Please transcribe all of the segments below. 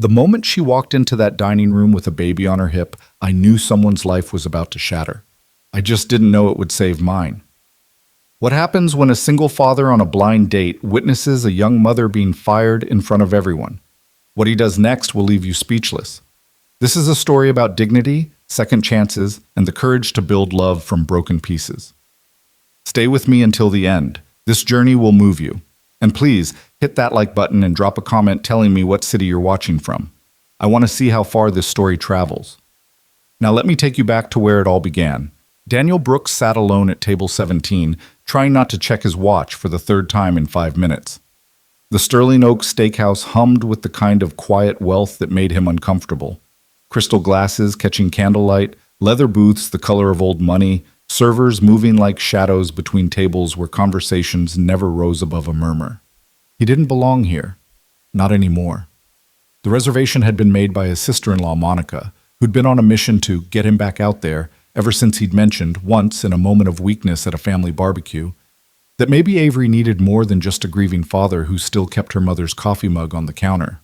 The moment she walked into that dining room with a baby on her hip, I knew someone's life was about to shatter. I just didn't know it would save mine. What happens when a single father on a blind date witnesses a young mother being fired in front of everyone? What he does next will leave you speechless. This is a story about dignity, second chances, and the courage to build love from broken pieces. Stay with me until the end. This journey will move you. And please, hit that like button and drop a comment telling me what city you're watching from. I want to see how far this story travels. Now let me take you back to where it all began. Daniel Brooks sat alone at table 17, trying not to check his watch for the third time in 5 minutes. The Sterling Oak Steakhouse hummed with the kind of quiet wealth that made him uncomfortable. Crystal glasses catching candlelight, leather booths the color of old money, servers moving like shadows between tables where conversations never rose above a murmur. He didn't belong here. Not anymore. The reservation had been made by his sister-in-law, Monica, who'd been on a mission to get him back out there ever since he'd mentioned, once in a moment of weakness at a family barbecue, that maybe Avery needed more than just a grieving father who still kept her mother's coffee mug on the counter.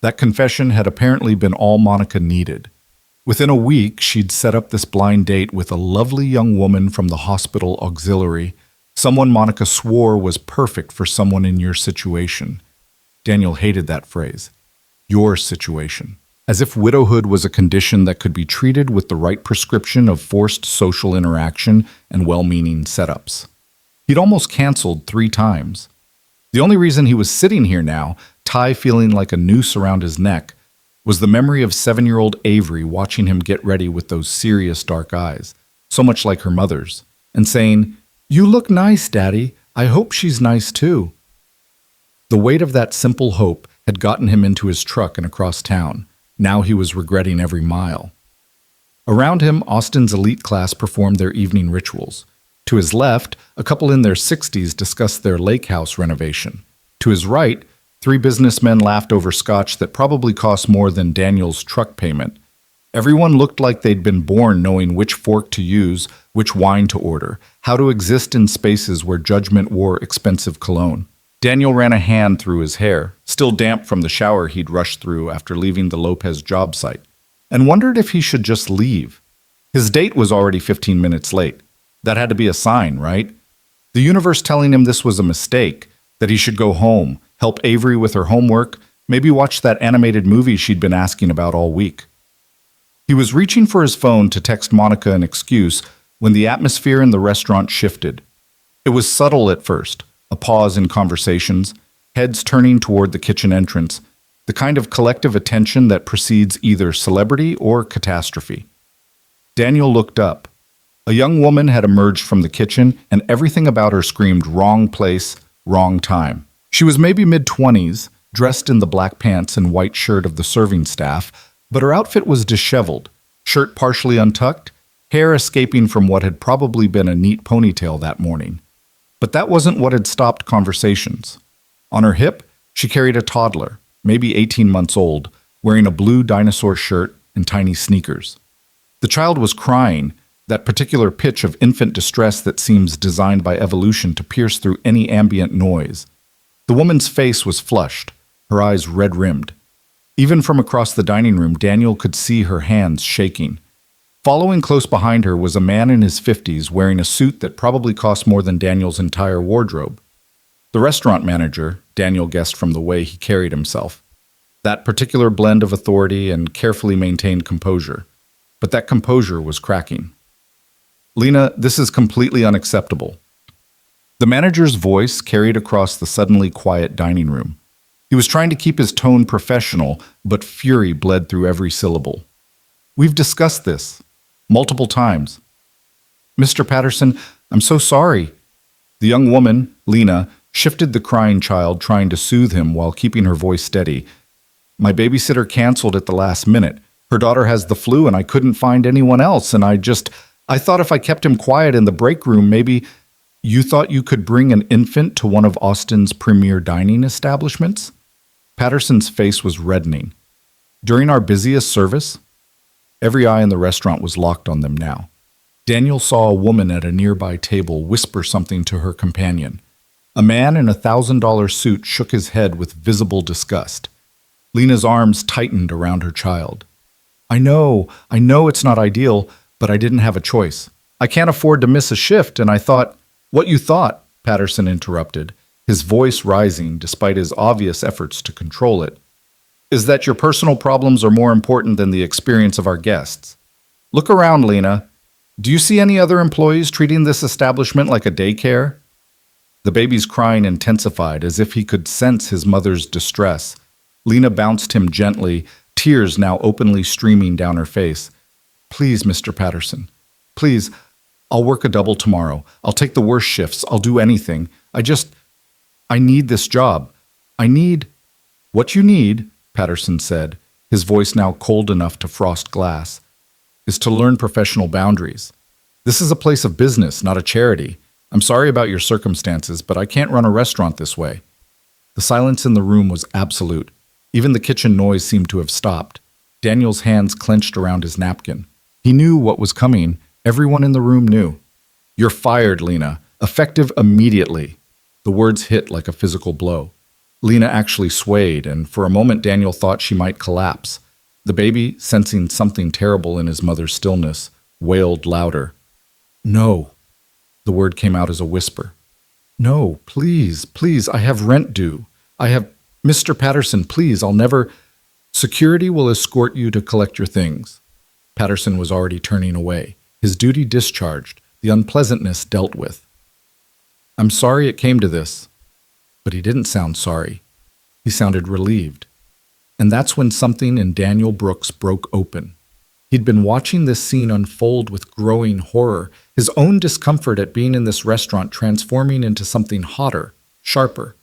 That confession had apparently been all Monica needed. Within a week, she'd set up this blind date with a lovely young woman from the hospital auxiliary, someone Monica swore was perfect for someone in your situation. Daniel hated that phrase. Your situation. As if widowhood was a condition that could be treated with the right prescription of forced social interaction and well-meaning setups. He'd almost canceled 3 times. The only reason he was sitting here now, tie feeling like a noose around his neck, was the memory of 7-year-old Avery watching him get ready with those serious dark eyes, so much like her mother's, and saying, "You look nice, Daddy. I hope she's nice too." The weight of that simple hope had gotten him into his truck and across town. Now he was regretting every mile. Around him, Austin's elite class performed their evening rituals. To his left, a couple in their 60s discussed their lake house renovation. To his right, 3 businessmen laughed over scotch that probably cost more than Daniel's truck payment. Everyone looked like they'd been born knowing which fork to use, which wine to order, how to exist in spaces where judgment wore expensive cologne. Daniel ran a hand through his hair, still damp from the shower he'd rushed through after leaving the Lopez job site, and wondered if he should just leave. His date was already 15 minutes late. That had to be a sign, right? The universe telling him this was a mistake, that he should go home, help Avery with her homework, maybe watch that animated movie she'd been asking about all week. He was reaching for his phone to text Monica an excuse when the atmosphere in the restaurant shifted. It was subtle at first, a pause in conversations, heads turning toward the kitchen entrance, the kind of collective attention that precedes either celebrity or catastrophe. Daniel looked up. A young woman had emerged from the kitchen, and everything about her screamed wrong place, wrong time. She was maybe mid-20s, dressed in the black pants and white shirt of the serving staff, but her outfit was disheveled, shirt partially untucked, hair escaping from what had probably been a neat ponytail that morning. But that wasn't what had stopped conversations. On her hip, she carried a toddler, maybe 18 months old, wearing a blue dinosaur shirt and tiny sneakers. The child was crying, that particular pitch of infant distress that seems designed by evolution to pierce through any ambient noise. The woman's face was flushed, her eyes red-rimmed. Even from across the dining room, Daniel could see her hands shaking. Following close behind her was a man in his 50s wearing a suit that probably cost more than Daniel's entire wardrobe. The restaurant manager, Daniel guessed from the way he carried himself. That particular blend of authority and carefully maintained composure. But that composure was cracking. "Lena, this is completely unacceptable." The manager's voice carried across the suddenly quiet dining room. He was trying to keep his tone professional, but fury bled through every syllable. "We've discussed this multiple times." "Mr. Patterson, I'm so sorry." The young woman, Lena, shifted the crying child, trying to soothe him while keeping her voice steady. "My babysitter canceled at the last minute. Her daughter has the flu and I couldn't find anyone else, and I thought if I kept him quiet in the break room, maybe—" "You thought you could bring an infant to one of Austin's premier dining establishments?" Patterson's face was reddening. "During our busiest service?" Every eye in the restaurant was locked on them now. Daniel saw a woman at a nearby table whisper something to her companion. A man in a $1,000 suit shook his head with visible disgust. Lena's arms tightened around her child. I know it's not ideal, but I didn't have a choice. I can't afford to miss a shift, and I thought, what you thought, Patterson interrupted, his voice rising despite his obvious efforts to control it, is that your personal problems are more important than the experience of our guests. Look around, Lena. Do you see any other employees treating this establishment like a daycare? The baby's crying intensified as if he could sense his mother's distress. Lena bounced him gently, tears now openly streaming down her face. Please, Mr. Patterson. Please, I'll work a double tomorrow. I'll take the worst shifts. I'll do anything. I need this job. What you need, Patterson said, his voice now cold enough to frost glass, is to learn professional boundaries. This is a place of business, not a charity. I'm sorry about your circumstances, but I can't run a restaurant this way. The silence in the room was absolute. Even the kitchen noise seemed to have stopped. Daniel's hands clenched around his napkin. He knew what was coming. Everyone in the room knew. You're fired, Lena. Effective immediately. The words hit like a physical blow. Lena actually swayed, and for a moment Daniel thought she might collapse. The baby, sensing something terrible in his mother's stillness, wailed louder. No. The word came out as a whisper. No, please, please, I have rent due. Mr. Patterson, please, I'll never... Security will escort you to collect your things. Patterson was already turning away, his duty discharged, the unpleasantness dealt with. I'm sorry it came to this. But he didn't sound sorry. He sounded relieved. And that's when something in Daniel Brooks broke open. He'd been watching this scene unfold with growing horror, his own discomfort at being in this restaurant transforming into something hotter, sharper.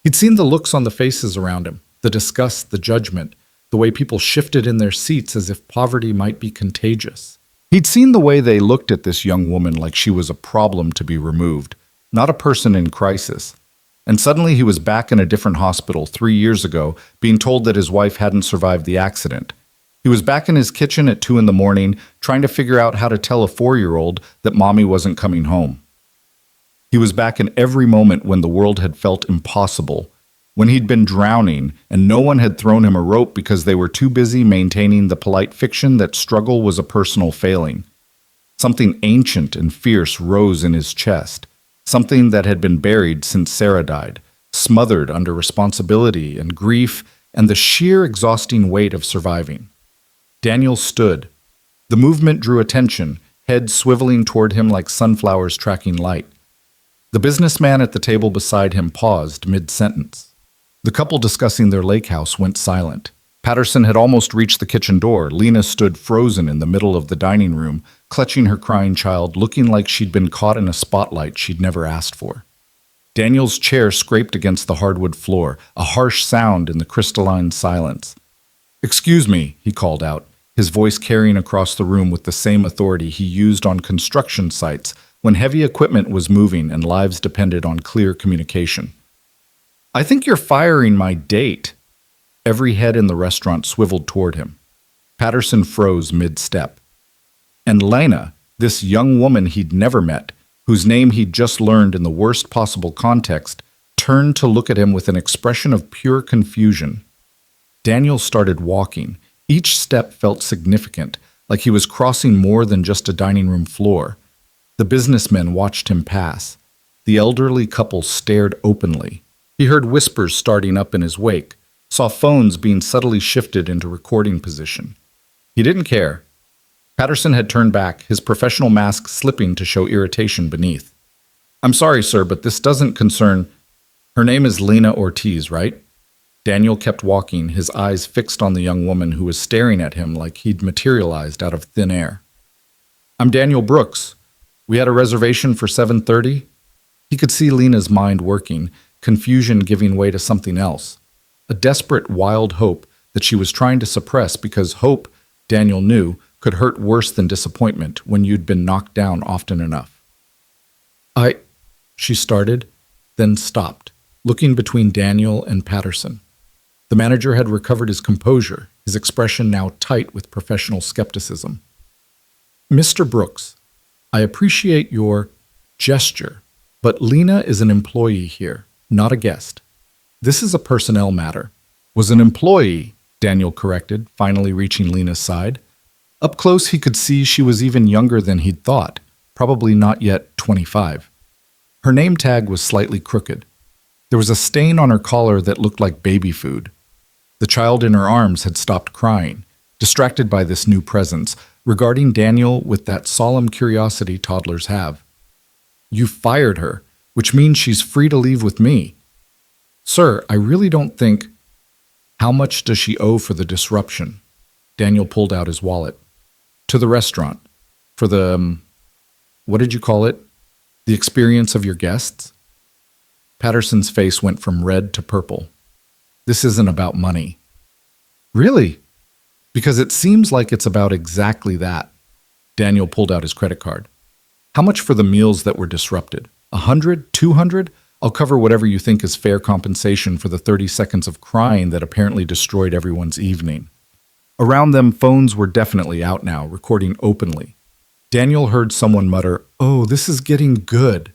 He'd seen the looks on the faces around him, the disgust, the judgment, the way people shifted in their seats as if poverty might be contagious. He'd seen the way they looked at this young woman like she was a problem to be removed, not a person in crisis. And suddenly he was back in a different hospital 3 years ago, being told that his wife hadn't survived the accident. He was back in his kitchen at 2 a.m, trying to figure out how to tell a 4-year-old that mommy wasn't coming home. He was back in every moment when the world had felt impossible, when he'd been drowning and no one had thrown him a rope because they were too busy maintaining the polite fiction that struggle was a personal failing. Something ancient and fierce rose in his chest, something that had been buried since Sarah died, smothered under responsibility and grief and the sheer exhausting weight of surviving. Daniel stood. The movement drew attention, head swiveling toward him like sunflowers tracking light. The businessman at the table beside him paused mid-sentence. The couple discussing their lake house went silent. Patterson had almost reached the kitchen door. Lena stood frozen in the middle of the dining room, clutching her crying child, looking like she'd been caught in a spotlight she'd never asked for. Daniel's chair scraped against the hardwood floor, a harsh sound in the crystalline silence. "Excuse me," he called out, his voice carrying across the room with the same authority he used on construction sites when heavy equipment was moving and lives depended on clear communication. "I think you're firing my date." Every head in the restaurant swiveled toward him. Patterson froze mid-step. And Lena, this young woman he'd never met, whose name he'd just learned in the worst possible context, turned to look at him with an expression of pure confusion. Daniel started walking. Each step felt significant, like he was crossing more than just a dining room floor. The businessmen watched him pass. The elderly couple stared openly. He heard whispers starting up in his wake, saw phones being subtly shifted into recording position. He didn't care. Patterson had turned back, his professional mask slipping to show irritation beneath. "I'm sorry, sir, but this doesn't concern..." "Her name is Lena Ortiz, right?" Daniel kept walking, his eyes fixed on the young woman who was staring at him like he'd materialized out of thin air. "I'm Daniel Brooks. We had a reservation for 7:30. He could see Lena's mind working, confusion giving way to something else. A desperate, wild hope that she was trying to suppress because hope, Daniel knew, could hurt worse than disappointment when you'd been knocked down often enough. She started, then stopped, looking between Daniel and Patterson. The manager had recovered his composure, his expression now tight with professional skepticism. "Mr. Brooks, I appreciate your gesture, but Lena is an employee here, not a guest. This is a personnel matter. Was an employee, Daniel corrected, finally reaching Lena's side. Up close, he could see she was even younger than he'd thought, probably not yet 25. Her name tag was slightly crooked. There was a stain on her collar that looked like baby food. The child in her arms had stopped crying, distracted by this new presence, regarding Daniel with that solemn curiosity toddlers have. You fired her, which means she's free to leave with me. Sir, I really don't think... How much does she owe for the disruption? Daniel pulled out his wallet. To the restaurant. For the... what did you call it? The experience of your guests? Patterson's face went from red to purple. This isn't about money. Really? Because it seems like it's about exactly that. Daniel pulled out his credit card. How much for the meals that were disrupted? 100? 200? I'll cover whatever you think is fair compensation for the 30 seconds of crying that apparently destroyed everyone's evening. Around them, phones were definitely out now, recording openly. Daniel heard someone mutter, "Oh, this is getting good."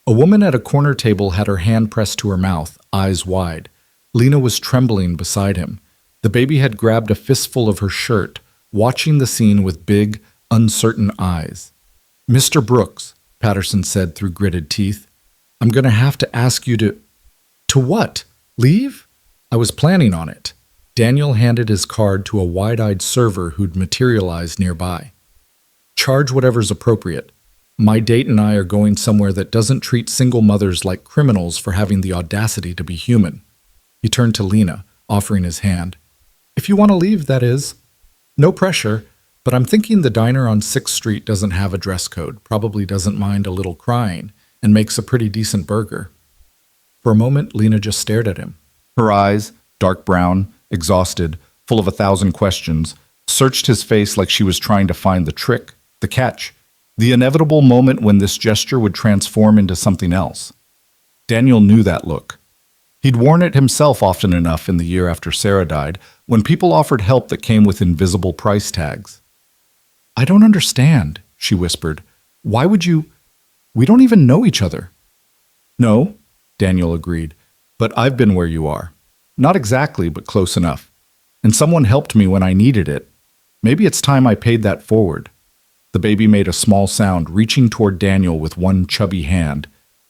A woman at a corner table had her hand pressed to her mouth, eyes wide. Lena was trembling beside him. The baby had grabbed a fistful of her shirt, watching the scene with big, uncertain eyes. "Mr. Brooks," Patterson said through gritted teeth, "I'm going to have to ask you to..." "To what? Leave?" "I was planning on it." Daniel handed his card to a wide-eyed server who'd materialized nearby. "Charge whatever's appropriate. My date and I are going somewhere that doesn't treat single mothers like criminals for having the audacity to be human." He turned to Lena, offering his hand. "If you want to leave, that is. No pressure, but I'm thinking the diner on 6th Street doesn't have a dress code, probably doesn't mind a little crying, and makes a pretty decent burger." For a moment, Lena just stared at him. Her eyes, dark brown, exhausted, full of 1,000 questions, searched his face like she was trying to find the trick, the catch, the inevitable moment when this gesture would transform into something else. Daniel knew that look. He'd worn it himself often enough in the year after Sarah died, when people offered help that came with invisible price tags. "I don't understand," she whispered. "Why would you... We don't even know each other." "No," Daniel agreed, "but I've been where you are. Not exactly, but close enough. And someone helped me when I needed it. Maybe it's time I paid that forward." The baby made a small sound, reaching toward Daniel with one chubby hand.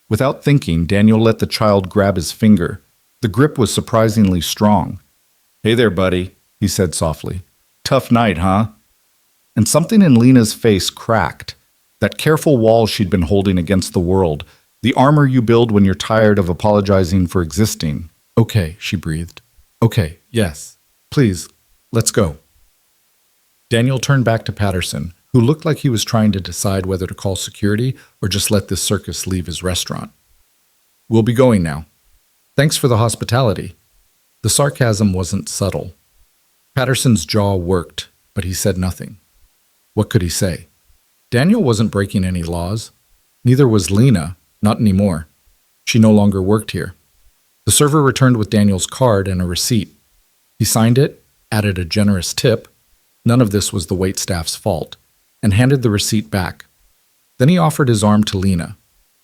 Without thinking, Daniel let the child grab his finger. The grip was surprisingly strong. "Hey there, buddy," he said softly. "Tough night, huh?" And something in Lena's face cracked. That careful wall she'd been holding against the world, the armor you build when you're tired of apologizing for existing. "Okay," she breathed. "Okay, yes. Please, let's go." Daniel turned back to Patterson, who looked like he was trying to decide whether to call security or just let this circus leave his restaurant. "We'll be going now. Thanks for the hospitality." The sarcasm wasn't subtle. Patterson's jaw worked, but he said nothing. What could he say? Daniel wasn't breaking any laws. Neither was Lena, not anymore. She no longer worked here. The server returned with Daniel's card and a receipt. He signed it, added a generous tip, none of this was the waitstaff's fault, and handed the receipt back. Then he offered his arm to Lena.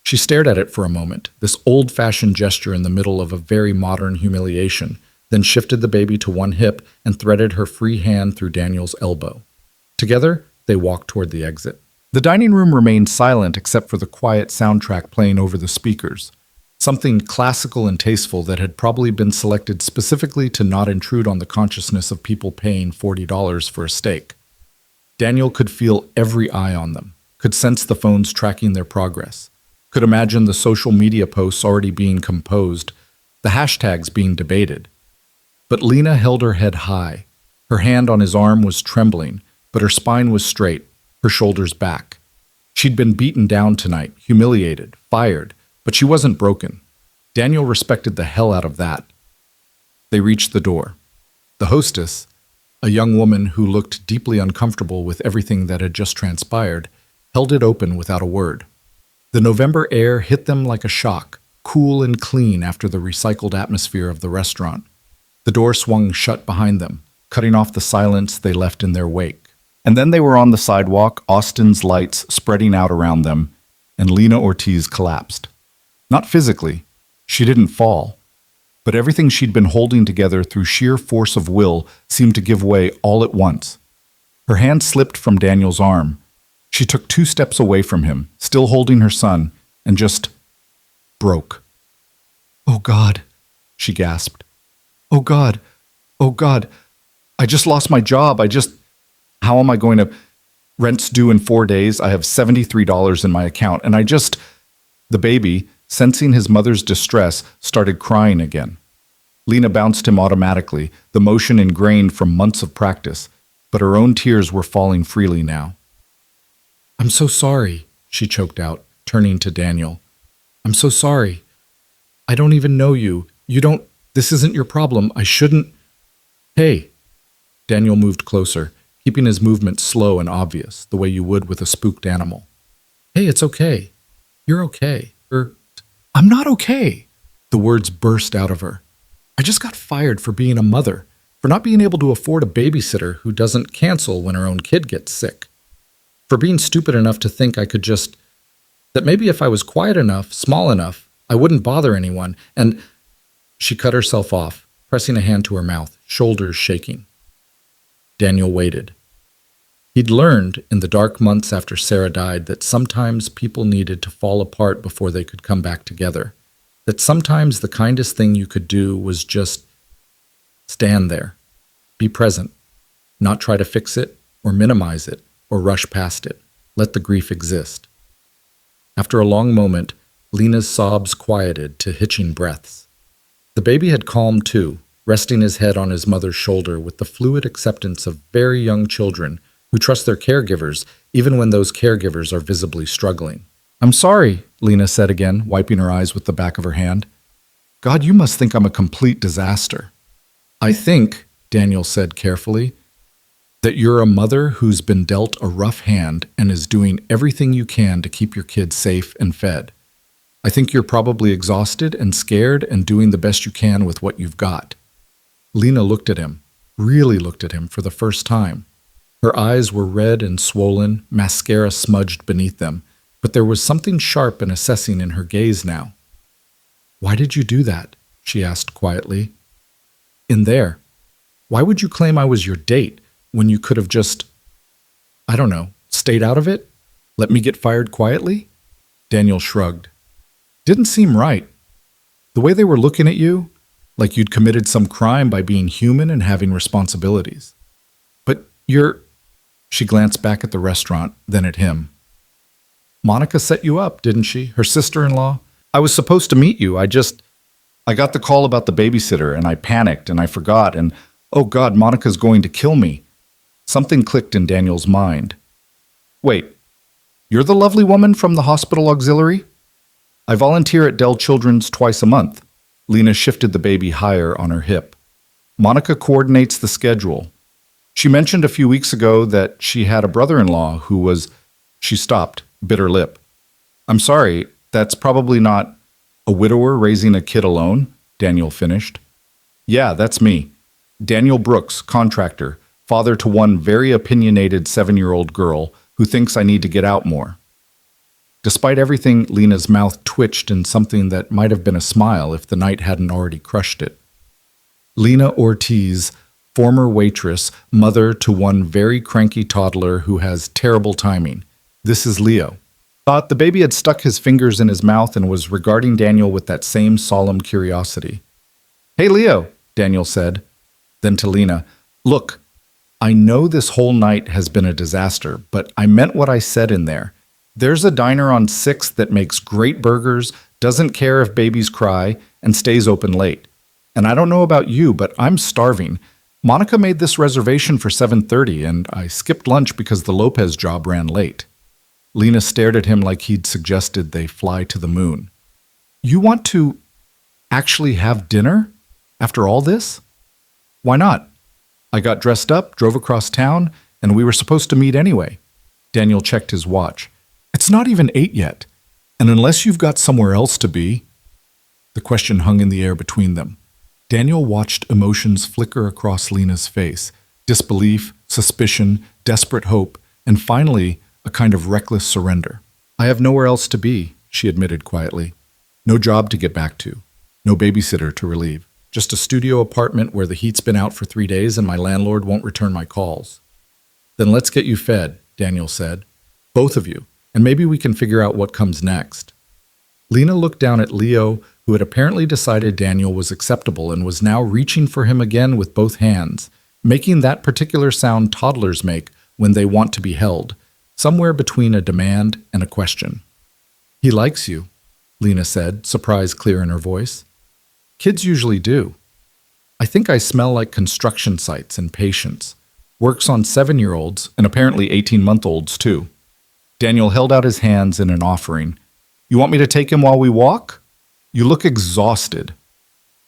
She stared at it for a moment, this old-fashioned gesture in the middle of a very modern humiliation, then shifted the baby to one hip and threaded her free hand through Daniel's elbow. Together, they walked toward the exit. The dining room remained silent except for the quiet soundtrack playing over the speakers. Something classical and tasteful that had probably been selected specifically to not intrude on the consciousness of people paying $40 for a steak. Daniel could feel every eye on them, could sense the phones tracking their progress, could imagine the social media posts already being composed, the hashtags being debated. But Lena held her head high. Her hand on his arm was trembling, but her spine was straight, her shoulders back. She'd been beaten down tonight, humiliated, fired, but she wasn't broken. Daniel respected the hell out of that. They reached the door. The hostess, a young woman who looked deeply uncomfortable with everything that had just transpired, held it open without a word. The November air hit them like a shock, cool and clean after the recycled atmosphere of the restaurant. The door swung shut behind them, cutting off the silence they left in their wake. And then they were on the sidewalk, Austin's lights spreading out around them, and Lena Ortiz collapsed. Not physically. She didn't fall. but everything she'd been holding together through sheer force of will seemed to give way all at once. Her hand slipped from Daniel's arm. She took 2 steps away from him, still holding her son, and just broke. "Oh God," she gasped. "Oh God, oh God, I just lost my job. How am I going to, rent's due in 4 days. I have $73 in my account, and The baby, sensing his mother's distress, started crying again. Lena bounced him automatically, the motion ingrained from months of practice, but her own tears were falling freely now. "I'm so sorry," she choked out, turning to Daniel. "I'm so sorry. I don't even know you. This isn't your problem. I shouldn't." "Hey." Daniel moved closer, keeping his movement slow and obvious, the way you would with a spooked animal. "Hey, it's okay. You're okay. I'm not okay." The words burst out of her. "I just got fired for being a mother, for not being able to afford a babysitter who doesn't cancel when her own kid gets sick, for being stupid enough to think that maybe if I was quiet enough, small enough, I wouldn't bother anyone, and..." She cut herself off, pressing a hand to her mouth, shoulders shaking. Daniel waited. He'd learned in the dark months after Sarah died that sometimes people needed to fall apart before they could come back together, that sometimes the kindest thing you could do was just stand there, be present, not try to fix it or minimize it or rush past it, let the grief exist. After a long moment, Lena's sobs quieted to hitching breaths. The baby had calmed too, resting his head on his mother's shoulder with the fluid acceptance of very young children who trust their caregivers even when those caregivers are visibly struggling. "I'm sorry," Lena said again, wiping her eyes with the back of her hand. "God, you must think I'm a complete disaster." "I think," Daniel said carefully, "that you're a mother who's been dealt a rough hand and is doing everything you can to keep your kids safe and fed. I think you're probably exhausted and scared and doing the best you can with what you've got." Lena looked at him, really looked at him for the first time. Her eyes were red and swollen, mascara smudged beneath them, but there was something sharp and assessing in her gaze now. "Why did you do that?" she asked quietly. "In there. Why would you claim I was your date when you could have just, I don't know, stayed out of it? Let me get fired quietly?" Daniel shrugged. "Didn't seem right. The way they were looking at you, like you'd committed some crime by being human and having responsibilities. But She glanced back at the restaurant, then at him. "Monica set you up, didn't she? Her sister-in-law? I was supposed to meet you. I got the call about the babysitter, and I panicked, and I forgot, and oh God, Monica's going to kill me." Something clicked in Daniel's mind. "Wait, you're the lovely woman from the hospital auxiliary? I volunteer at Dell Children's twice a month." Lena shifted the baby higher on her hip. "Monica coordinates the schedule. She mentioned a few weeks ago that she had a brother-in-law who was..." She stopped, bit her lip. "I'm sorry, that's probably not..." "A widower raising a kid alone?" Daniel finished. "Yeah, that's me. Daniel Brooks, contractor, father to one very opinionated 7-year-old girl who thinks I need to get out more." Despite everything, Lena's mouth twitched in something that might have been a smile if the night hadn't already crushed it. Lena Ortiz, former waitress, mother to one very cranky toddler who has terrible timing. This is Leo. Thought the baby had stuck his fingers in his mouth and was regarding Daniel with that same solemn curiosity. "Hey, Leo," Daniel said. Then to Lena, "Look, I know this whole night has been a disaster, but I meant what I said in there. There's a diner on 6th that makes great burgers, doesn't care if babies cry, and stays open late. And I don't know about you, but I'm starving. Monica made this reservation for 7:30, and I skipped lunch because the Lopez job ran late." Lena stared at him like he'd suggested they fly to the moon. "You want to actually have dinner? After all this?" "Why not? I got dressed up, drove across town, and we were supposed to meet anyway." Daniel checked his watch. "It's not even 8 yet, and unless you've got somewhere else to be..." The question hung in the air between them. Daniel watched emotions flicker across Lena's face, disbelief, suspicion, desperate hope, and finally, a kind of reckless surrender. "I have nowhere else to be," she admitted quietly. "No job to get back to. No babysitter to relieve. Just a studio apartment where the heat's been out for 3 days and my landlord won't return my calls. Then let's get you fed, Daniel said. Both of you, and maybe we can figure out what comes next. Lena looked down at Leo, who had apparently decided Daniel was acceptable and was now reaching for him again with both hands, making that particular sound toddlers make when they want to be held, somewhere between a demand and a question. He likes you, Lena said, surprise clear in her voice. Kids usually do. I think I smell like construction sites and patience. Works on 7-year-olds and apparently 18-month-olds too. Daniel held out his hands in an offering. You want me to take him while we walk? You look exhausted.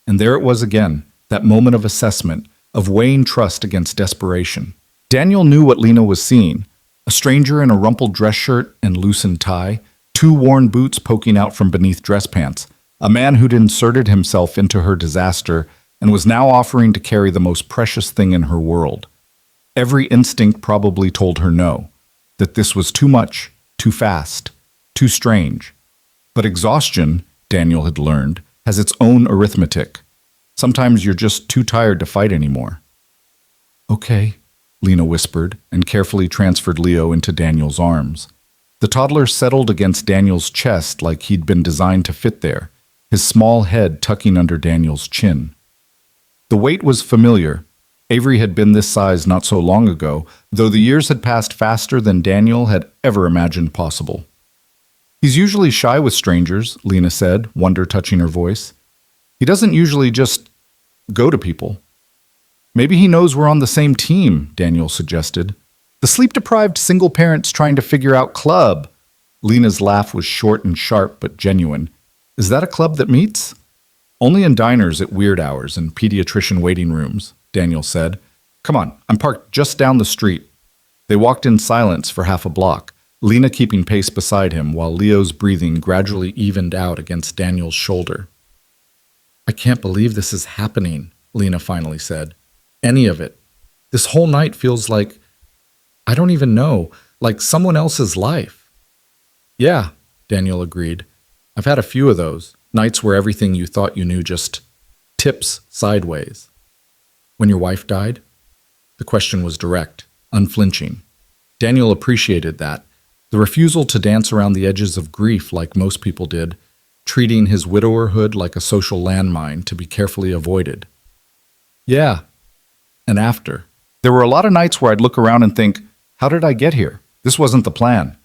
And there it was again, that moment of assessment, of weighing trust against desperation. Daniel knew what Lena was seeing. A stranger in a rumpled dress shirt and loosened tie, 2 worn boots poking out from beneath dress pants, a man who'd inserted himself into her disaster and was now offering to carry the most precious thing in her world. Every instinct probably told her no, that this was too much, too fast, too strange. But exhaustion, Daniel had learned, has its own arithmetic. Sometimes you're just too tired to fight anymore. Okay, Lena whispered and carefully transferred Leo into Daniel's arms. The toddler settled against Daniel's chest like he'd been designed to fit there, his small head tucking under Daniel's chin. The weight was familiar. Avery had been this size not so long ago, though the years had passed faster than Daniel had ever imagined possible. He's usually shy with strangers, Lena said, wonder touching her voice. He doesn't usually just go to people. Maybe he knows we're on the same team, Daniel suggested. The sleep-deprived single parents trying to figure out club. Lena's laugh was short and sharp but genuine. Is that a club that meets? Only in diners at weird hours and pediatrician waiting rooms, Daniel said. Come on, I'm parked just down the street. They walked in silence for half a block, Lena keeping pace beside him while Leo's breathing gradually evened out against Daniel's shoulder. I can't believe this is happening, Lena finally said. Any of it. This whole night feels like, I don't even know, like someone else's life. Yeah, Daniel agreed. I've had a few of those, nights where everything you thought you knew just tips sideways. When your wife died? The question was direct, unflinching. Daniel appreciated that. The refusal to dance around the edges of grief like most people did, treating his widowerhood like a social landmine to be carefully avoided. Yeah, and after. There were a lot of nights where I'd look around and think, how did I get here? This wasn't the plan.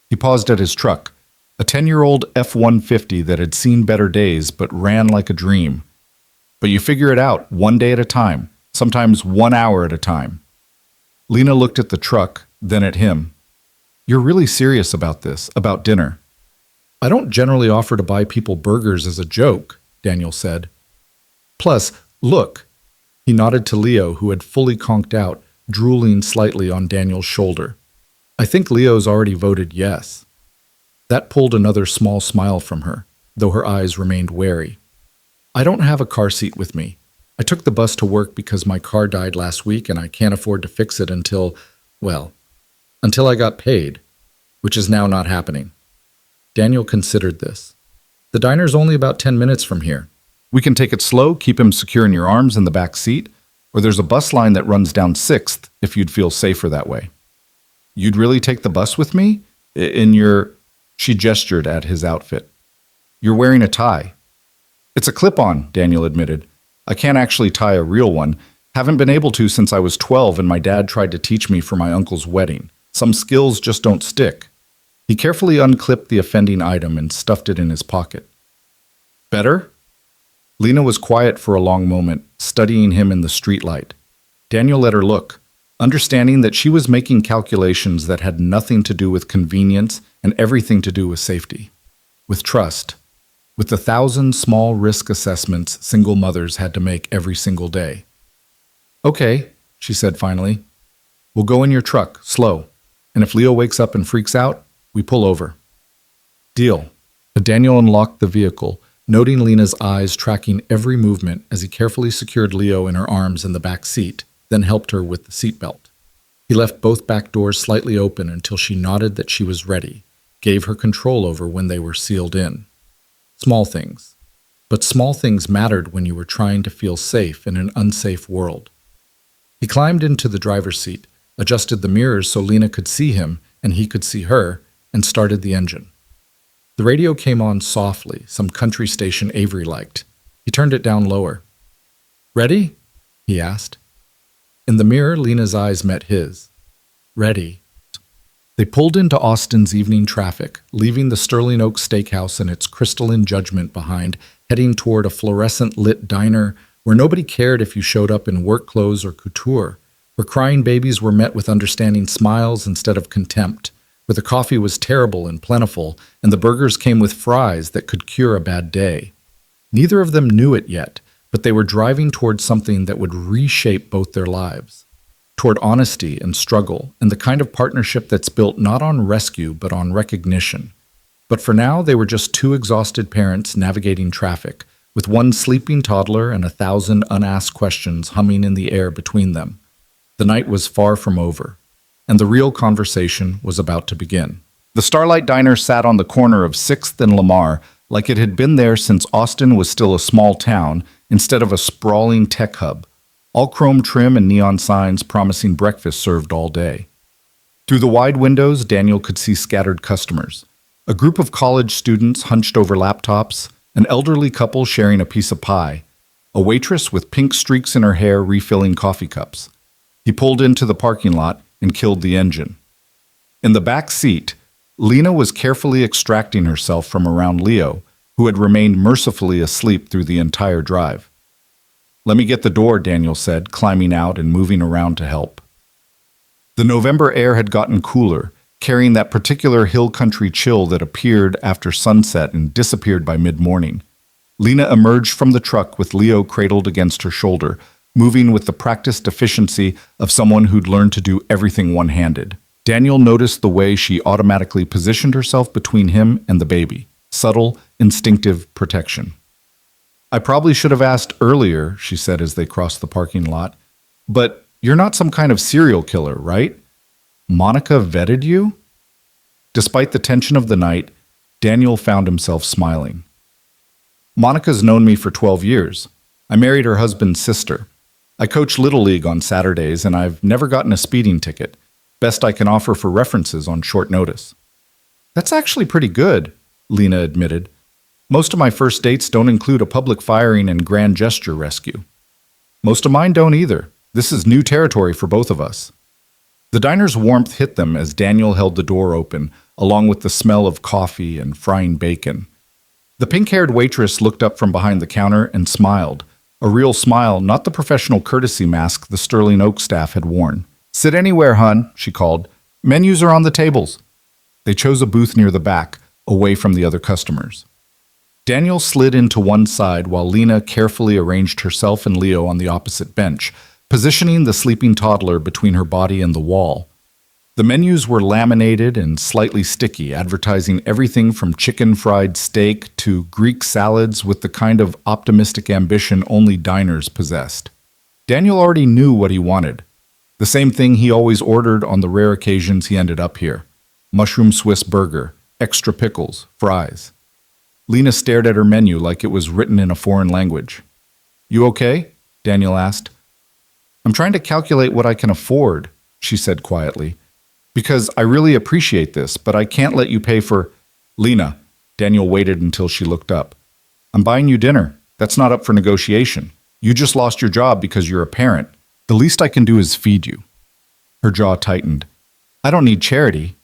He paused at his truck, a 10-year-old F-150 that had seen better days but ran like a dream. But you figure it out, one day at a time, sometimes 1 hour at a time. Lena looked at the truck, then at him. You're really serious about this, about dinner. I don't generally offer to buy people burgers as a joke, Daniel said. Plus, look. He nodded to Leo, who had fully conked out, drooling slightly on Daniel's shoulder. I think Leo's already voted yes. That pulled another small smile from her, though her eyes remained wary. I don't have a car seat with me. I took the bus to work because my car died last week and I can't afford to fix it until I got paid, which is now not happening. Daniel considered this. The diner's only about 10 minutes from here. We can take it slow, keep him secure in your arms in the back seat, or there's a bus line that runs down 6th if you'd feel safer that way. You'd really take the bus with me? She gestured at his outfit. You're wearing a tie. It's a clip-on, Daniel admitted. I can't actually tie a real one. Haven't been able to since I was 12 and my dad tried to teach me for my uncle's wedding. Some skills just don't stick. He carefully unclipped the offending item and stuffed it in his pocket. Better? Lena was quiet for a long moment, studying him in the streetlight. Daniel let her look, understanding that she was making calculations that had nothing to do with convenience and everything to do with safety, with trust, with the 1,000 small risk assessments single mothers had to make every single day. Okay, she said finally. We'll go in your truck, slow, and if Leo wakes up and freaks out, we pull over. Deal. Daniel unlocked the vehicle, noting Lena's eyes tracking every movement as he carefully secured Leo in her arms in the back seat, then helped her with the seatbelt. He left both back doors slightly open until she nodded that she was ready, gave her control over when they were sealed in. Small things. But small things mattered when you were trying to feel safe in an unsafe world. He climbed into the driver's seat, adjusted the mirrors so Lena could see him and he could see her, and started the engine. The radio came on softly, some country station Avery liked. He turned it down lower. "Ready?" he asked. In the mirror, Lena's eyes met his. "Ready." They pulled into Austin's evening traffic, leaving the Sterling Oak Steakhouse and its crystalline judgment behind, heading toward a fluorescent-lit diner where nobody cared if you showed up in work clothes or couture, where crying babies were met with understanding smiles instead of contempt, where the coffee was terrible and plentiful, and the burgers came with fries that could cure a bad day. Neither of them knew it yet, but they were driving toward something that would reshape both their lives. Toward honesty and struggle, and the kind of partnership that's built not on rescue but on recognition. But for now, they were just two exhausted parents navigating traffic, with one sleeping toddler and 1,000 unasked questions humming in the air between them. The night was far from over, and the real conversation was about to begin. The Starlight Diner sat on the corner of 6th and Lamar, like it had been there since Austin was still a small town instead of a sprawling tech hub. All chrome trim and neon signs promising breakfast served all day. Through the wide windows, Daniel could see scattered customers. A group of college students hunched over laptops, an elderly couple sharing a piece of pie, a waitress with pink streaks in her hair refilling coffee cups. He pulled into the parking lot and killed the engine. In the back seat, Lena was carefully extracting herself from around Leo, who had remained mercifully asleep through the entire drive. "Let me get the door," Daniel said, climbing out and moving around to help. The November air had gotten cooler, carrying that particular hill country chill that appeared after sunset and disappeared by mid-morning. Lena emerged from the truck with Leo cradled against her shoulder, moving with the practiced efficiency of someone who'd learned to do everything one-handed. Daniel noticed the way she automatically positioned herself between him and the baby. Subtle, instinctive protection. "I probably should have asked earlier," she said as they crossed the parking lot, "but you're not some kind of serial killer, right? Monica vetted you?" Despite the tension of the night, Daniel found himself smiling. "Monica's known me for 12 years. I married her husband's sister. I coach Little League on Saturdays, and I've never gotten a speeding ticket. Best I can offer for references on short notice." "That's actually pretty good," Lena admitted. "Most of my first dates don't include a public firing and grand gesture rescue." "Most of mine don't either. This is new territory for both of us." The diner's warmth hit them as Daniel held the door open, along with the smell of coffee and frying bacon. The pink-haired waitress looked up from behind the counter and smiled. A real smile, not the professional courtesy mask the Sterling Oak staff had worn. "Sit anywhere, hun," she called. "Menus are on the tables." They chose a booth near the back, away from the other customers. Daniel slid into one side while Lena carefully arranged herself and Leo on the opposite bench, positioning the sleeping toddler between her body and the wall. The menus were laminated and slightly sticky, advertising everything from chicken fried steak to Greek salads with the kind of optimistic ambition only diners possessed. Daniel already knew what he wanted. The same thing he always ordered on the rare occasions he ended up here. Mushroom Swiss burger, extra pickles, fries. Lena stared at her menu like it was written in a foreign language. "You okay?" Daniel asked. "I'm trying to calculate what I can afford," she said quietly. "Because I really appreciate this, but I can't let you pay for—" "Lena," Daniel waited until she looked up. "I'm buying you dinner. That's not up for negotiation. You just lost your job because you're a parent. The least I can do is feed you." Her jaw tightened. "I don't need charity."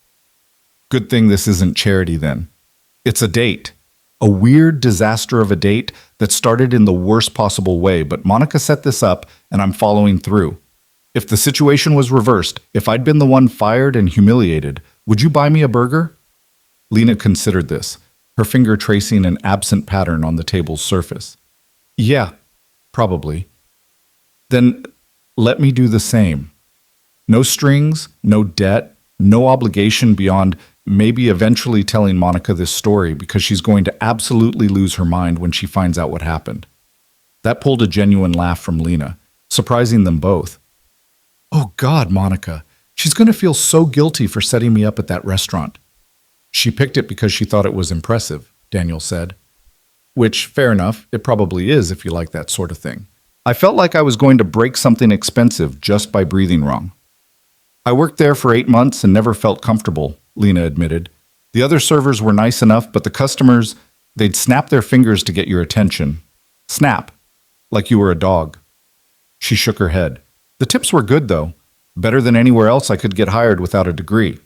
"Good thing this isn't charity then. It's a date. A weird disaster of a date that started in the worst possible way, but Monica set this up and I'm following through. If the situation was reversed, if I'd been the one fired and humiliated, would you buy me a burger?" Lena considered this, her finger tracing an absent pattern on the table's surface. "Yeah, probably." "Then let me do the same. No strings, no debt, no obligation beyond maybe eventually telling Monica this story because she's going to absolutely lose her mind when she finds out what happened." That pulled a genuine laugh from Lena, surprising them both. "Oh God, Monica, she's going to feel so guilty for setting me up at that restaurant." "She picked it because she thought it was impressive," Daniel said. which, fair enough, it probably is if you like that sort of thing. I felt like I was going to break something expensive just by breathing wrong. I worked there for 8 months and never felt comfortable, Lena admitted. The other servers were nice enough, but the customers, they'd snap their fingers to get your attention. Snap, like you were a dog. She shook her head. The tips were good, though. Better than anywhere else I could get hired without a degree.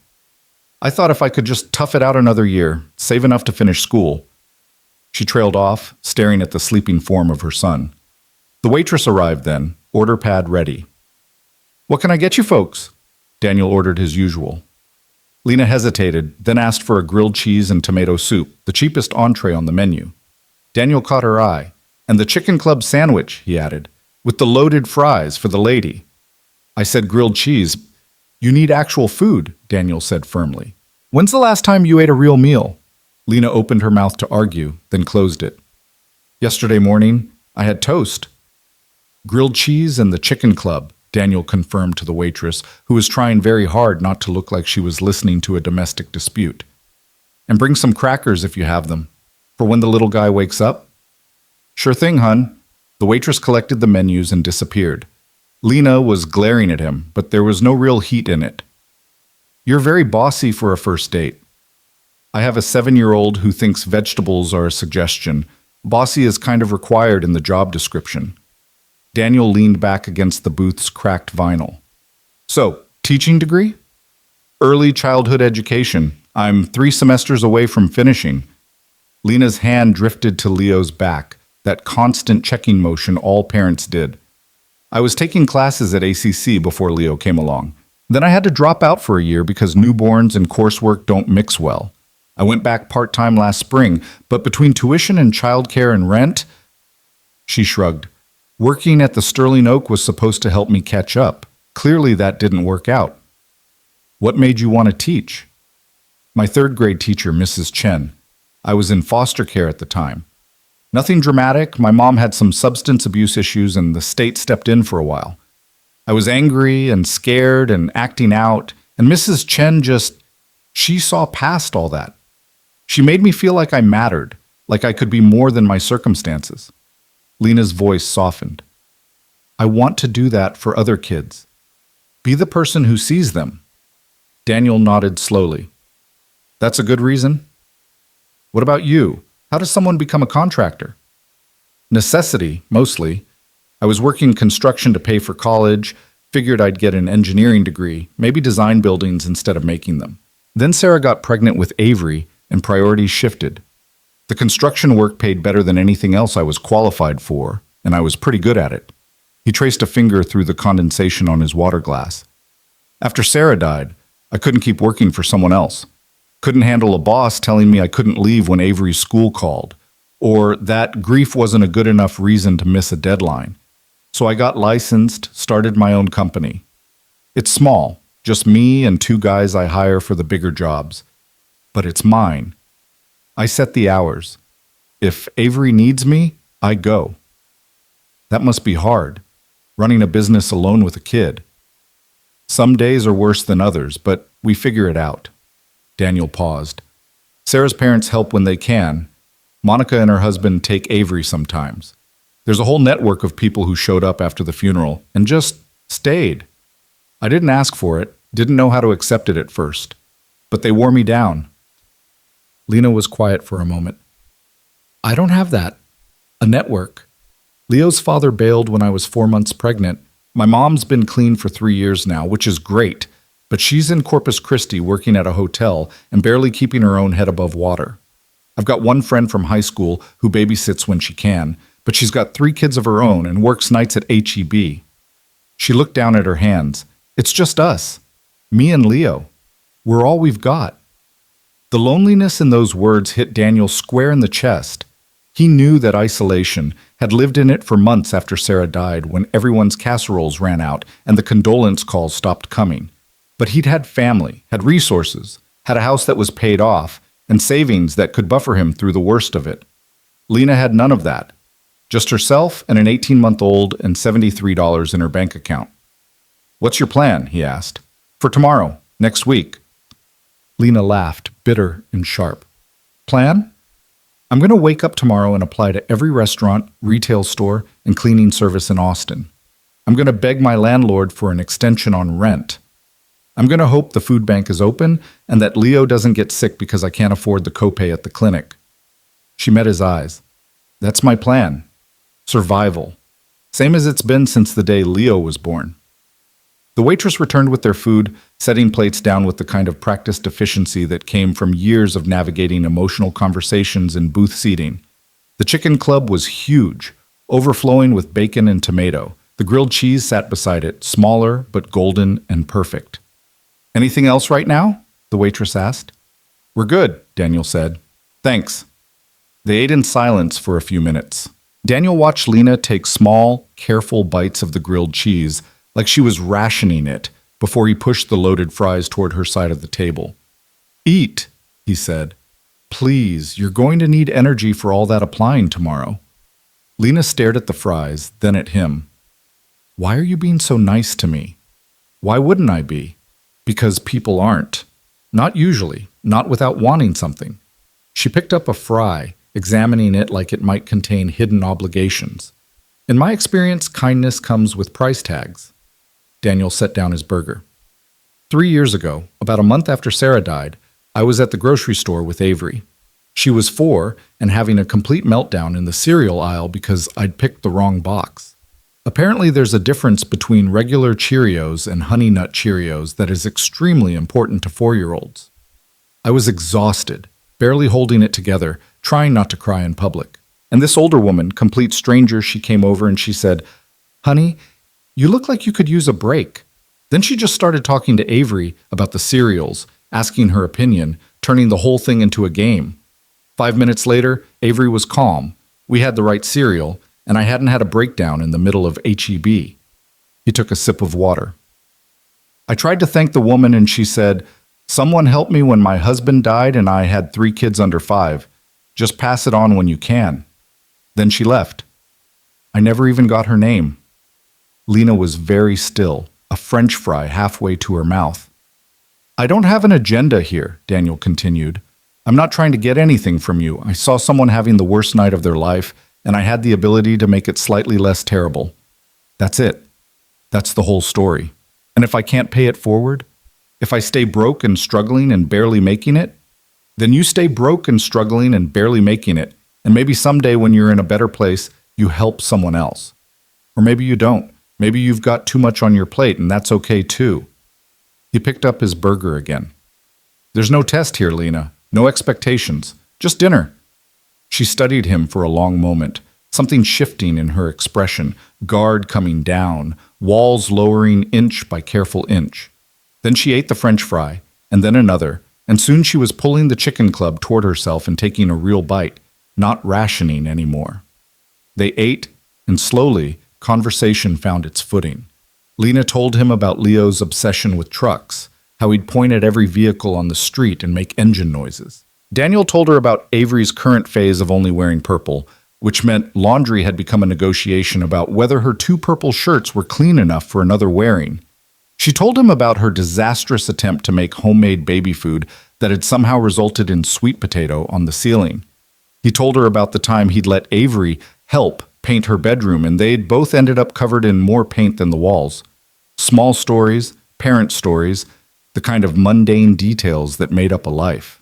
I thought if I could just tough it out another year, save enough to finish school. She trailed off, staring at the sleeping form of her son. The waitress arrived then, order pad ready. "What can I get you folks?" Daniel ordered his usual. Lena hesitated, then asked for a grilled cheese and tomato soup, the cheapest entree on the menu. Daniel caught her eye. "And the chicken club sandwich," he added, "with the loaded fries for the lady." I said grilled cheese. "You need actual food," Daniel said firmly. "When's the last time you ate a real meal?" Lena opened her mouth to argue, then closed it. "Yesterday morning, I had toast." "Grilled cheese and the chicken club," Daniel confirmed to the waitress, who was trying very hard not to look like she was listening to a domestic dispute. "And bring some crackers if you have them, for when the little guy wakes up." "Sure thing, hun." The waitress collected the menus and disappeared. Lena was glaring at him, but there was no real heat in it. "You're very bossy for a first date." "I have a 7-year-old who thinks vegetables are a suggestion. Bossy is kind of required in the job description." Daniel leaned back against the booth's cracked vinyl. "So, teaching degree?" "Early childhood education. I'm 3 semesters away from finishing." Lena's hand drifted to Leo's back, that constant checking motion all parents did. "I was taking classes at ACC before Leo came along. Then I had to drop out for a year because newborns and coursework don't mix well. I went back part-time last spring, but between tuition and childcare and rent..." She shrugged. "Working at the Sterling Oak was supposed to help me catch up. Clearly that didn't work out." "What made you want to teach?" "My 3rd-grade teacher, Mrs. Chen. I was in foster care at the time. Nothing dramatic. My mom had some substance abuse issues and the state stepped in for a while. I was angry and scared and acting out, and Mrs. Chen she saw past all that. She made me feel like I mattered, like I could be more than my circumstances." Lena's voice softened. "I want to do that for other kids. Be the person who sees them." Daniel nodded slowly. "That's a good reason." "What about you? How does someone become a contractor?" "Necessity, mostly. I was working construction to pay for college, figured I'd get an engineering degree, maybe design buildings instead of making them. Then Sarah got pregnant with Avery, and priorities shifted. The construction work paid better than anything else I was qualified for, and I was pretty good at it." He traced a finger through the condensation on his water glass. "After Sarah died, I couldn't keep working for someone else. Couldn't handle a boss telling me I couldn't leave when Avery's school called, or that grief wasn't a good enough reason to miss a deadline. So I got licensed, started my own company. It's small, just me and 2 guys I hire for the bigger jobs. But it's mine. I set the hours. If Avery needs me, I go." "That must be hard, running a business alone with a kid." "Some days are worse than others, but we figure it out." Daniel paused. "Sarah's parents help when they can. Monica and her husband take Avery sometimes. There's a whole network of people who showed up after the funeral and just stayed. I didn't ask for it, didn't know how to accept it at first, but they wore me down." Lena was quiet for a moment. "I don't have that. A network. Leo's father bailed when I was 4 months pregnant. My mom's been clean for 3 years now, which is great, but she's in Corpus Christi working at a hotel and barely keeping her own head above water. I've got one friend from high school who babysits when she can, but she's got 3 kids of her own and works nights at HEB. She looked down at her hands. It's just us. Me and Leo. We're all we've got." The loneliness in those words hit Daniel square in the chest. He knew that isolation, had lived in it for months after Sarah died when everyone's casseroles ran out and the condolence calls stopped coming. But he'd had family, had resources, had a house that was paid off, and savings that could buffer him through the worst of it. Lena had none of that. Just herself and an 18-month-old and $73 in her bank account. "What's your plan?" he asked. "For tomorrow, next week." Lena laughed, bitter and sharp. "Plan? I'm going to wake up tomorrow and apply to every restaurant, retail store, and cleaning service in Austin. I'm going to beg my landlord for an extension on rent. I'm going to hope the food bank is open and that Leo doesn't get sick because I can't afford the copay at the clinic. She met his eyes. That's my plan. Survival. Same as it's been since the day Leo was born. The waitress returned with their food, setting plates down with the kind of practiced efficiency that came from years of navigating emotional conversations in booth seating. The chicken club was huge, overflowing with bacon and tomato. The grilled cheese sat beside it, smaller but golden and perfect. Anything else right now? The waitress asked. We're good, Daniel said. Thanks. They ate in silence for a few minutes. Daniel watched Lena take small, careful bites of the grilled cheese, like she was rationing it, before he pushed the loaded fries toward her side of the table. Eat, he said. Please, you're going to need energy for all that applying tomorrow. Lena stared at the fries, then at him. Why are you being so nice to me? Why wouldn't I be? Because people aren't. Not usually, not without wanting something. She picked up a fry, examining it like it might contain hidden obligations. In my experience, kindness comes with price tags. Daniel set down his burger. 3 years ago, about a month after Sarah died, I was at the grocery store with Avery. She was 4 and having a complete meltdown in the cereal aisle because I'd picked the wrong box. Apparently, there's a difference between regular Cheerios and Honey Nut Cheerios that is extremely important to 4-year-olds. I was exhausted, barely holding it together, trying not to cry in public. And this older woman, complete stranger, she came over and she said, Honey, you look like you could use a break. Then she just started talking to Avery about the cereals, asking her opinion, turning the whole thing into a game. 5 minutes later, Avery was calm. We had the right cereal, and I hadn't had a breakdown in the middle of HEB. He took a sip of water. I tried to thank the woman and she said, Someone helped me when my husband died and I had 3 kids under 5. Just pass it on when you can. Then she left. I never even got her name. Lena was very still, a French fry halfway to her mouth. I don't have an agenda here, Daniel continued. I'm not trying to get anything from you. I saw someone having the worst night of their life, and I had the ability to make it slightly less terrible. That's it. That's the whole story. And if I can't pay it forward, if I stay broke and struggling and barely making it, then you stay broke and struggling and barely making it, and maybe someday when you're in a better place, you help someone else. Or maybe you don't. Maybe you've got too much on your plate, and that's okay too. He picked up his burger again. There's no test here, Lena. No expectations. Just dinner. She studied him for a long moment, something shifting in her expression, guard coming down, walls lowering inch by careful inch. Then she ate the French fry, and then another, and soon she was pulling the chicken club toward herself and taking a real bite, not rationing anymore. They ate, and slowly, conversation found its footing. Lena told him about Leo's obsession with trucks, how he'd point at every vehicle on the street and make engine noises. Daniel told her about Avery's current phase of only wearing purple, which meant laundry had become a negotiation about whether her 2 purple shirts were clean enough for another wearing. She told him about her disastrous attempt to make homemade baby food that had somehow resulted in sweet potato on the ceiling. He told her about the time he'd let Avery help paint her bedroom, and they'd both ended up covered in more paint than the walls. Small stories, parent stories, the kind of mundane details that made up a life.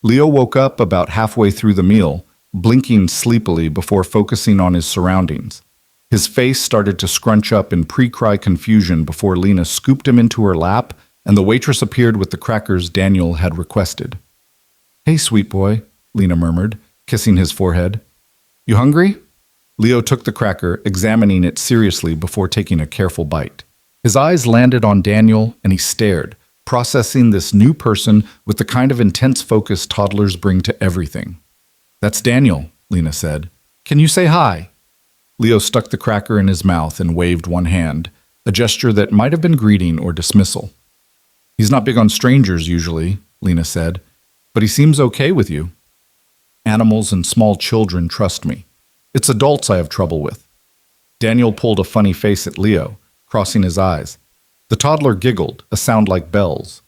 Leo woke up about halfway through the meal, blinking sleepily before focusing on his surroundings. His face started to scrunch up in pre-cry confusion before Lena scooped him into her lap, and the waitress appeared with the crackers Daniel had requested. Hey, sweet boy, Lena murmured, kissing his forehead. You hungry? Leo took the cracker, examining it seriously before taking a careful bite. His eyes landed on Daniel, and he stared, processing this new person with the kind of intense focus toddlers bring to everything. That's Daniel, Lena said. Can you say hi? Leo stuck the cracker in his mouth and waved one hand, a gesture that might have been greeting or dismissal. He's not big on strangers usually, Lena said, but he seems okay with you. Animals and small children trust me. It's adults I have trouble with. Daniel pulled a funny face at Leo, crossing his eyes. The toddler giggled, a sound like bells.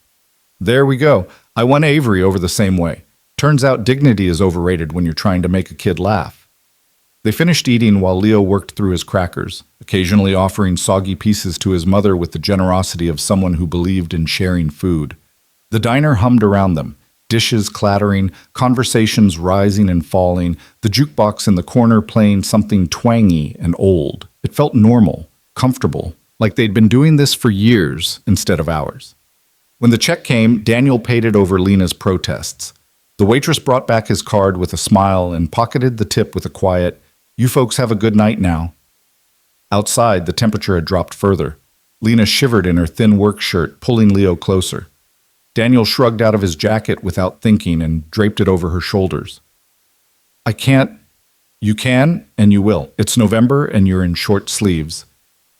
There we go. I won Avery over the same way. Turns out dignity is overrated when you're trying to make a kid laugh. They finished eating while Leo worked through his crackers, occasionally offering soggy pieces to his mother with the generosity of someone who believed in sharing food. The diner hummed around them, dishes clattering, conversations rising and falling, the jukebox in the corner playing something twangy and old. It felt normal, comfortable, like they'd been doing this for years instead of hours. When the check came, Daniel paid it over Lena's protests. The waitress brought back his card with a smile and pocketed the tip with a quiet, "You folks have a good night now." Outside, the temperature had dropped further. Lena shivered in her thin work shirt, pulling Leo closer. Daniel shrugged out of his jacket without thinking and draped it over her shoulders. "I can't." "You can, and you will. It's November, and you're in short sleeves."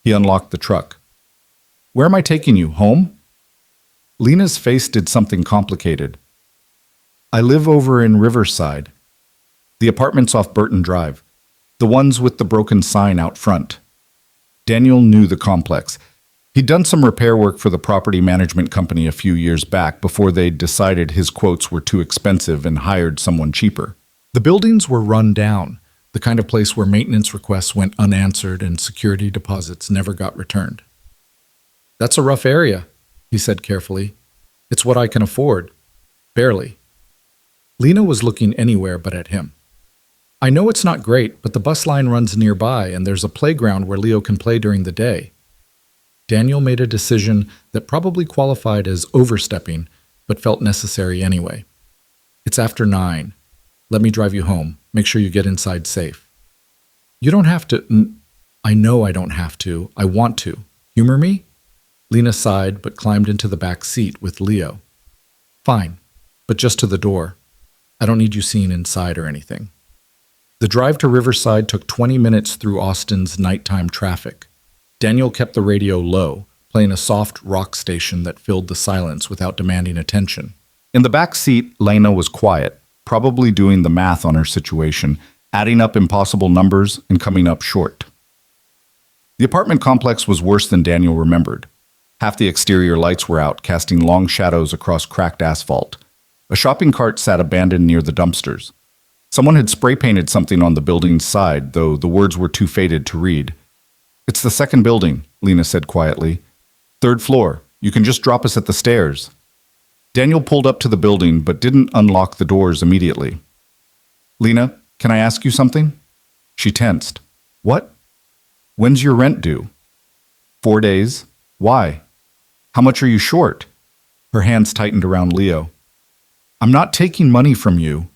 He unlocked the truck. "Where am I taking you? Home?" Lena's face did something complicated. "I live over in Riverside. The apartments off Burton Drive. The ones with the broken sign out front." Daniel knew the complex. He'd done some repair work for the property management company a few years back before they'd decided his quotes were too expensive and hired someone cheaper. The buildings were run down, the kind of place where maintenance requests went unanswered and security deposits never got returned. "That's a rough area," he said carefully. "It's what I can afford. Barely." Lena was looking anywhere but at him. "I know it's not great, but the bus line runs nearby and there's a playground where Leo can play during the day." Daniel made a decision that probably qualified as overstepping, but felt necessary anyway. "It's after 9. Let me drive you home. Make sure you get inside safe." "You don't have to." "I know I don't have to. I want to. Humor me?" Lena sighed, but climbed into the back seat with Leo. "Fine, but just to the door. I don't need you seeing inside or anything." The drive to Riverside took 20 minutes through Austin's nighttime traffic. Daniel kept the radio low, playing a soft rock station that filled the silence without demanding attention. In the back seat, Lena was quiet, probably doing the math on her situation, adding up impossible numbers and coming up short. The apartment complex was worse than Daniel remembered. Half the exterior lights were out, casting long shadows across cracked asphalt. A shopping cart sat abandoned near the dumpsters. Someone had spray-painted something on the building's side, though the words were too faded to read. "It's the second building," Lena said quietly. "Third floor. You can just drop us at the stairs." Daniel pulled up to the building, but didn't unlock the doors immediately. "Lena, can I ask you something?" She tensed. "What?" "When's your rent due?" 4 days. "Why? How much are you short?" Her hands tightened around Leo. "I'm not taking money from you."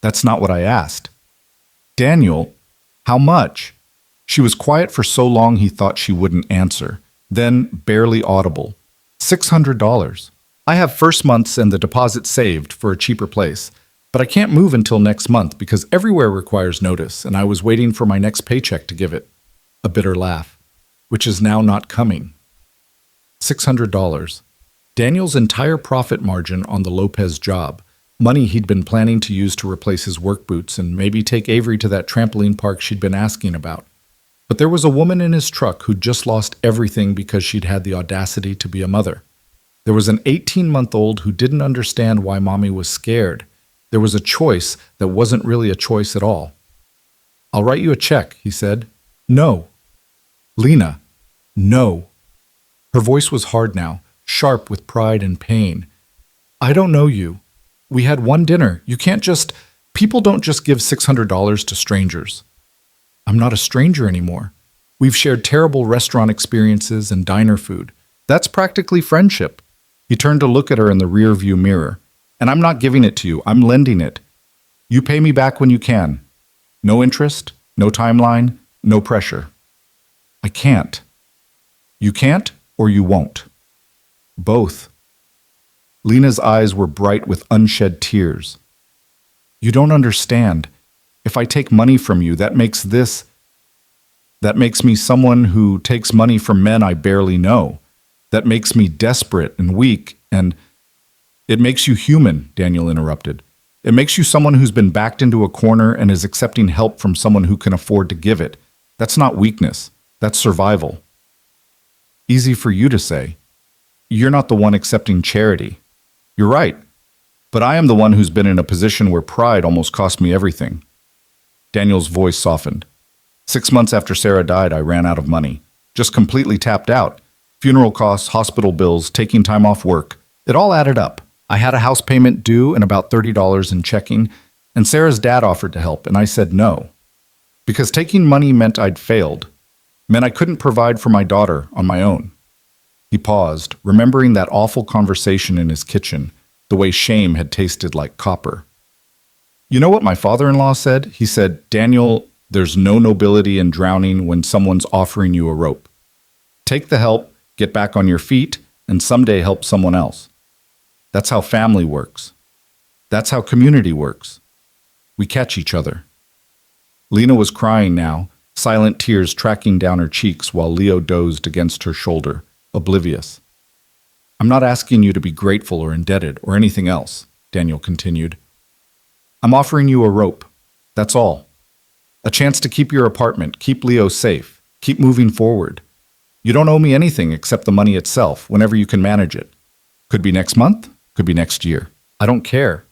"That's not what I asked." "Daniel, how much?" She was quiet for so long he thought she wouldn't answer. Then, barely audible, $600. "I have first months and the deposit saved for a cheaper place, but I can't move until next month because everywhere requires notice, and I was waiting for my next paycheck to give it." A bitter laugh. "Which is now not coming." $600. Daniel's entire profit margin on the Lopez job. Money he'd been planning to use to replace his work boots and maybe take Avery to that trampoline park she'd been asking about. But there was a woman in his truck who'd just lost everything because she'd had the audacity to be a mother. There was an 18-month-old who didn't understand why mommy was scared. There was a choice that wasn't really a choice at all. "I'll write you a check," he said. "No." "Lena, no." Her voice was hard now, sharp with pride and pain. "I don't know you. We had one dinner. You can't just... People don't just give $600 to strangers." "I'm not a stranger anymore. We've shared terrible restaurant experiences and diner food. That's practically friendship." He turned to look at her in the rear-view mirror. "And I'm not giving it to you. I'm lending it. You pay me back when you can. No interest, no timeline, no pressure." "I can't." "You can't or you won't?" "Both." Lena's eyes were bright with unshed tears. "You don't understand. If I take money from you, that makes me someone who takes money from men I barely know. That makes me desperate and weak and—" "It makes you human," Daniel interrupted. "It makes you someone who's been backed into a corner and is accepting help from someone who can afford to give it. That's not weakness. That's survival." "Easy for you to say. You're not the one accepting charity." "You're right. But I am the one who's been in a position where pride almost cost me everything. Daniel's voice softened. 6 months after Sarah died, I ran out of money. Just completely tapped out. Funeral costs, hospital bills, taking time off work. It all added up. I had a house payment due and about $30 in checking, and Sarah's dad offered to help, and I said no. Because taking money meant I'd failed, meant I couldn't provide for my daughter on my own. He paused, remembering that awful conversation in his kitchen, the way shame had tasted like copper. You know what my father-in-law said? He said, Daniel, there's no nobility in drowning when someone's offering you a rope. Take the help, get back on your feet, and someday help someone else. That's how family works. That's how community works. We catch each other. Lena was crying now, silent tears tracking down her cheeks while Leo dozed against her shoulder, oblivious. I'm not asking you to be grateful or indebted or anything else, Daniel continued. I'm offering you a rope. That's all. A chance to keep your apartment, keep Leo safe, keep moving forward. You don't owe me anything except the money itself, whenever you can manage it. Could be next month, could be next year. I don't care.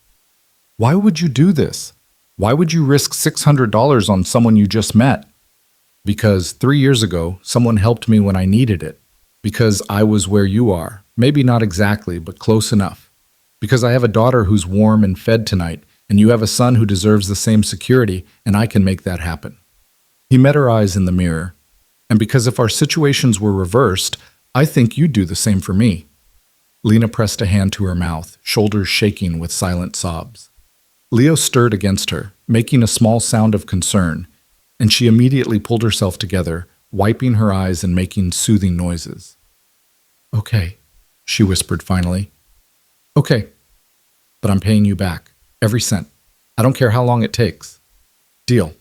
Why would you do this? Why would you risk $600 on someone you just met? Because 3 years ago, someone helped me when I needed it. Because I was where you are. Maybe not exactly, but close enough. Because I have a daughter who's warm and fed tonight, and you have a son who deserves the same security, and I can make that happen. He met her eyes in the mirror. And because if our situations were reversed, I think you'd do the same for me. Lena pressed a hand to her mouth, shoulders shaking with silent sobs. Leo stirred against her, making a small sound of concern, and she immediately pulled herself together, wiping her eyes and making soothing noises. Okay, she whispered finally. Okay, but I'm paying you back, every cent. I don't care how long it takes. Deal.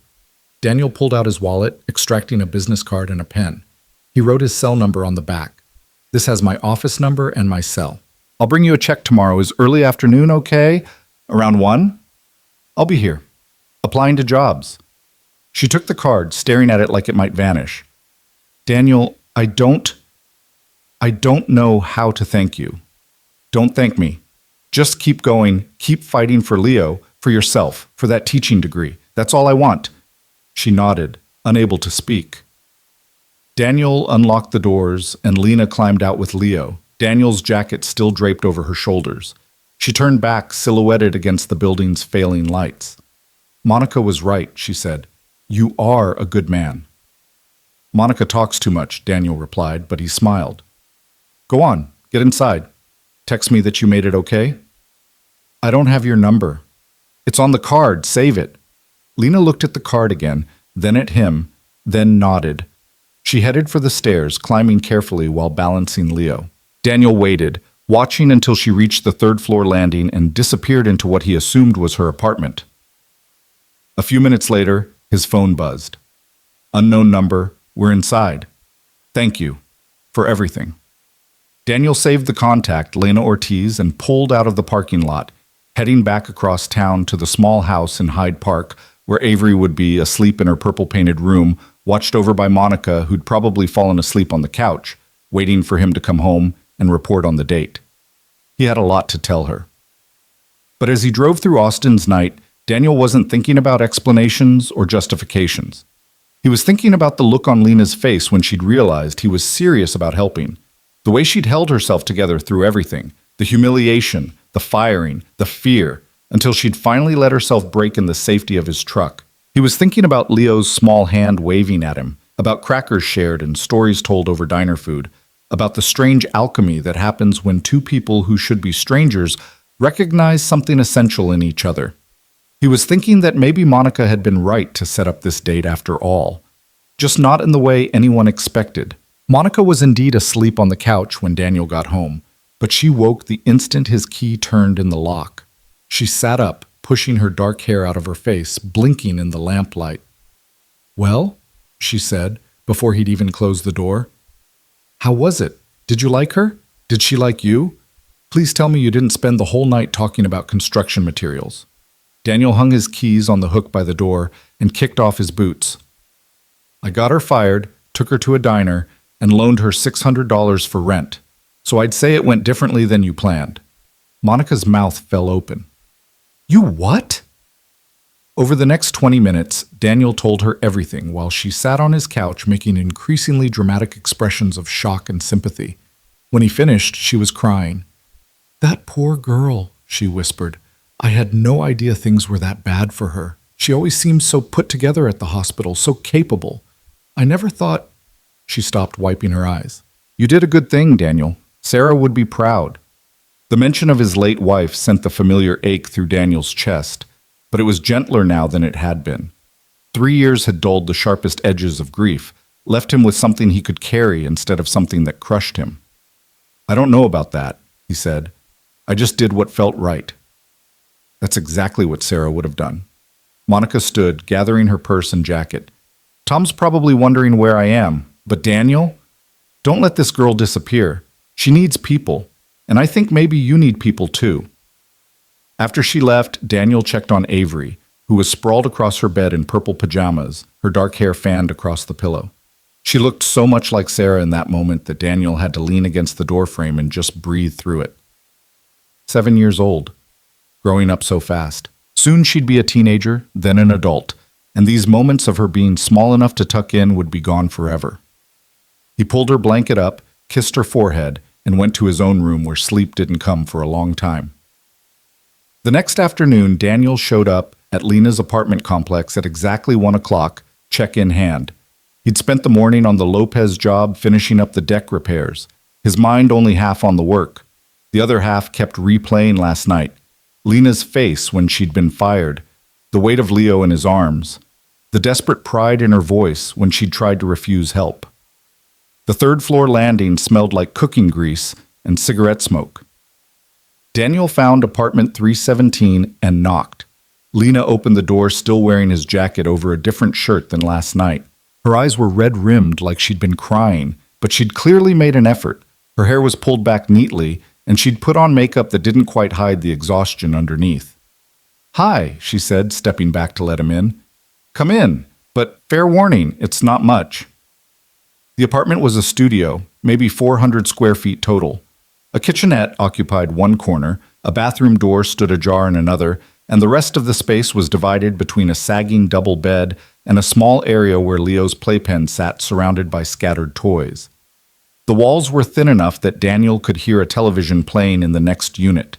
Daniel pulled out his wallet, extracting a business card and a pen. He wrote his cell number on the back. This has my office number and my cell. I'll bring you a check tomorrow. Is early afternoon okay? Around 1? I'll be here. Applying to jobs. She took the card, staring at it like it might vanish. Daniel, I don't know how to thank you. Don't thank me. Just keep going, keep fighting for Leo, for yourself, for that teaching degree. That's all I want. She nodded, unable to speak. Daniel unlocked the doors, and Lena climbed out with Leo, Daniel's jacket still draped over her shoulders. She turned back, silhouetted against the building's failing lights. Monica was right, she said. You are a good man. Monica talks too much, Daniel replied, but he smiled. Go on, get inside. Text me that you made it okay. I don't have your number. It's on the card, save it. Lena looked at the card again, then at him, then nodded. She headed for the stairs, climbing carefully while balancing Leo. Daniel waited, watching until she reached the third-floor landing and disappeared into what he assumed was her apartment. A few minutes later, his phone buzzed. Unknown number, we're inside. Thank you. For everything. Daniel saved the contact, Lena Ortiz, and pulled out of the parking lot, heading back across town to the small house in Hyde Park, where Avery would be asleep in her purple-painted room, watched over by Monica, who'd probably fallen asleep on the couch, waiting for him to come home and report on the date. He had a lot to tell her. But as he drove through Austin's night, Daniel wasn't thinking about explanations or justifications. He was thinking about the look on Lena's face when she'd realized he was serious about helping, the way she'd held herself together through everything, the humiliation, the firing, the fear, until she'd finally let herself break in the safety of his truck. He was thinking about Leo's small hand waving at him, about crackers shared and stories told over diner food, about the strange alchemy that happens when two people who should be strangers recognize something essential in each other. He was thinking that maybe Monica had been right to set up this date after all, just not in the way anyone expected. Monica was indeed asleep on the couch when Daniel got home, but she woke the instant his key turned in the lock. She sat up, pushing her dark hair out of her face, blinking in the lamplight. Well, she said, before he'd even closed the door. How was it? Did you like her? Did she like you? Please tell me you didn't spend the whole night talking about construction materials. Daniel hung his keys on the hook by the door and kicked off his boots. I got her fired, took her to a diner, and loaned her $600 for rent. So I'd say it went differently than you planned. Monica's mouth fell open. You what? Over the next 20 minutes, Daniel told her everything while she sat on his couch making increasingly dramatic expressions of shock and sympathy. When he finished, she was crying. That poor girl, she whispered. I had no idea things were that bad for her. She always seemed so put together at the hospital, so capable. I never thought... She stopped, wiping her eyes. You did a good thing, Daniel. Sarah would be proud. The mention of his late wife sent the familiar ache through Daniel's chest, but it was gentler now than it had been. 3 years had dulled the sharpest edges of grief, left him with something he could carry instead of something that crushed him. I don't know about that, he said. I just did what felt right. That's exactly what Sarah would have done. Monica stood, gathering her purse and jacket. Tom's probably wondering where I am, but Daniel? Don't let this girl disappear. She needs people, and I think maybe you need people too. After she left, Daniel checked on Avery, who was sprawled across her bed in purple pajamas, her dark hair fanned across the pillow. She looked so much like Sarah in that moment that Daniel had to lean against the doorframe and just breathe through it. 7 years old, growing up so fast. Soon she'd be a teenager, then an adult, and these moments of her being small enough to tuck in would be gone forever. He pulled her blanket up, kissed her forehead, and went to his own room where sleep didn't come for a long time. The next afternoon, Daniel showed up at Lena's apartment complex at exactly 1 o'clock, check in hand. He'd spent the morning on the Lopez job finishing up the deck repairs, his mind only half on the work. The other half kept replaying last night. Lena's face when she'd been fired, the weight of Leo in his arms, the desperate pride in her voice when she'd tried to refuse help. The third-floor landing smelled like cooking grease and cigarette smoke. Daniel found apartment 317 and knocked. Lena opened the door still wearing his jacket over a different shirt than last night. Her eyes were red-rimmed like she'd been crying, but she'd clearly made an effort. Her hair was pulled back neatly, and she'd put on makeup that didn't quite hide the exhaustion underneath. Hi, she said, stepping back to let him in. Come in, but fair warning, it's not much. The apartment was a studio, maybe 400 square feet total. A kitchenette occupied one corner, a bathroom door stood ajar in another, and the rest of the space was divided between a sagging double bed and a small area where Leo's playpen sat surrounded by scattered toys. The walls were thin enough that Daniel could hear a television playing in the next unit.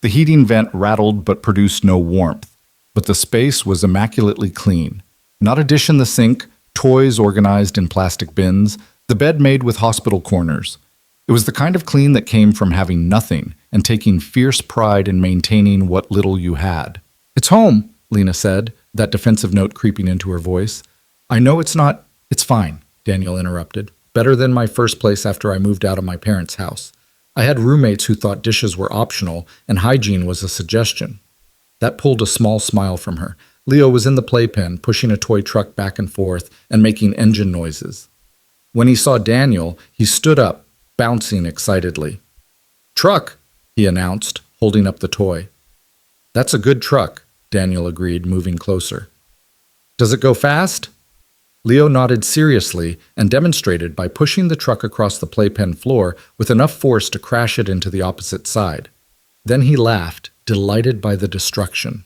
The heating vent rattled but produced no warmth, but the space was immaculately clean. Not a dish in the sink, toys organized in plastic bins, the bed made with hospital corners. It was the kind of clean that came from having nothing and taking fierce pride in maintaining what little you had. It's home, Lena said, that defensive note creeping into her voice. I know it's not... It's fine, Daniel interrupted. Better than my first place after I moved out of my parents' house. I had roommates who thought dishes were optional and hygiene was a suggestion. That pulled a small smile from her. Leo was in the playpen, pushing a toy truck back and forth and making engine noises. When he saw Daniel, he stood up, bouncing excitedly. Truck, he announced, holding up the toy. That's a good truck, Daniel agreed, moving closer. Does it go fast? Leo nodded seriously and demonstrated by pushing the truck across the playpen floor with enough force to crash it into the opposite side. Then he laughed, delighted by the destruction.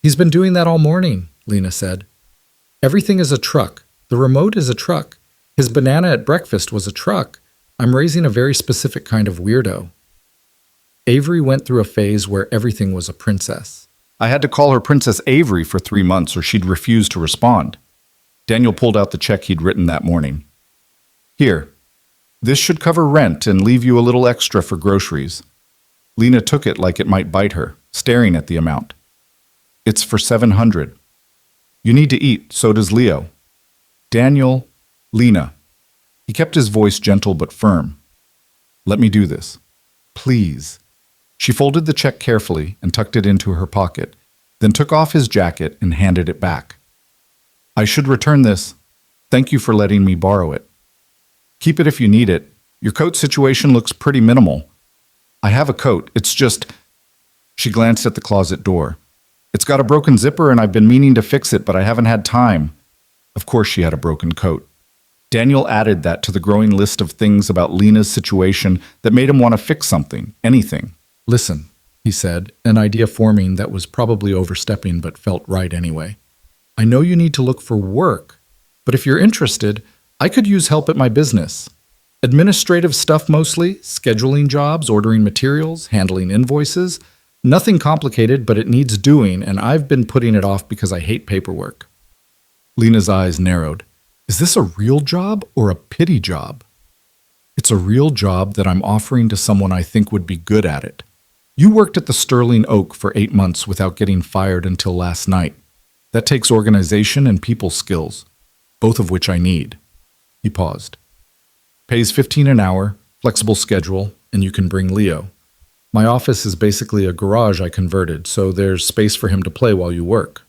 He's been doing that all morning, Lena said. Everything is a truck. The remote is a truck. His banana at breakfast was a truck. I'm raising a very specific kind of weirdo. Avery went through a phase where everything was a princess. I had to call her Princess Avery for 3 months or she'd refuse to respond. Daniel pulled out the check he'd written that morning. Here, this should cover rent and leave you a little extra for groceries. Lena took it like it might bite her, staring at the amount. It's for $700. You need to eat, so does Leo. Daniel, Lena. He kept his voice gentle but firm. Let me do this. Please. She folded the check carefully and tucked it into her pocket, then took off his jacket and handed it back. I should return this. Thank you for letting me borrow it. Keep it if you need it. Your coat situation looks pretty minimal. I have a coat. It's just... She glanced at the closet door. It's got a broken zipper and I've been meaning to fix it, but I haven't had time. Of course she had a broken coat. Daniel added that to the growing list of things about Lena's situation that made him want to fix something, anything. Listen, he said, an idea forming that was probably overstepping but felt right anyway. I know you need to look for work, but if you're interested, I could use help at my business. Administrative stuff mostly, scheduling jobs, ordering materials, handling invoices. Nothing complicated, but it needs doing, and I've been putting it off because I hate paperwork. Lena's eyes narrowed. Is this a real job or a pity job? It's a real job that I'm offering to someone I think would be good at it. You worked at the Sterling Oak for 8 months without getting fired until last night. That takes organization and people skills, both of which I need. He paused. Pays $15 an hour, flexible schedule, and you can bring Leo. My office is basically a garage I converted, so there's space for him to play while you work.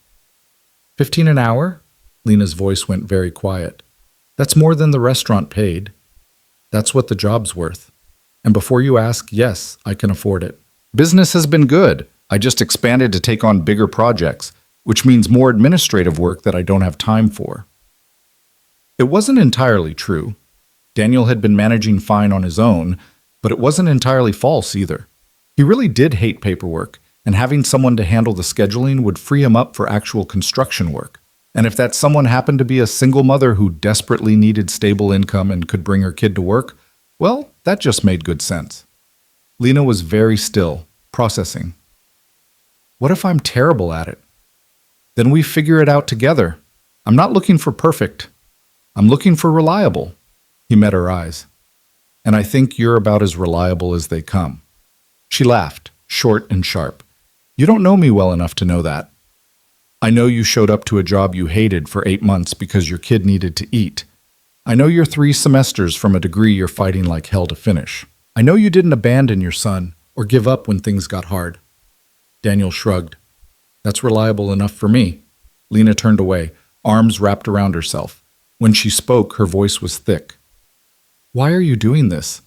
$15 an hour? Lena's voice went very quiet. That's more than the restaurant paid. That's what the job's worth. And before you ask, yes, I can afford it. Business has been good. I just expanded to take on bigger projects, which means more administrative work that I don't have time for. It wasn't entirely true. Daniel had been managing fine on his own, but it wasn't entirely false either. He really did hate paperwork, and having someone to handle the scheduling would free him up for actual construction work. And if that someone happened to be a single mother who desperately needed stable income and could bring her kid to work, well, that just made good sense. Lena was very still, processing. What if I'm terrible at it? Then we figure it out together. I'm not looking for perfect. I'm looking for reliable. He met her eyes. And I think you're about as reliable as they come. She laughed, short and sharp. You don't know me well enough to know that. I know you showed up to a job you hated for 8 months because your kid needed to eat. I know you're 3 semesters from a degree you're fighting like hell to finish. I know you didn't abandon your son or give up when things got hard. Daniel shrugged. That's reliable enough for me. Lena turned away, arms wrapped around herself. When she spoke, her voice was thick. Why are you doing this?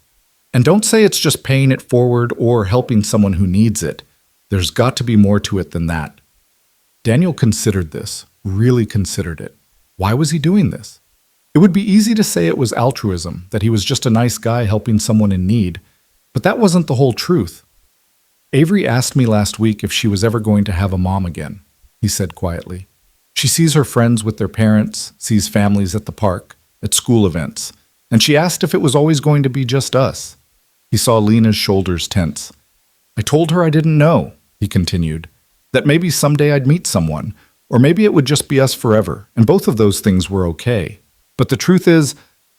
And don't say it's just paying it forward or helping someone who needs it. There's got to be more to it than that. Daniel considered this, really considered it. Why was he doing this? It would be easy to say it was altruism, that he was just a nice guy helping someone in need, but that wasn't the whole truth. Avery asked me last week if she was ever going to have a mom again, he said quietly. She sees her friends with their parents, sees families at the park, at school events, and she asked if it was always going to be just us. He saw Lena's shoulders tense. I told her I didn't know, he continued, that maybe someday I'd meet someone, or maybe it would just be us forever, and both of those things were okay. But the truth is,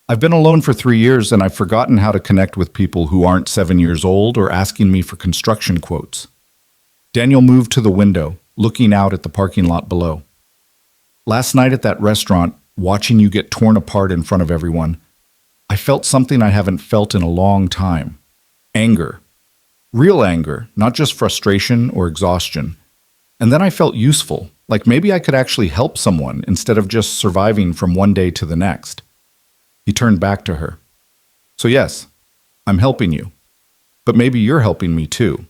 I've been alone for 3 years and I've forgotten how to connect with people who aren't 7 years old or asking me for construction quotes. Daniel moved to the window, looking out at the parking lot below. Last night at that restaurant, watching you get torn apart in front of everyone, I felt something I haven't felt in a long time. Anger. Real anger, not just frustration or exhaustion. And then I felt useful, like maybe I could actually help someone instead of just surviving from one day to the next. He turned back to her. So yes, I'm helping you. But maybe you're helping me too,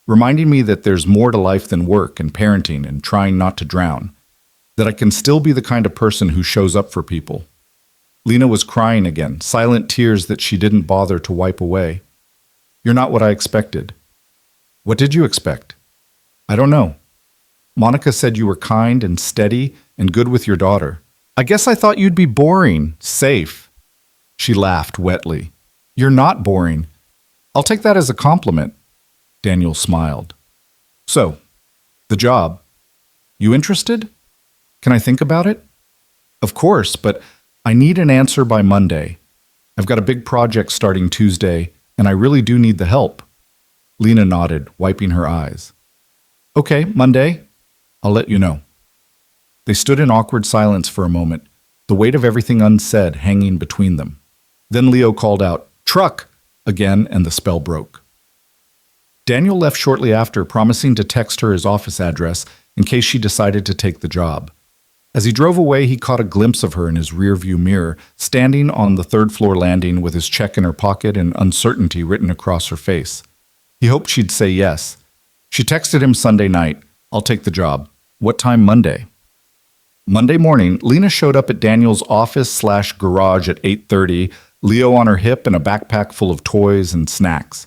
reminding me that there's more to life than work and parenting and trying not to drown, that I can still be the kind of person who shows up for people. Lena was crying again, silent tears that she didn't bother to wipe away. You're not what I expected. What did you expect? I don't know. Monica said you were kind and steady and good with your daughter. I guess I thought you'd be boring, safe. She laughed wetly. You're not boring. I'll take that as a compliment. Daniel smiled. So, the job. You interested? Can I think about it? Of course, but I need an answer by Monday. I've got a big project starting Tuesday, and I really do need the help. Lena nodded, wiping her eyes. Okay, Monday. I'll let you know. They stood in awkward silence for a moment, the weight of everything unsaid hanging between them. Then Leo called out, "Truck!" again, and the spell broke. Daniel left shortly after, promising to text her his office address in case she decided to take the job. As he drove away, he caught a glimpse of her in his rearview mirror, standing on the third-floor landing with his check in her pocket and uncertainty written across her face. He hoped she'd say yes. She texted him Sunday night, "I'll take the job. What time Monday?" Monday morning, Lena showed up at Daniel's office/garage at 8:30, Leo on her hip and a backpack full of toys and snacks.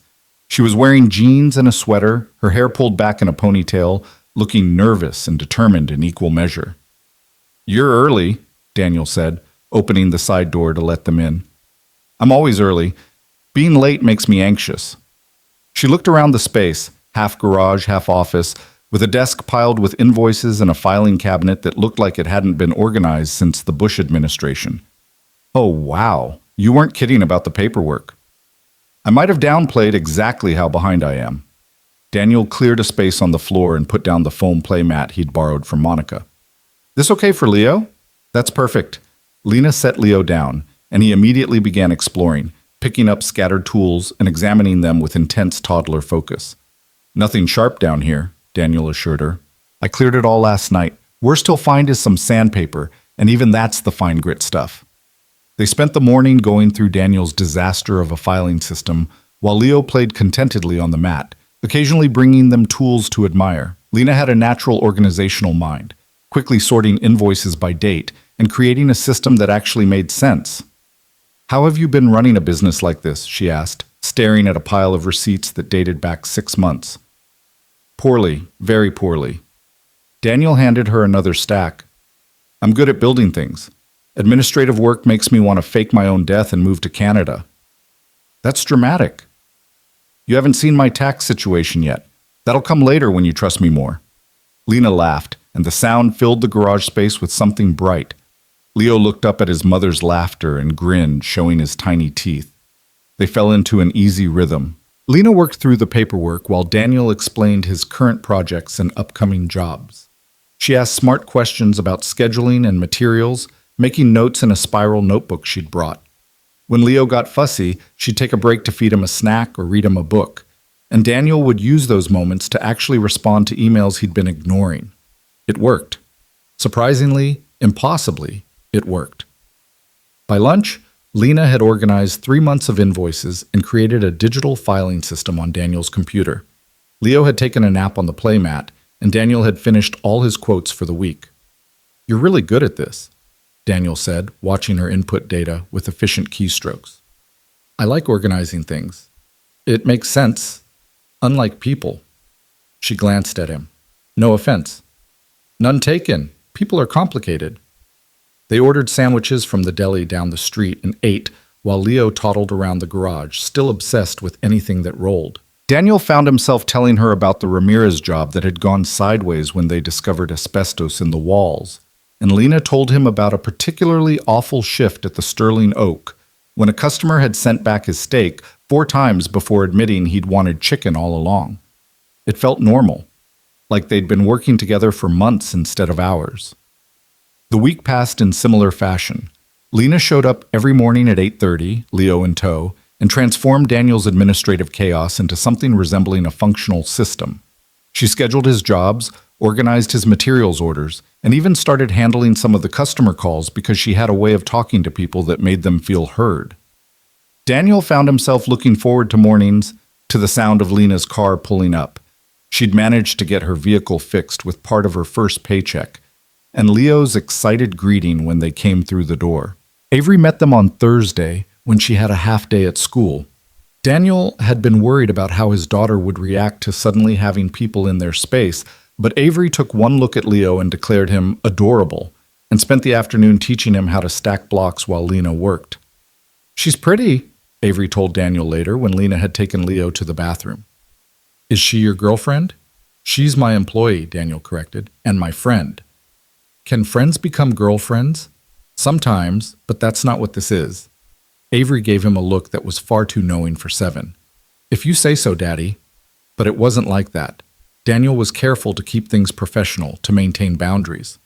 She was wearing jeans and a sweater, her hair pulled back in a ponytail, looking nervous and determined in equal measure. "You're early," Daniel said, opening the side door to let them in. "I'm always early. Being late makes me anxious." She looked around the space, half garage, half office, with a desk piled with invoices and a filing cabinet that looked like it hadn't been organized since the Bush administration. "Oh, wow. You weren't kidding about the paperwork." "I might have downplayed exactly how behind I am." Daniel cleared a space on the floor and put down the foam play mat he'd borrowed from Monica. "This okay for Leo?" "That's perfect." Lena set Leo down, and he immediately began exploring, picking up scattered tools and examining them with intense toddler focus. "Nothing sharp down here," Daniel assured her. "I cleared it all last night. Worst he'll find is some sandpaper, and even that's the fine grit stuff." They spent the morning going through Daniel's disaster of a filing system, while Leo played contentedly on the mat, occasionally bringing them tools to admire. Lena had a natural organizational mind, quickly sorting invoices by date and creating a system that actually made sense. "How have you been running a business like this?" she asked, staring at a pile of receipts that dated back 6 months. "Poorly, very poorly." Daniel handed her another stack. "I'm good at building things. Administrative work makes me want to fake my own death and move to Canada." "That's dramatic." "You haven't seen my tax situation yet. That'll come later when you trust me more." Lena laughed, and the sound filled the garage space with something bright. Leo looked up at his mother's laughter and grinned, showing his tiny teeth. They fell into an easy rhythm. Lena worked through the paperwork while Daniel explained his current projects and upcoming jobs. She asked smart questions about scheduling and materials, making notes in a spiral notebook she'd brought. When Leo got fussy, she'd take a break to feed him a snack or read him a book, and Daniel would use those moments to actually respond to emails he'd been ignoring. It worked. Surprisingly, impossibly, it worked. By lunch, Lena had organized 3 months of invoices and created a digital filing system on Daniel's computer. Leo had taken a nap on the playmat, and Daniel had finished all his quotes for the week. "You're really good at this," Daniel said, watching her input data with efficient keystrokes. "I like organizing things. It makes sense. Unlike people." She glanced at him. "No offense." "None taken. People are complicated." They ordered sandwiches from the deli down the street and ate while Leo toddled around the garage, still obsessed with anything that rolled. Daniel found himself telling her about the Ramirez job that had gone sideways when they discovered asbestos in the walls, and Lena told him about a particularly awful shift at the Sterling Oak, when a customer had sent back his steak 4 times before admitting he'd wanted chicken all along. It felt normal, like they'd been working together for months instead of hours. The week passed in similar fashion. Lena showed up every morning at 8:30, Leo in tow, and transformed Daniel's administrative chaos into something resembling a functional system. She scheduled his jobs, organized his materials orders, and even started handling some of the customer calls because she had a way of talking to people that made them feel heard. Daniel found himself looking forward to mornings, to the sound of Lena's car pulling up. She'd managed to get her vehicle fixed with part of her first paycheck, and Leo's excited greeting when they came through the door. Avery met them on Thursday when she had a half day at school. Daniel had been worried about how his daughter would react to suddenly having people in their space, but Avery took one look at Leo and declared him adorable, and spent the afternoon teaching him how to stack blocks while Lena worked. "She's pretty," Avery told Daniel later when Lena had taken Leo to the bathroom. "Is she your girlfriend?" "She's my employee," Daniel corrected, "and my friend." "Can friends become girlfriends?" "Sometimes, but that's not what this is." Avery gave him a look that was far too knowing for 7. "If you say so, Daddy." But it wasn't like that. Daniel was careful to keep things professional, to maintain boundaries.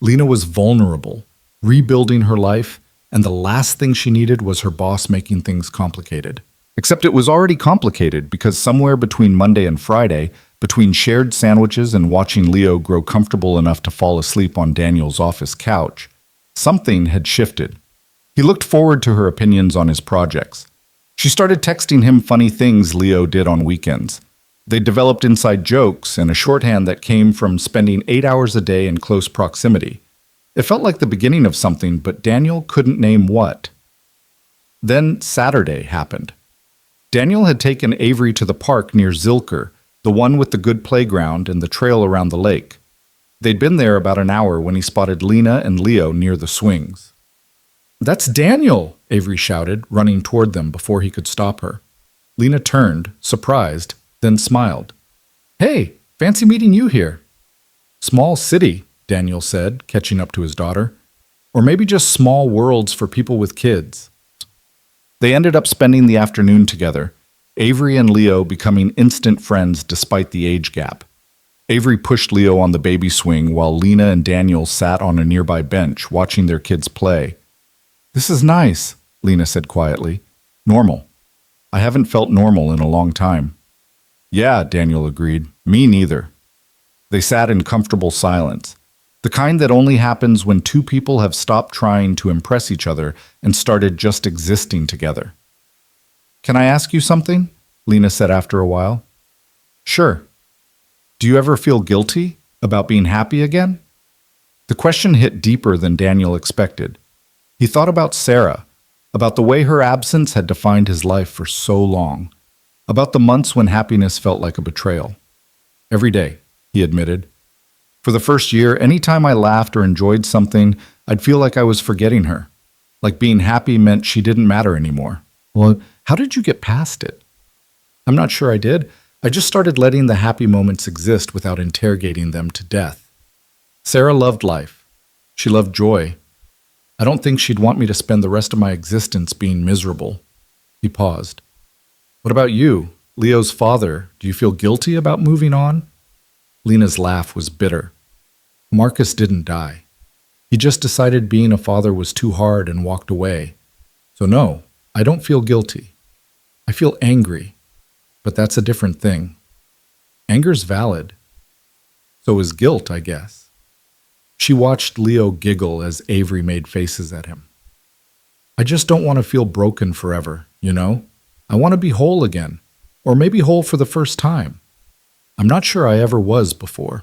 Lena was vulnerable, rebuilding her life, and the last thing she needed was her boss making things complicated. Except it was already complicated because somewhere between Monday and Friday, between shared sandwiches and watching Leo grow comfortable enough to fall asleep on Daniel's office couch, something had shifted. He looked forward to her opinions on his projects. She started texting him funny things Leo did on weekends. They developed inside jokes and a shorthand that came from spending 8 hours a day in close proximity. It felt like the beginning of something, but Daniel couldn't name what. Then Saturday happened. Daniel had taken Avery to the park near Zilker, the one with the good playground and the trail around the lake. They'd been there about an hour when he spotted Lena and Leo near the swings. "That's Daniel!" Avery shouted, running toward them before he could stop her. Lena turned, surprised, then smiled. "Hey, fancy meeting you here." "Small city," Daniel said, catching up to his daughter. "Or maybe just small worlds for people with kids." They ended up spending the afternoon together, Avery and Leo becoming instant friends despite the age gap. Avery pushed Leo on the baby swing while Lena and Daniel sat on a nearby bench watching their kids play. "This is nice," Lena said quietly. "Normal. I haven't felt normal in a long time." "Yeah," Daniel agreed. "Me neither." They sat in comfortable silence, the kind that only happens when two people have stopped trying to impress each other and started just existing together. "Can I ask you something?" Lena said after a while. "Sure." "Do you ever feel guilty about being happy again?" The question hit deeper than Daniel expected. He thought about Sarah, about the way her absence had defined his life for so long, about the months when happiness felt like a betrayal. "Every day," he admitted. "For the first year, anytime I laughed or enjoyed something, I'd feel like I was forgetting her, like being happy meant she didn't matter anymore." "Well, how did you get past it?" "I'm not sure I did. I just started letting the happy moments exist without interrogating them to death. Sarah loved life. She loved joy. I don't think she'd want me to spend the rest of my existence being miserable." He paused. "What about you, Leo's father? Do you feel guilty about moving on?" Lena's laugh was bitter. "Marcus didn't die. He just decided being a father was too hard and walked away. So no, I don't feel guilty. I feel angry, but that's a different thing. Anger's valid. So is guilt, I guess." She watched Leo giggle as Avery made faces at him. "I just don't want to feel broken forever, you know? I want to be whole again, or maybe whole for the first time. I'm not sure I ever was before."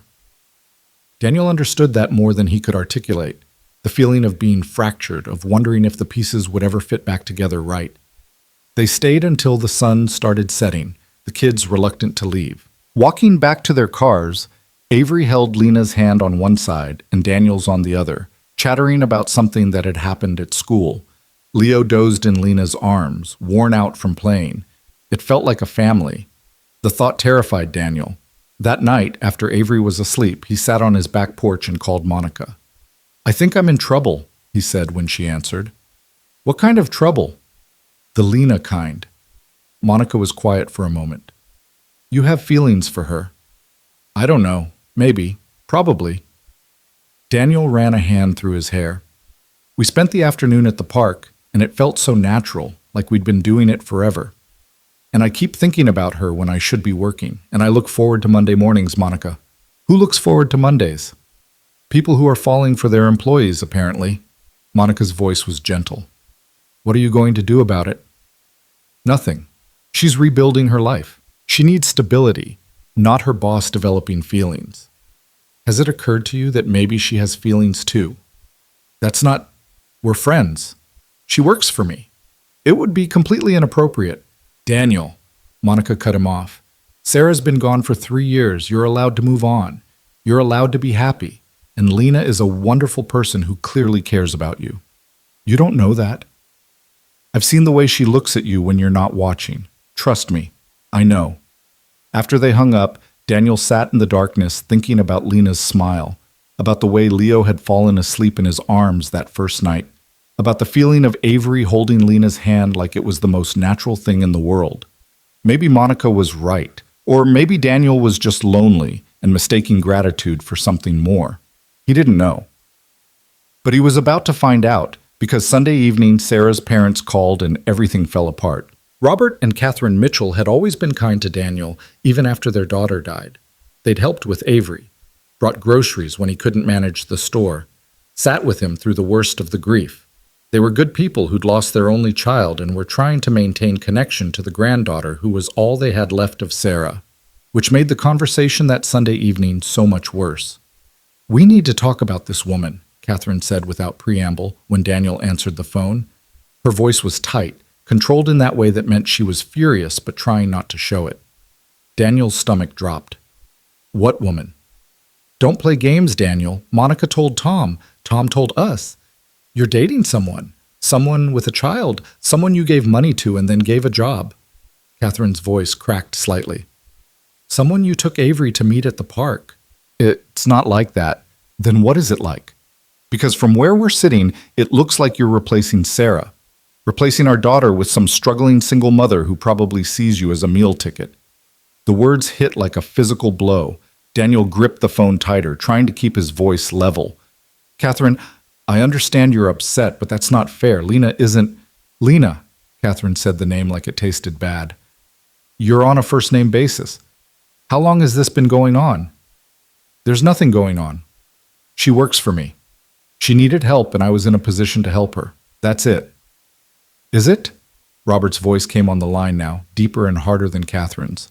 Daniel understood that more than he could articulate, the feeling of being fractured, of wondering if the pieces would ever fit back together right. They stayed until the sun started setting, the kids reluctant to leave. Walking back to their cars, Avery held Lena's hand on one side and Daniel's on the other, chattering about something that had happened at school. Leo dozed in Lena's arms, worn out from playing. It felt like a family. The thought terrified Daniel. That night, after Avery was asleep, he sat on his back porch and called Monica. "I think I'm in trouble," he said when she answered. "What kind of trouble?" "The Lena kind." Monica was quiet for a moment. "You have feelings for her." "I don't know. Maybe. Probably." Daniel ran a hand through his hair. "We spent the afternoon at the park, and it felt so natural, like we'd been doing it forever. And I keep thinking about her when I should be working, and I look forward to Monday mornings, Monica." "Who looks forward to Mondays?" "People who are falling for their employees, apparently." Monica's voice was gentle. "What are you going to do about it?" "Nothing. She's rebuilding her life. She needs stability, not her boss developing feelings. Has it occurred to you that maybe she has feelings too?" "That's not... We're friends. She works for me. It would be completely inappropriate." "Daniel," Monica cut him off. "Sarah's been gone for 3 years. You're allowed to move on. You're allowed to be happy. And Lena is a wonderful person who clearly cares about you." "You don't know that." "I've seen the way she looks at you when you're not watching. Trust me, I know." After they hung up, Daniel sat in the darkness thinking about Lena's smile, about the way Leo had fallen asleep in his arms that first night, about the feeling of Avery holding Lena's hand like it was the most natural thing in the world. Maybe Monica was right, or maybe Daniel was just lonely and mistaking gratitude for something more. He didn't know. But he was about to find out, because Sunday evening Sarah's parents called and everything fell apart. Robert and Catherine Mitchell had always been kind to Daniel, even after their daughter died. They'd helped with Avery, brought groceries when he couldn't manage the store, sat with him through the worst of the grief. They were good people who'd lost their only child and were trying to maintain connection to the granddaughter who was all they had left of Sarah, which made the conversation that Sunday evening so much worse. "We need to talk about this woman," Catherine said without preamble when Daniel answered the phone. Her voice was tight, controlled in that way that meant she was furious but trying not to show it. Daniel's stomach dropped. What woman? Don't play games, Daniel. Monica told Tom. Tom told us. You're dating someone. Someone with a child. Someone you gave money to and then gave a job. Catherine's voice cracked slightly. Someone you took Avery to meet at the park. It's not like that. Then what is it like? Because from where we're sitting, it looks like you're replacing Sarah. Replacing our daughter with some struggling single mother who probably sees you as a meal ticket. The words hit like a physical blow. Daniel gripped the phone tighter, trying to keep his voice level. Catherine, I understand you're upset, but that's not fair. Lena isn't... Lena, Catherine said the name like it tasted bad. You're on a first-name basis. How long has this been going on? There's nothing going on. She works for me. She needed help, and I was in a position to help her. That's it. Is it? Robert's voice came on the line now, deeper and harder than Catherine's.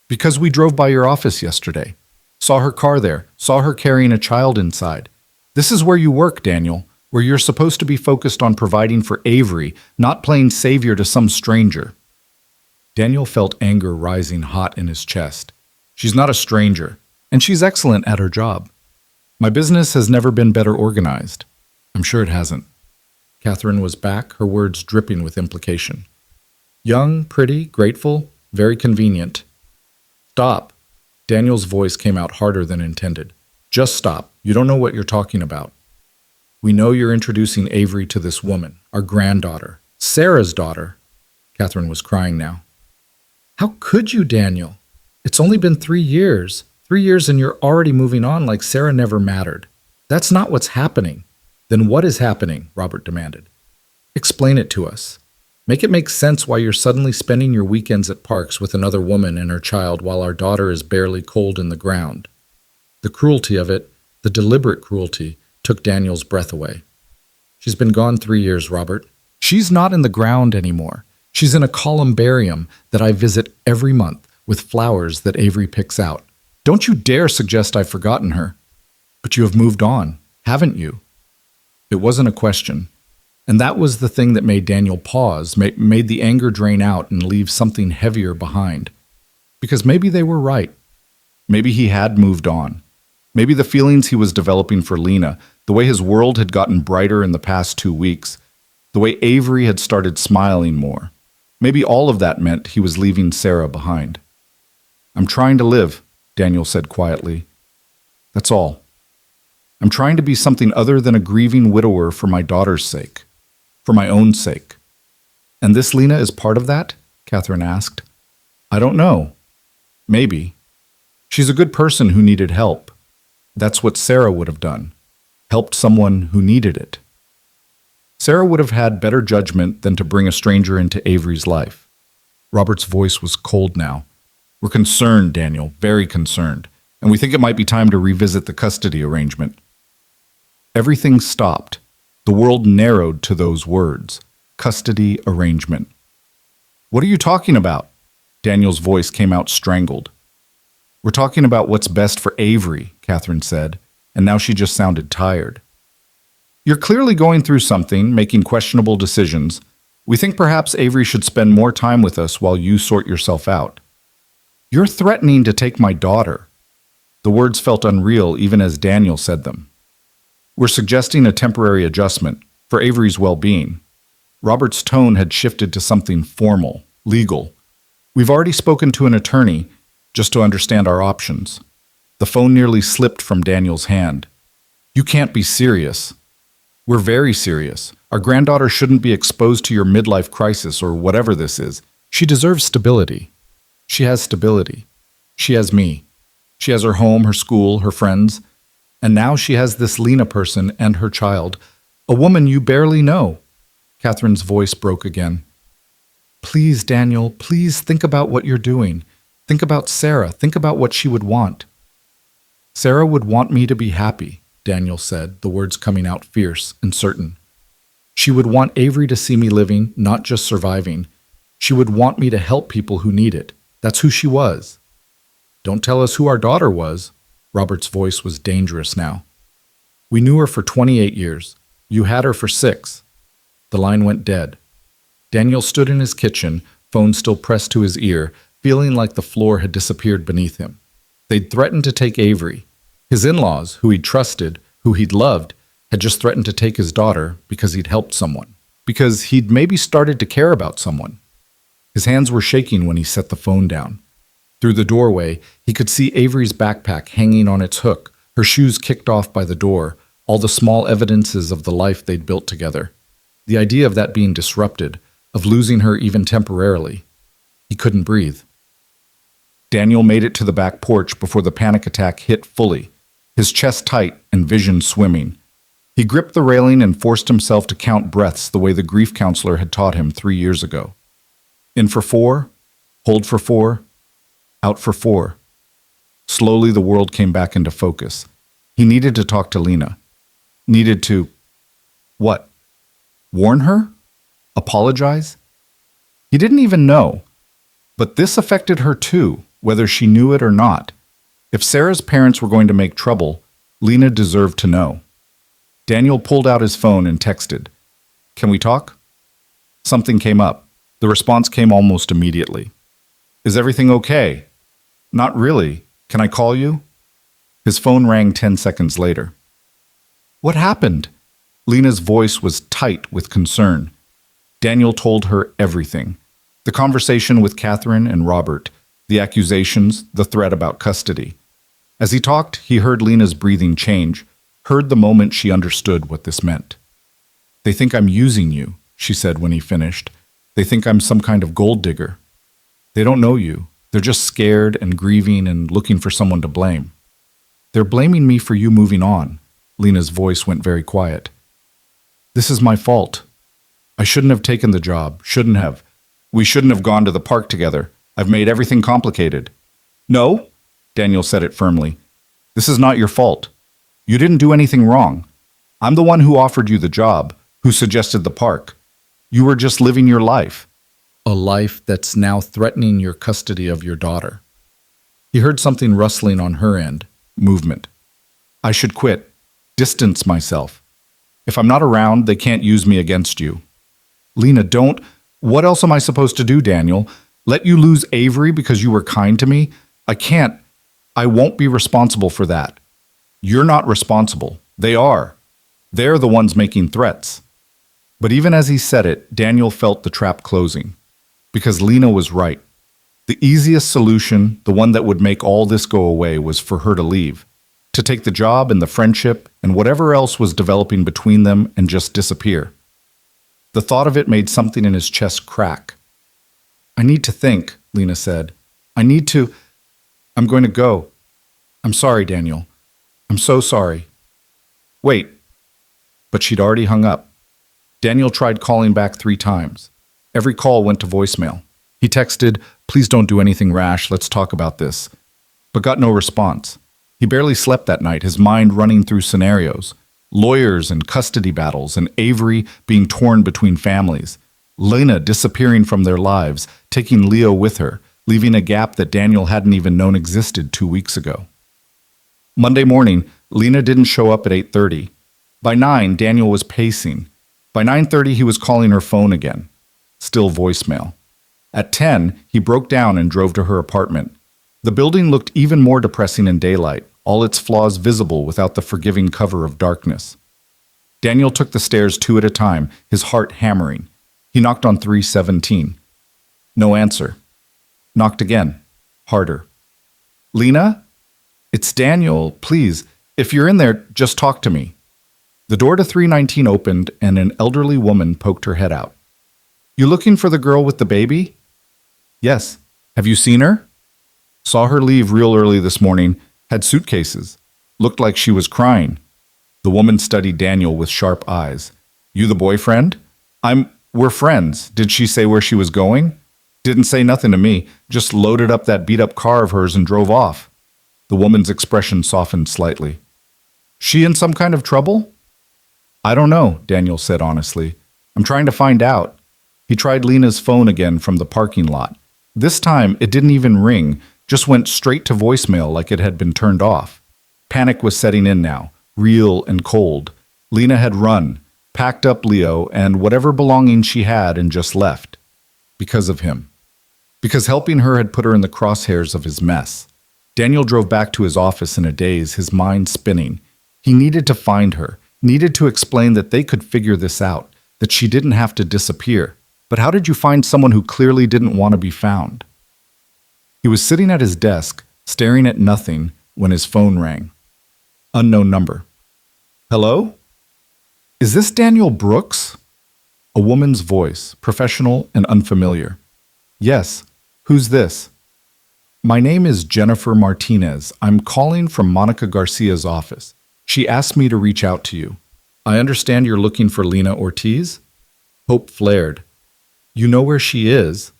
Because we drove by your office yesterday. Saw her car there. Saw her carrying a child inside. This is where you work, Daniel, where you're supposed to be focused on providing for Avery, not playing savior to some stranger. Daniel felt anger rising hot in his chest. She's not a stranger, and she's excellent at her job. My business has never been better organized. I'm sure it hasn't. Catherine was back, her words dripping with implication. Young, pretty, grateful, very convenient. Stop. Daniel's voice came out harder than intended. Just stop. You don't know what you're talking about. We know you're introducing Avery to this woman, our granddaughter, Sarah's daughter. Catherine was crying now. How could you, Daniel? It's only been 3 years. 3 years and you're already moving on like Sarah never mattered. That's not what's happening. Then what is happening? Robert demanded. Explain it to us. Make it make sense why you're suddenly spending your weekends at parks with another woman and her child while our daughter is barely cold in the ground. The cruelty of it, the deliberate cruelty, took Daniel's breath away. She's been gone 3 years, Robert. She's not in the ground anymore. She's in a columbarium that I visit every month with flowers that Avery picks out. Don't you dare suggest I've forgotten her. But you have moved on, haven't you? It wasn't a question. And that was the thing that made Daniel pause, made the anger drain out and leave something heavier behind. Because maybe they were right. Maybe he had moved on. Maybe the feelings he was developing for Lena, the way his world had gotten brighter in the past 2 weeks, the way Avery had started smiling more, maybe all of that meant he was leaving Sarah behind. I'm trying to live, Daniel said quietly. That's all. I'm trying to be something other than a grieving widower for my daughter's sake, for my own sake. And this Lena is part of that? Catherine asked. I don't know. Maybe. She's a good person who needed help. That's what Sarah would have done. Helped someone who needed it. Sarah would have had better judgment than to bring a stranger into Avery's life. Robert's voice was cold now. We're concerned, Daniel, very concerned, and we think it might be time to revisit the custody arrangement. Everything stopped. The world narrowed to those words, custody arrangement. What are you talking about? Daniel's voice came out strangled. We're talking about what's best for Avery, Catherine said, and now she just sounded tired. You're clearly going through something, making questionable decisions. We think perhaps Avery should spend more time with us while you sort yourself out. You're threatening to take my daughter. The words felt unreal even as Daniel said them. We're suggesting a temporary adjustment for Avery's well-being. Robert's tone had shifted to something formal, legal. We've already spoken to an attorney just to understand our options. The phone nearly slipped from Daniel's hand. You can't be serious. We're very serious. Our granddaughter shouldn't be exposed to your midlife crisis or whatever this is. She deserves stability. She has stability. She has me. She has her home, her school, her friends. And now she has this Lena person and her child, a woman you barely know. Catherine's voice broke again. Please, Daniel, please think about what you're doing. Think about Sarah. Think about what she would want. Sarah would want me to be happy, Daniel said, the words coming out fierce and certain. She would want Avery to see me living, not just surviving. She would want me to help people who need it. That's who she was. Don't tell us who our daughter was. Robert's voice was dangerous now. We knew her for 28 years. You had her for 6. The line went dead. Daniel stood in his kitchen, phone still pressed to his ear, feeling like the floor had disappeared beneath him. They'd threatened to take Avery. His in-laws, who he'd trusted, who he'd loved, had just threatened to take his daughter because he'd helped someone. Because he'd maybe started to care about someone. His hands were shaking when he set the phone down. Through the doorway, he could see Avery's backpack hanging on its hook, her shoes kicked off by the door, all the small evidences of the life they'd built together. The idea of that being disrupted, of losing her even temporarily. He couldn't breathe. Daniel made it to the back porch before the panic attack hit fully, his chest tight and vision swimming. He gripped the railing and forced himself to count breaths the way the grief counselor had taught him 3 years ago. In for 4, hold for 4, out for 4. Slowly the world came back into focus. He needed to talk to Lena. Needed to... what? Warn her? Apologize? He didn't even know. But this affected her too, whether she knew it or not. If Sarah's parents were going to make trouble, Lena deserved to know. Daniel pulled out his phone and texted, "Can we talk?" Something came up. The response came almost immediately. "Is everything okay?" "Not really. Can I call you?" His phone rang 10 seconds later. "What happened?" Lena's voice was tight with concern. Daniel told her everything. The conversation with Catherine and Robert, the accusations, the threat about custody. As he talked, he heard Lena's breathing change, heard the moment she understood what this meant. "They think I'm using you," she said when he finished. "They think I'm some kind of gold digger. They don't know you. They're just scared and grieving and looking for someone to blame. They're blaming me for you moving on." Lena's voice went very quiet. "This is my fault. I shouldn't have taken the job, shouldn't have. We shouldn't have gone to the park together. I've made everything complicated." "No," Daniel said it firmly. "This is not your fault. You didn't do anything wrong. I'm the one who offered you the job, who suggested the park. You were just living your life. A life that's now threatening your custody of your daughter." He heard something rustling on her end, movement. "I should quit, distance myself. If I'm not around, they can't use me against you." "Lena, don't. What else am I supposed to do, Daniel? Let you lose Avery because you were kind to me? I can't. I won't be responsible for that. You're not responsible. They are. They're the ones making threats." But even as he said it, Daniel felt the trap closing. Because Lena was right. The easiest solution, the one that would make all this go away, was for her to leave. To take the job and the friendship and whatever else was developing between them and just disappear. The thought of it made something in his chest crack. "I need to think," Lena said. "I need to... I'm going to go. I'm sorry, Daniel. I'm so sorry." "Wait." But she'd already hung up. Daniel tried calling back 3 times. Every call went to voicemail. He texted, "Please don't do anything rash, let's talk about this," but got no response. He barely slept that night, his mind running through scenarios. Lawyers and custody battles, and Avery being torn between families. Lena disappearing from their lives, taking Leo with her, leaving a gap that Daniel hadn't even known existed 2 weeks ago. Monday morning, Lena didn't show up at 8:30. By 9, Daniel was pacing. By 9:30, he was calling her phone again. Still voicemail. At 10, he broke down and drove to her apartment. The building looked even more depressing in daylight, all its flaws visible without the forgiving cover of darkness. Daniel took the stairs 2 at a time, his heart hammering. He knocked on 317. No answer. Knocked again. Harder. "Lena? It's Daniel. Please, if you're in there, just talk to me." The door to 319 opened and an elderly woman poked her head out. "You looking for the girl with the baby?" "Yes. Have you seen her?" "Saw her leave real early this morning. Had suitcases. Looked like she was crying." The woman studied Daniel with sharp eyes. "You the boyfriend?" We're friends. Did she say where she was going?" "Didn't say nothing to me. Just loaded up that beat-up car of hers and drove off." The woman's expression softened slightly. "She in some kind of trouble?" "I don't know," Daniel said honestly. "I'm trying to find out." He tried Lena's phone again from the parking lot. This time, it didn't even ring, just went straight to voicemail like it had been turned off. Panic was setting in now, real and cold. Lena had run, packed up Leo and whatever belongings she had and just left. Because of him. Because helping her had put her in the crosshairs of his mess. Daniel drove back to his office in a daze, his mind spinning. He needed to find her, needed to explain that they could figure this out, that she didn't have to disappear. But how did you find someone who clearly didn't want to be found? He was sitting at his desk, staring at nothing, when his phone rang. Unknown number. Hello? Is this Daniel Brooks? A woman's voice, professional and unfamiliar. Yes. Who's this? My name is Jennifer Martinez. I'm calling from Monica Garcia's office. She asked me to reach out to you. I understand you're looking for Lena Ortiz? Hope flared. You know where she is?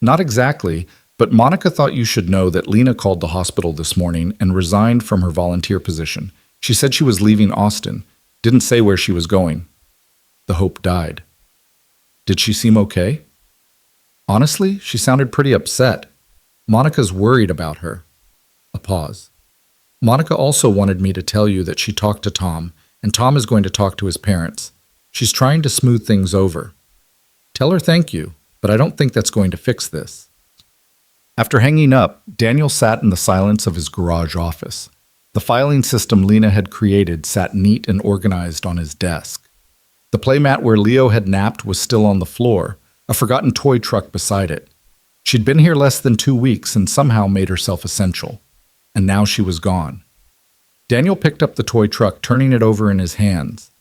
Not exactly, but Monica thought you should know that Lena called the hospital this morning and resigned from her volunteer position. She said she was leaving Austin. Didn't say where she was going. The hope died. Did she seem okay? Honestly, she sounded pretty upset. Monica's worried about her. A pause. Monica also wanted me to tell you that she talked to Tom, and Tom is going to talk to his parents. She's trying to smooth things over. Tell her thank you, but I don't think that's going to fix this. After hanging up, Daniel sat in the silence of his garage office. The filing system Lena had created sat neat and organized on his desk. The playmat where Leo had napped was still on the floor, a forgotten toy truck beside it. She'd been here less than 2 weeks and somehow made herself essential. And now she was gone. Daniel picked up the toy truck, turning it over in his hands.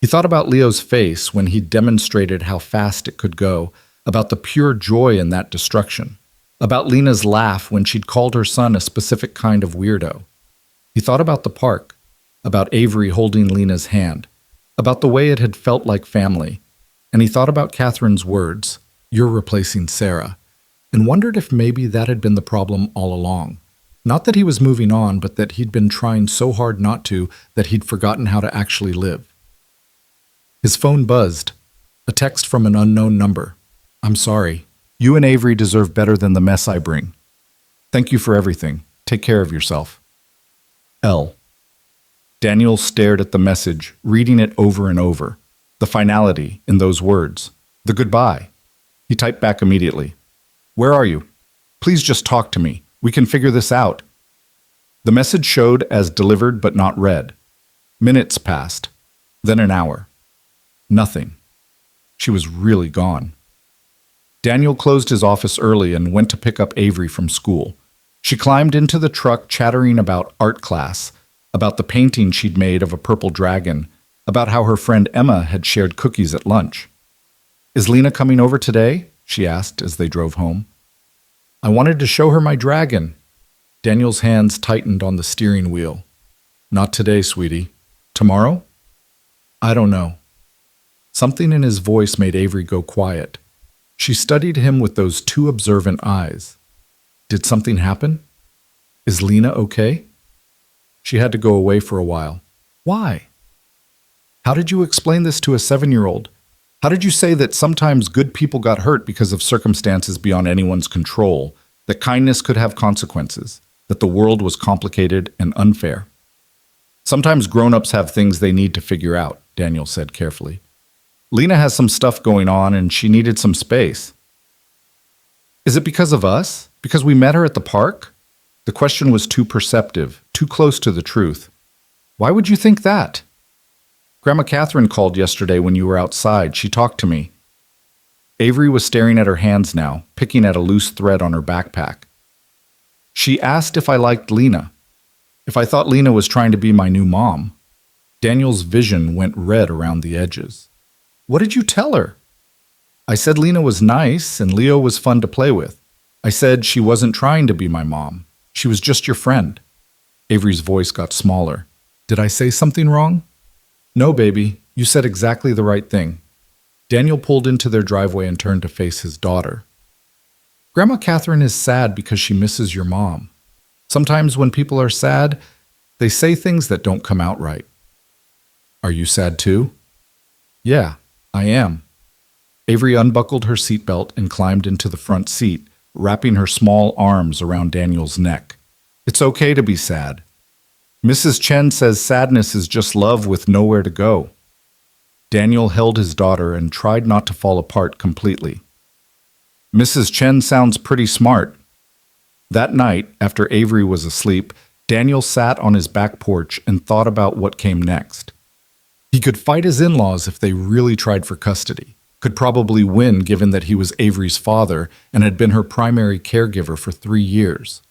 He thought about Leo's face when he demonstrated how fast it could go, about the pure joy in that destruction, about Lena's laugh when she'd called her son a specific kind of weirdo. He thought about the park, about Avery holding Lena's hand, about the way it had felt like family, and he thought about Catherine's words, "You're replacing Sarah," and wondered if maybe that had been the problem all along. Not that he was moving on, but that he'd been trying so hard not to that he'd forgotten how to actually live. His phone buzzed. A text from an unknown number. I'm sorry. You and Avery deserve better than the mess I bring. Thank you for everything. Take care of yourself. L. Daniel stared at the message, reading it over and over. The finality in those words. The goodbye. He typed back immediately. Where are you? Please just talk to me. We can figure this out. The message showed as delivered but not read. Minutes passed. Then an hour. Nothing. She was really gone. Daniel closed his office early and went to pick up Avery from school. She climbed into the truck chattering about art class, about the painting she'd made of a purple dragon, about how her friend Emma had shared cookies at lunch. Is Lena coming over today? She asked as they drove home. I wanted to show her my dragon. Daniel's hands tightened on the steering wheel. Not today, sweetie. Tomorrow? I don't know. Something in his voice made Avery go quiet. She studied him with those two observant eyes. Did something happen? Is Lena okay? She had to go away for a while. Why? How did you explain this to a 7-year-old? How did you say that sometimes good people got hurt because of circumstances beyond anyone's control, that kindness could have consequences, that the world was complicated and unfair? Sometimes grown-ups have things they need to figure out, Daniel said carefully. Lena has some stuff going on and she needed some space. Is it because of us? Because we met her at the park? The question was too perceptive, too close to the truth. Why would you think that? Grandma Catherine called yesterday when you were outside. She talked to me. Avery was staring at her hands now, picking at a loose thread on her backpack. She asked if I liked Lena, if I thought Lena was trying to be my new mom. Daniel's vision went red around the edges. What did you tell her? I said Lena was nice and Leo was fun to play with. I said she wasn't trying to be my mom. She was just your friend. Avery's voice got smaller. Did I say something wrong? No, baby. You said exactly the right thing. Daniel pulled into their driveway and turned to face his daughter. Grandma Catherine is sad because she misses your mom. Sometimes when people are sad, they say things that don't come out right. Are you sad too? Yeah, I am. Avery unbuckled her seatbelt and climbed into the front seat, wrapping her small arms around Daniel's neck. It's okay to be sad. Mrs. Chen says sadness is just love with nowhere to go. Daniel held his daughter and tried not to fall apart completely. Mrs. Chen sounds pretty smart. That night, after Avery was asleep, Daniel sat on his back porch and thought about what came next. He could fight his in-laws if they really tried for custody, could probably win given that he was Avery's father and had been her primary caregiver for 3 years.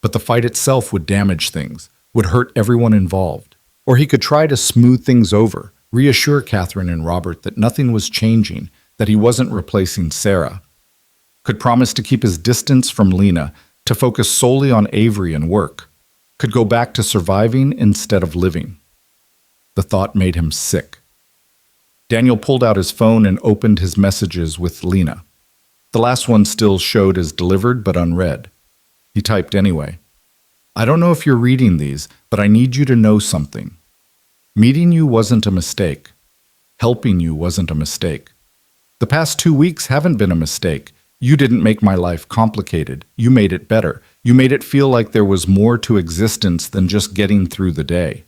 But the fight itself would damage things, would hurt everyone involved. Or he could try to smooth things over, reassure Catherine and Robert that nothing was changing, that he wasn't replacing Sarah. Could promise to keep his distance from Lena, to focus solely on Avery and work. Could go back to surviving instead of living. The thought made him sick. Daniel pulled out his phone and opened his messages with Lena. The last one still showed as delivered but unread. He typed anyway. I don't know if you're reading these, but I need you to know something. Meeting you wasn't a mistake. Helping you wasn't a mistake. The past 2 weeks haven't been a mistake. You didn't make my life complicated. You made it better. You made it feel like there was more to existence than just getting through the day.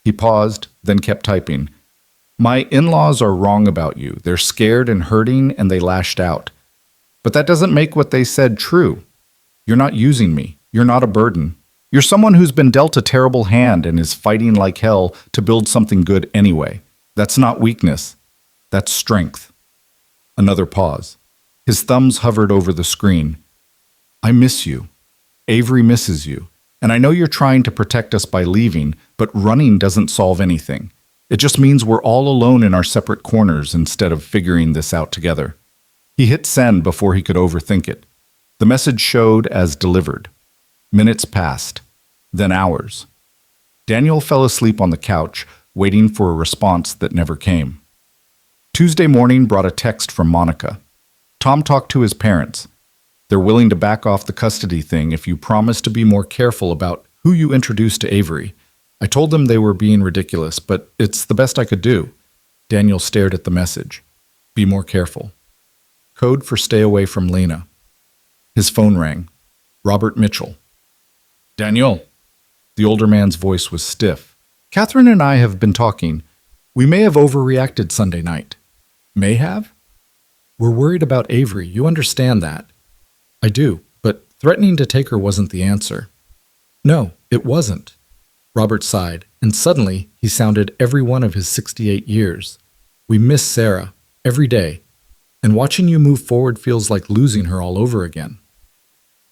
He paused, then kept typing. My in-laws are wrong about you. They're scared and hurting, and they lashed out. But that doesn't make what they said true. You're not using me. You're not a burden. You're someone who's been dealt a terrible hand and is fighting like hell to build something good anyway. That's not weakness. That's strength. Another pause. His thumbs hovered over the screen. I miss you. Avery misses you. And I know you're trying to protect us by leaving, but running doesn't solve anything. It just means we're all alone in our separate corners instead of figuring this out together. He hit send before he could overthink it. The message showed as delivered. Minutes passed, then hours. Daniel fell asleep on the couch, waiting for a response that never came. Tuesday morning brought a text from Monica. Tom talked to his parents. They're willing to back off the custody thing if you promise to be more careful about who you introduce to Avery. I told them they were being ridiculous, but it's the best I could do. Daniel stared at the message. Be more careful. Code for stay away from Lena. His phone rang. Robert Mitchell. Daniel. The older man's voice was stiff. Catherine and I have been talking. We may have overreacted Sunday night. May have? We're worried about Avery. You understand that. I do, but threatening to take her wasn't the answer. No, it wasn't. Robert sighed, and suddenly he sounded every one of his 68 years. We miss Sarah, every day, and watching you move forward feels like losing her all over again.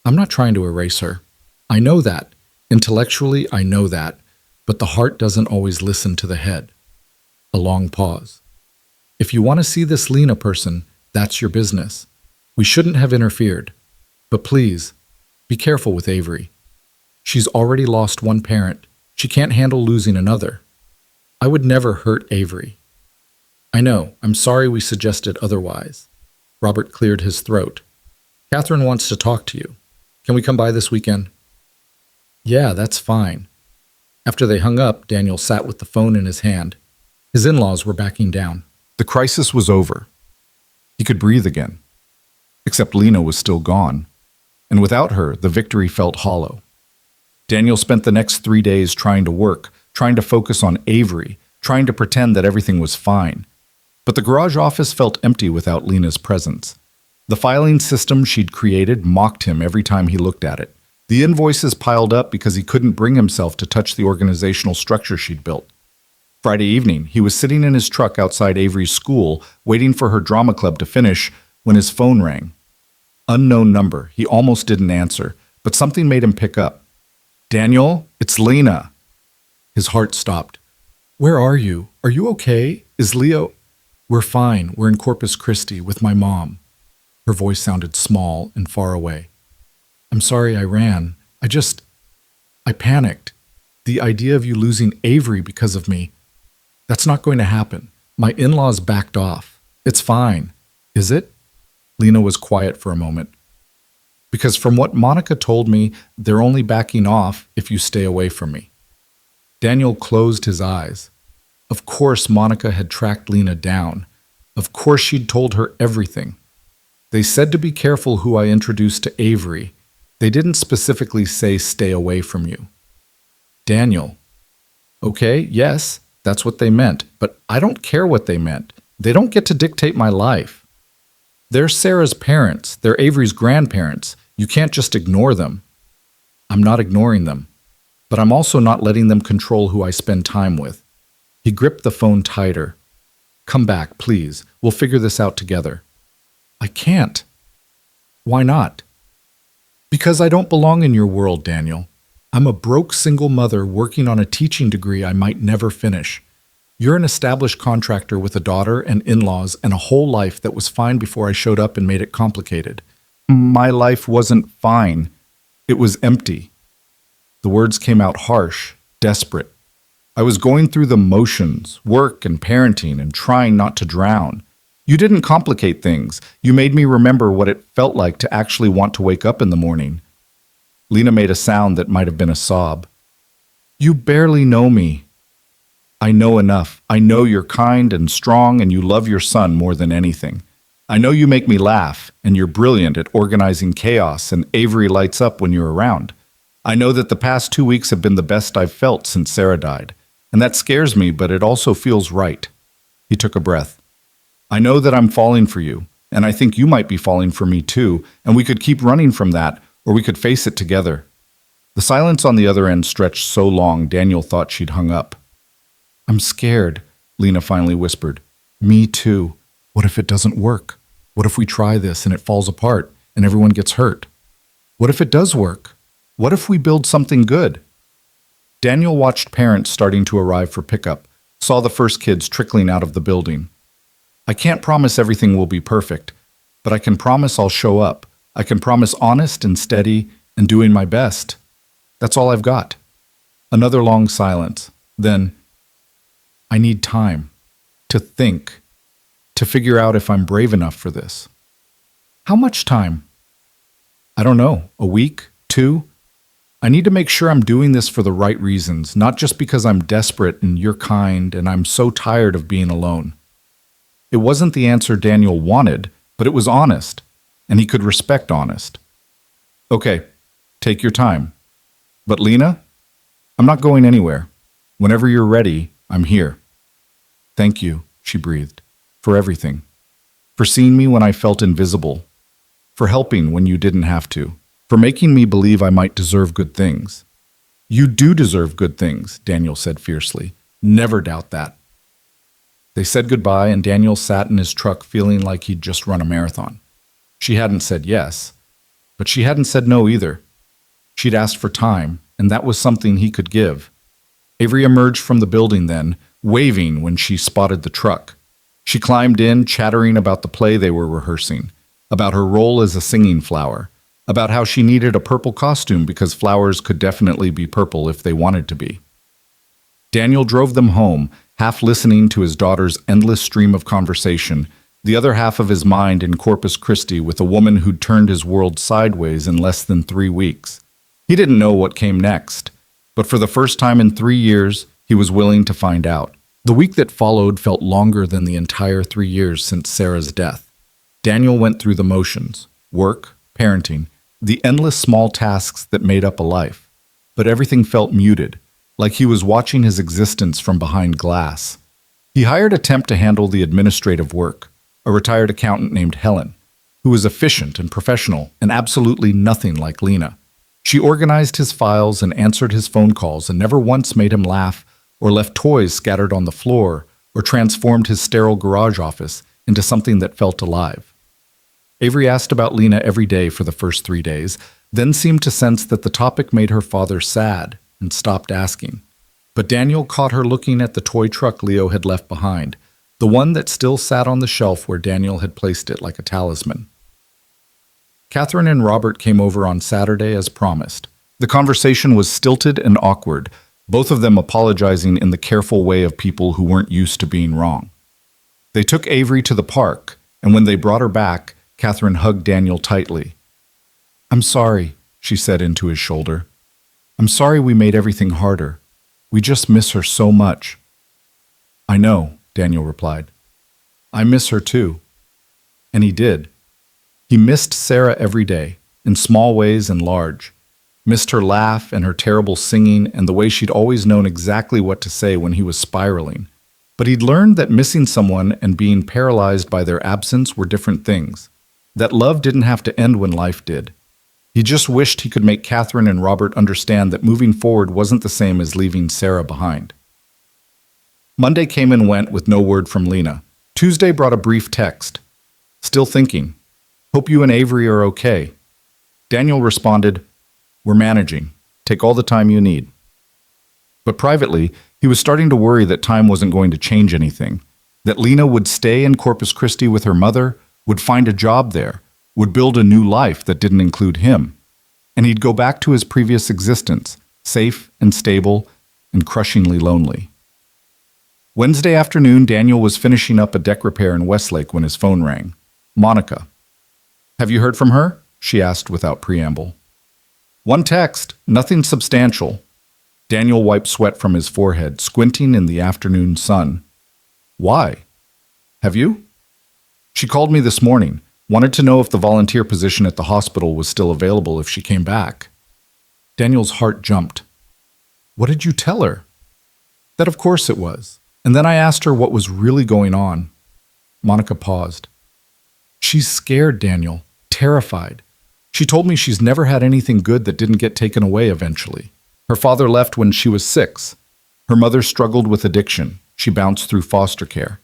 I'm not trying to erase her. I know that. Intellectually, I know that, but the heart doesn't always listen to the head. A long pause. If you want to see this Lena person, that's your business. We shouldn't have interfered. But please, be careful with Avery. She's already lost one parent. She can't handle losing another. I would never hurt Avery. I know. I'm sorry we suggested otherwise. Robert cleared his throat. Catherine wants to talk to you. Can we come by this weekend? Yeah, that's fine. After they hung up, Daniel sat with the phone in his hand. His in-laws were backing down. The crisis was over. He could breathe again. Except Lena was still gone. And without her, the victory felt hollow. Daniel spent the next 3 days trying to work, trying to focus on Avery, trying to pretend that everything was fine. But the garage office felt empty without Lena's presence. The filing system she'd created mocked him every time he looked at it. The invoices piled up because he couldn't bring himself to touch the organizational structure she'd built. Friday evening, he was sitting in his truck outside Avery's school, waiting for her drama club to finish, when his phone rang. Unknown number. He almost didn't answer, but something made him pick up. Daniel, it's Lena. His heart stopped. Where are you? Are you okay? Is Leo? We're fine. We're in Corpus Christi with my mom. Her voice sounded small and far away. I'm sorry I ran. I panicked. The idea of you losing Avery because of me, that's not going to happen. My in-laws backed off. It's fine. Is it? Lena was quiet for a moment. Because from what Monica told me, they're only backing off if you stay away from me. Daniel closed his eyes. Of course Monica had tracked Lena down. Of course she'd told her everything. They said to be careful who I introduced to Avery. They didn't specifically say stay away from you. Daniel. Okay, yes, That's what they meant, but I don't care what they meant. They don't get to dictate my life. They're Sarah's parents. They're Avery's grandparents. You can't just ignore them. I'm not ignoring them, but I'm also not letting them control who I spend time with. He gripped the phone tighter. Come back, please. We'll figure this out together. I can't. Why not? Because I don't belong in your world, Daniel. I'm a broke single mother working on a teaching degree I might never finish. You're an established contractor with a daughter and in-laws and a whole life that was fine before I showed up and made it complicated. My life wasn't fine. It was empty. The words came out harsh, desperate. I was going through the motions, work and parenting, and trying not to drown. You didn't complicate things. You made me remember what it felt like to actually want to wake up in the morning. Lena made a sound that might have been a sob. You barely know me. I know enough. I know you're kind and strong and you love your son more than anything. I know you make me laugh and you're brilliant at organizing chaos and Avery lights up when you're around. I know that the past 2 weeks have been the best I've felt since Sarah died. And that scares me, but it also feels right. He took a breath. I know that I'm falling for you, and I think you might be falling for me too, and we could keep running from that, or we could face it together. The silence on the other end stretched so long Daniel thought she'd hung up. I'm scared, Lena finally whispered. Me too. What if it doesn't work? What if we try this and it falls apart and everyone gets hurt? What if it does work? What if we build something good? Daniel watched parents starting to arrive for pickup, saw the first kids trickling out of the building. I can't promise everything will be perfect, but I can promise I'll show up. I can promise honest and steady and doing my best. That's all I've got. Another long silence. Then, I need time to think, to figure out if I'm brave enough for this. How much time? I don't know, a week, 2? I need to make sure I'm doing this for the right reasons, not just because I'm desperate and you're kind and I'm so tired of being alone. It wasn't the answer Daniel wanted, but it was honest, and he could respect honest. Okay, take your time. But Lena, I'm not going anywhere. Whenever you're ready, I'm here. Thank you, she breathed, for everything. For seeing me when I felt invisible. For helping when you didn't have to. For making me believe I might deserve good things. You do deserve good things, Daniel said fiercely. Never doubt that. They said goodbye, and Daniel sat in his truck feeling like he'd just run a marathon. She hadn't said yes, but she hadn't said no either. She'd asked for time, and that was something he could give. Avery emerged from the building then, waving when she spotted the truck. She climbed in, chattering about the play they were rehearsing, about her role as a singing flower, about how she needed a purple costume because flowers could definitely be purple if they wanted to be. Daniel drove them home, half listening to his daughter's endless stream of conversation, the other half of his mind in Corpus Christi with a woman who'd turned his world sideways in less than 3 weeks. He didn't know what came next, but for the first time in 3 years, he was willing to find out. The week that followed felt longer than the entire 3 years since Sarah's death. Daniel went through the motions, work, parenting, the endless small tasks that made up a life. But everything felt muted, like he was watching his existence from behind glass. He hired a temp to handle the administrative work, a retired accountant named Helen, who was efficient and professional and absolutely nothing like Lena. She organized his files and answered his phone calls and never once made him laugh or left toys scattered on the floor or transformed his sterile garage office into something that felt alive. Avery asked about Lena every day for the first 3 days, then seemed to sense that the topic made her father sad and stopped asking. But Daniel caught her looking at the toy truck Leo had left behind, the one that still sat on the shelf where Daniel had placed it like a talisman. Catherine and Robert came over on Saturday as promised. The conversation was stilted and awkward, both of them apologizing in the careful way of people who weren't used to being wrong. They took Avery to the park, and when they brought her back, Catherine hugged Daniel tightly. I'm sorry, she said into his shoulder. I'm sorry we made everything harder. We just miss her so much. I know, Daniel replied. I miss her too. And he did. He missed Sarah every day, in small ways and large. Missed her laugh and her terrible singing and the way she'd always known exactly what to say when he was spiraling. But he'd learned that missing someone and being paralyzed by their absence were different things. That love didn't have to end when life did. He just wished he could make Catherine and Robert understand that moving forward wasn't the same as leaving Sarah behind. Monday came and went with no word from Lena. Tuesday brought a brief text. Still thinking. Hope you and Avery are okay. Daniel responded, We're managing. Take all the time you need. But privately, he was starting to worry that time wasn't going to change anything, that Lena would stay in Corpus Christi with her mother, would find a job there, would build a new life that didn't include him, and he'd go back to his previous existence, safe and stable and crushingly lonely. Wednesday afternoon, Daniel was finishing up a deck repair in Westlake when his phone rang. Monica. Have you heard from her? She asked without preamble. One text, nothing substantial. Daniel wiped sweat from his forehead, squinting in the afternoon sun. Why? Have you? She called me this morning, wanted to know if the volunteer position at the hospital was still available if she came back. Daniel's heart jumped. What did you tell her? That of course it was. And then I asked her what was really going on. Monica paused. She's scared, Daniel, terrified. She told me she's never had anything good that didn't get taken away eventually. Her father left when she was 6. Her mother struggled with addiction. She bounced through foster care.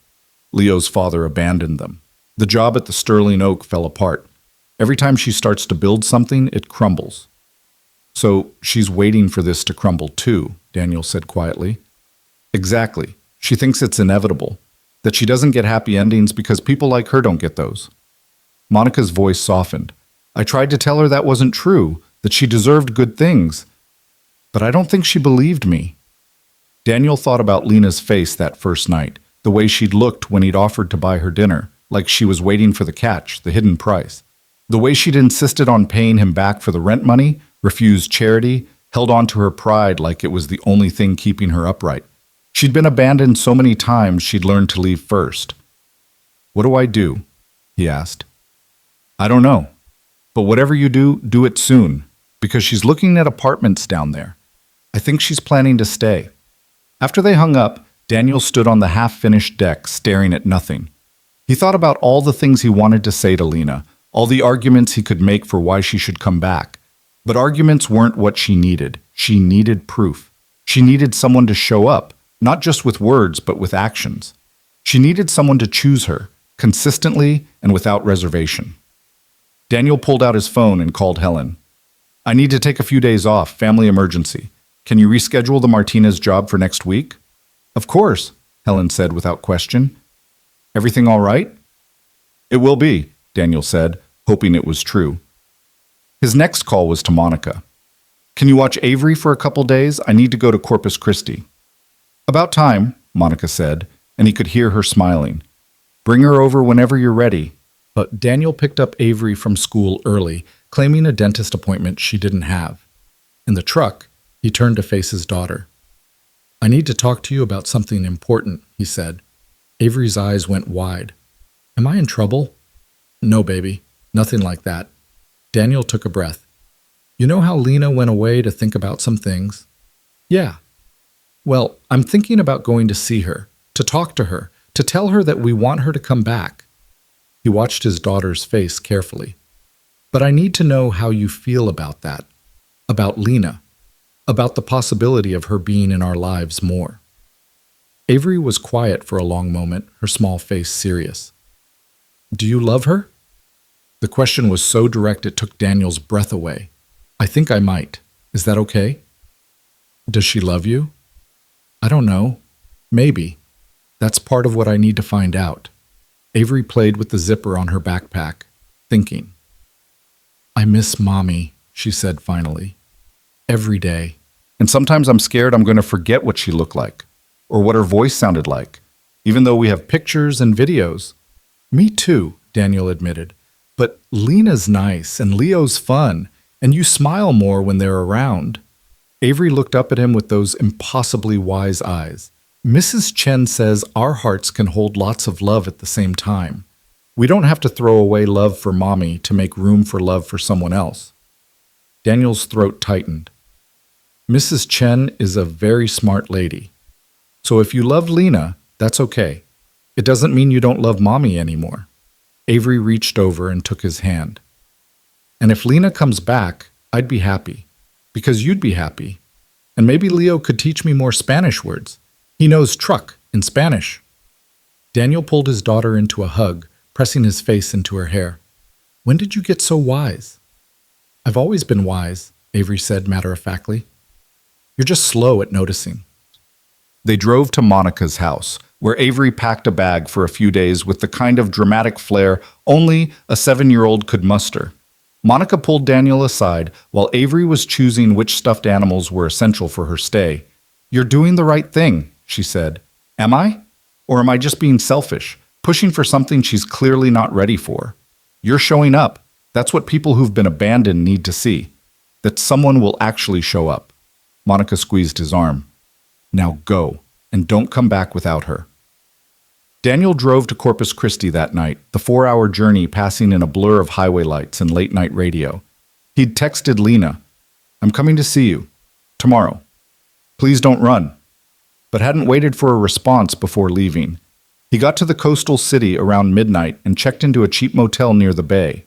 Leo's father abandoned them. The job at the Sterling Oak fell apart. Every time she starts to build something, it crumbles. So she's waiting for this to crumble too, Daniel said quietly. Exactly. She thinks it's inevitable, that she doesn't get happy endings because people like her don't get those. Monica's voice softened. I tried to tell her that wasn't true, that she deserved good things, but I don't think she believed me. Daniel thought about Lena's face that first night, the way she'd looked when he'd offered to buy her dinner, like she was waiting for the catch, the hidden price. The way she'd insisted on paying him back for the rent money, refused charity, held on to her pride like it was the only thing keeping her upright. She'd been abandoned so many times she'd learned to leave first. What do I do? He asked. I don't know. But whatever you do, do it soon, because she's looking at apartments down there. I think she's planning to stay. After they hung up, Daniel stood on the half-finished deck, staring at nothing. He thought about all the things he wanted to say to Lena, all the arguments he could make for why she should come back. But arguments weren't what she needed. She needed proof. She needed someone to show up, not just with words, but with actions. She needed someone to choose her, consistently and without reservation. Daniel pulled out his phone and called Helen. I need to take a few days off, family emergency. Can you reschedule the Martinez job for next week? Of course, Helen said without question. Everything all right? It will be, Daniel said, hoping it was true. His next call was to Monica. Can you watch Avery for a couple days? I need to go to Corpus Christi. About time, Monica said, and he could hear her smiling. Bring her over whenever you're ready. But Daniel picked up Avery from school early, claiming a dentist appointment she didn't have. In the truck, he turned to face his daughter. I need to talk to you about something important, he said. Avery's eyes went wide. Am I in trouble? No, baby. Nothing like that. Daniel took a breath. You know how Lena went away to think about some things? Yeah. Well, I'm thinking about going to see her, to talk to her, to tell her that we want her to come back. He watched his daughter's face carefully. But I need to know how you feel about that, about Lena, about the possibility of her being in our lives more. Avery was quiet for a long moment, her small face serious. Do you love her? The question was so direct it took Daniel's breath away. I think I might. Is that okay? Does she love you? I don't know. Maybe. That's part of what I need to find out. Avery played with the zipper on her backpack, thinking. I miss Mommy, she said finally. Every day. And sometimes I'm scared I'm going to forget what she looked like, or what her voice sounded like, even though we have pictures and videos. Me too, Daniel admitted. But Lena's nice, and Leo's fun, and you smile more when they're around. Avery looked up at him with those impossibly wise eyes. Mrs. Chen says our hearts can hold lots of love at the same time. We don't have to throw away love for Mommy to make room for love for someone else. Daniel's throat tightened. Mrs. Chen is a very smart lady. So if you love Lena, that's okay. It doesn't mean you don't love Mommy anymore. Avery reached over and took his hand. And if Lena comes back, I'd be happy. Because you'd be happy. And maybe Leo could teach me more Spanish words. He knows truck in Spanish. Daniel pulled his daughter into a hug, pressing his face into her hair. When did you get so wise? I've always been wise, Avery said matter-of-factly. You're just slow at noticing. They drove to Monica's house, where Avery packed a bag for a few days with the kind of dramatic flair only a 7-year-old could muster. Monica pulled Daniel aside while Avery was choosing which stuffed animals were essential for her stay. You're doing the right thing, she said. Am I? Or am I just being selfish, pushing for something she's clearly not ready for? You're showing up. That's what people who've been abandoned need to see. That someone will actually show up. Monica squeezed his arm. Now go, and don't come back without her. Daniel drove to Corpus Christi that night, the 4-hour journey passing in a blur of highway lights and late-night radio. He'd texted Lena, I'm coming to see you. Tomorrow. Please don't run. But hadn't waited for a response before leaving. He got to the coastal city around midnight and checked into a cheap motel near the bay.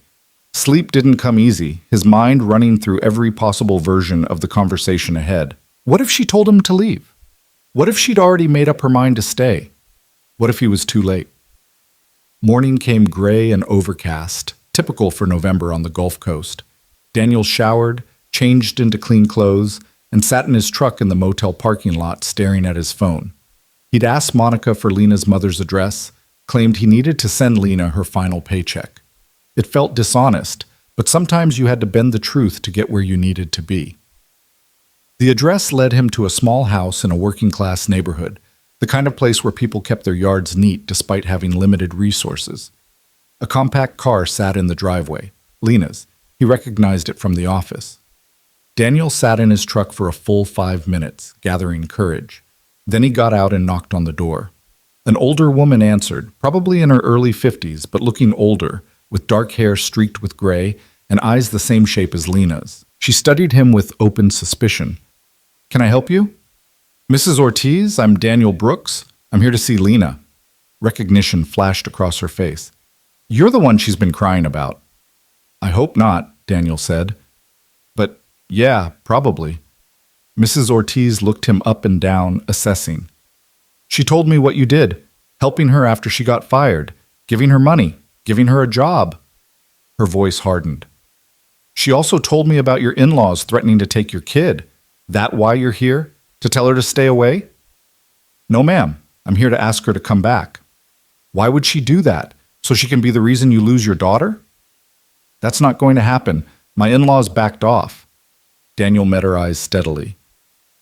Sleep didn't come easy, his mind running through every possible version of the conversation ahead. What if she told him to leave? What if she'd already made up her mind to stay? What if he was too late? Morning came gray and overcast, typical for November on the Gulf Coast. Daniel showered, changed into clean clothes, and sat in his truck in the motel parking lot staring at his phone. He'd asked Monica for Lena's mother's address, claimed he needed to send Lena her final paycheck. It felt dishonest, but sometimes you had to bend the truth to get where you needed to be. The address led him to a small house in a working-class neighborhood, the kind of place where people kept their yards neat despite having limited resources. A compact car sat in the driveway, Lena's. He recognized it from the office. Daniel sat in his truck for a full 5 minutes, gathering courage. Then he got out and knocked on the door. An older woman answered, probably in her early 50s, but looking older, with dark hair streaked with gray and eyes the same shape as Lena's. She studied him with open suspicion. Can I help you? Mrs. Ortiz, I'm Daniel Brooks. I'm here to see Lena. Recognition flashed across her face. You're the one she's been crying about. I hope not, Daniel said. But yeah, probably. Mrs. Ortiz looked him up and down, assessing. She told me what you did, helping her after she got fired, giving her money, giving her a job. Her voice hardened. She also told me about your in-laws threatening to take your kid. That why you're here? To tell her to stay away? No, ma'am. I'm here to ask her to come back. Why would she do that? So she can be the reason you lose your daughter? That's not going to happen. My in-laws backed off. Daniel met her eyes steadily.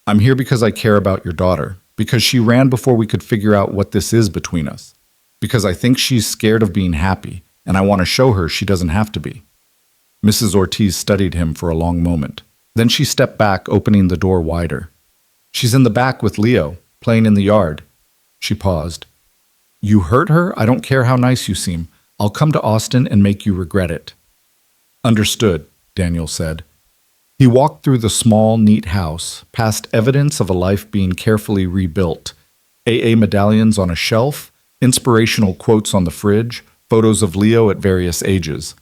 I'm here because I care about your daughter, because she ran before we could figure out what this is between us, because I think she's scared of being happy, and I want to show her she doesn't have to be. Mrs. Ortiz studied him for a long moment. Then she stepped back, opening the door wider. She's in the back with Leo, playing in the yard. She paused. You hurt her? I don't care how nice you seem. I'll come to Austin and make you regret it. Understood, Daniel said. He walked through the small, neat house, past evidence of a life being carefully rebuilt. AA medallions on a shelf, inspirational quotes on the fridge, photos of Leo at various ages.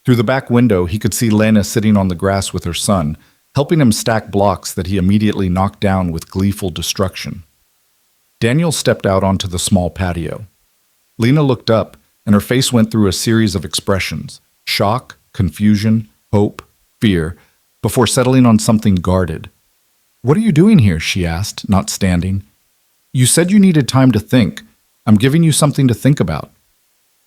Through the back window, he could see Lena sitting on the grass with her son, helping him stack blocks that he immediately knocked down with gleeful destruction. Daniel stepped out onto the small patio. Lena looked up, and her face went through a series of expressions: shock, confusion, hope, fear, before settling on something guarded. What are you doing here? She asked, not standing. You said you needed time to think. I'm giving you something to think about.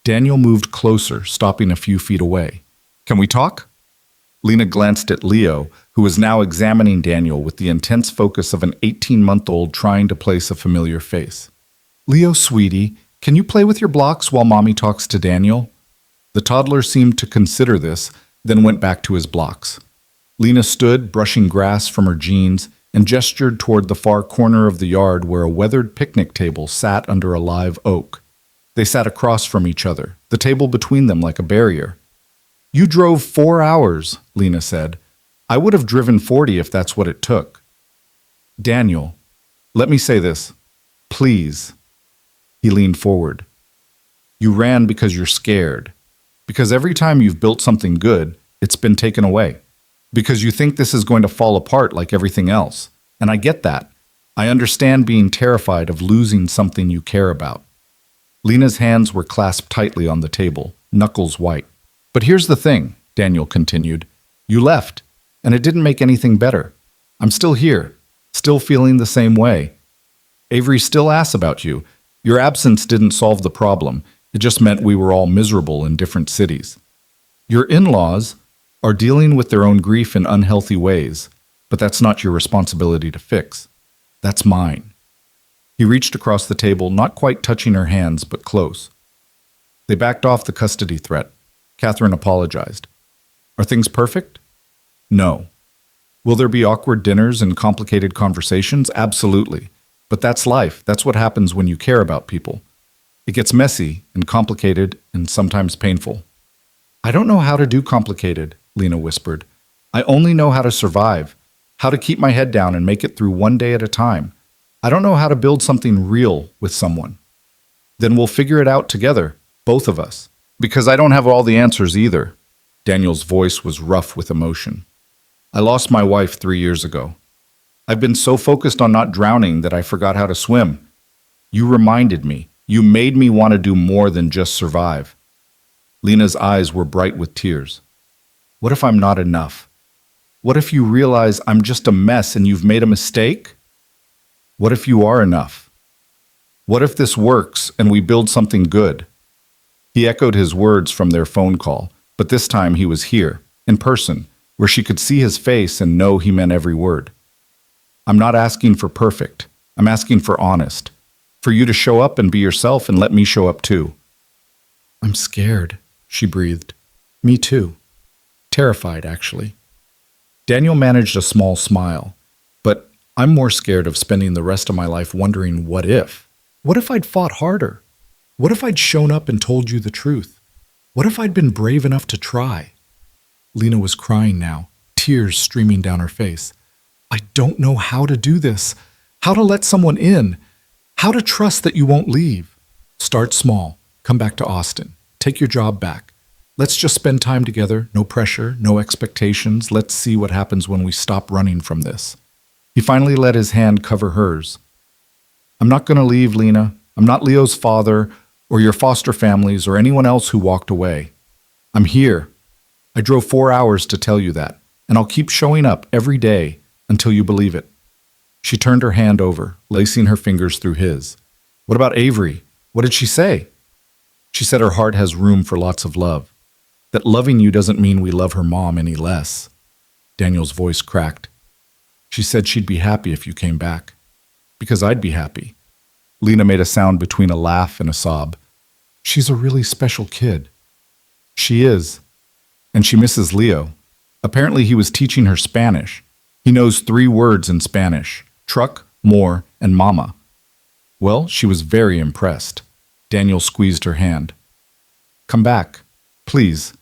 Daniel moved closer, stopping a few feet away. Can we talk? Lena glanced at Leo, who was now examining Daniel with the intense focus of an 18-month-old trying to place a familiar face. Leo, sweetie, can you play with your blocks while Mommy talks to Daniel? The toddler seemed to consider this, then went back to his blocks. Lena stood, brushing grass from her jeans, and gestured toward the far corner of the yard where a weathered picnic table sat under a live oak. They sat across from each other, the table between them like a barrier. You drove 4 hours, Lena said. I would have driven 40 if that's what it took. Daniel, let me say this. Please. He leaned forward. You ran because you're scared. Because every time you've built something good, it's been taken away. Because you think this is going to fall apart like everything else. And I get that. I understand being terrified of losing something you care about. Lena's hands were clasped tightly on the table, knuckles white. But here's the thing, Daniel continued. You left, and it didn't make anything better. I'm still here, still feeling the same way. Avery still asks about you. Your absence didn't solve the problem. It just meant we were all miserable in different cities. Your in-laws are dealing with their own grief in unhealthy ways, but that's not your responsibility to fix. That's mine. He reached across the table, not quite touching her hands, but close. They backed off the custody threat. Catherine apologized. Are things perfect? No. Will there be awkward dinners and complicated conversations? Absolutely. But that's life. That's what happens when you care about people. It gets messy and complicated and sometimes painful. I don't know how to do complicated, Lena whispered. I only know how to survive, how to keep my head down and make it through one day at a time. I don't know how to build something real with someone. Then we'll figure it out together, both of us. Because I don't have all the answers either. Daniel's voice was rough with emotion. I lost my wife 3 years ago. I've been so focused on not drowning that I forgot how to swim. You reminded me. You made me want to do more than just survive. Lena's eyes were bright with tears. What if I'm not enough? What if you realize I'm just a mess and you've made a mistake? What if you are enough? What if this works and we build something good? He echoed his words from their phone call, but this time he was here, in person, where she could see his face and know he meant every word. I'm not asking for perfect. I'm asking for honest. For you to show up and be yourself and let me show up too. I'm scared, she breathed. Me too. Terrified, actually. Daniel managed a small smile, but I'm more scared of spending the rest of my life wondering what if. What if I'd fought harder? What if I'd shown up and told you the truth? What if I'd been brave enough to try? Lena was crying now, tears streaming down her face. I don't know how to do this, how to let someone in, how to trust that you won't leave. Start small, come back to Austin, take your job back. Let's just spend time together, no pressure, no expectations. Let's see what happens when we stop running from this. He finally let his hand cover hers. I'm not going to leave, Lena. I'm not Leo's father or your foster families or anyone else who walked away. I'm here. I drove 4 hours to tell you that, and I'll keep showing up every day until you believe it. She turned her hand over, lacing her fingers through his. What about Avery? What did she say? She said her heart has room for lots of love. That loving you doesn't mean we love her mom any less. Daniel's voice cracked. She said she'd be happy if you came back. Because I'd be happy. Lena made a sound between a laugh and a sob. She's a really special kid. She is. And she misses Leo. Apparently he was teaching her Spanish. He knows 3 words in Spanish. Truck, more, and mama. Well, she was very impressed. Daniel squeezed her hand. Come back, please.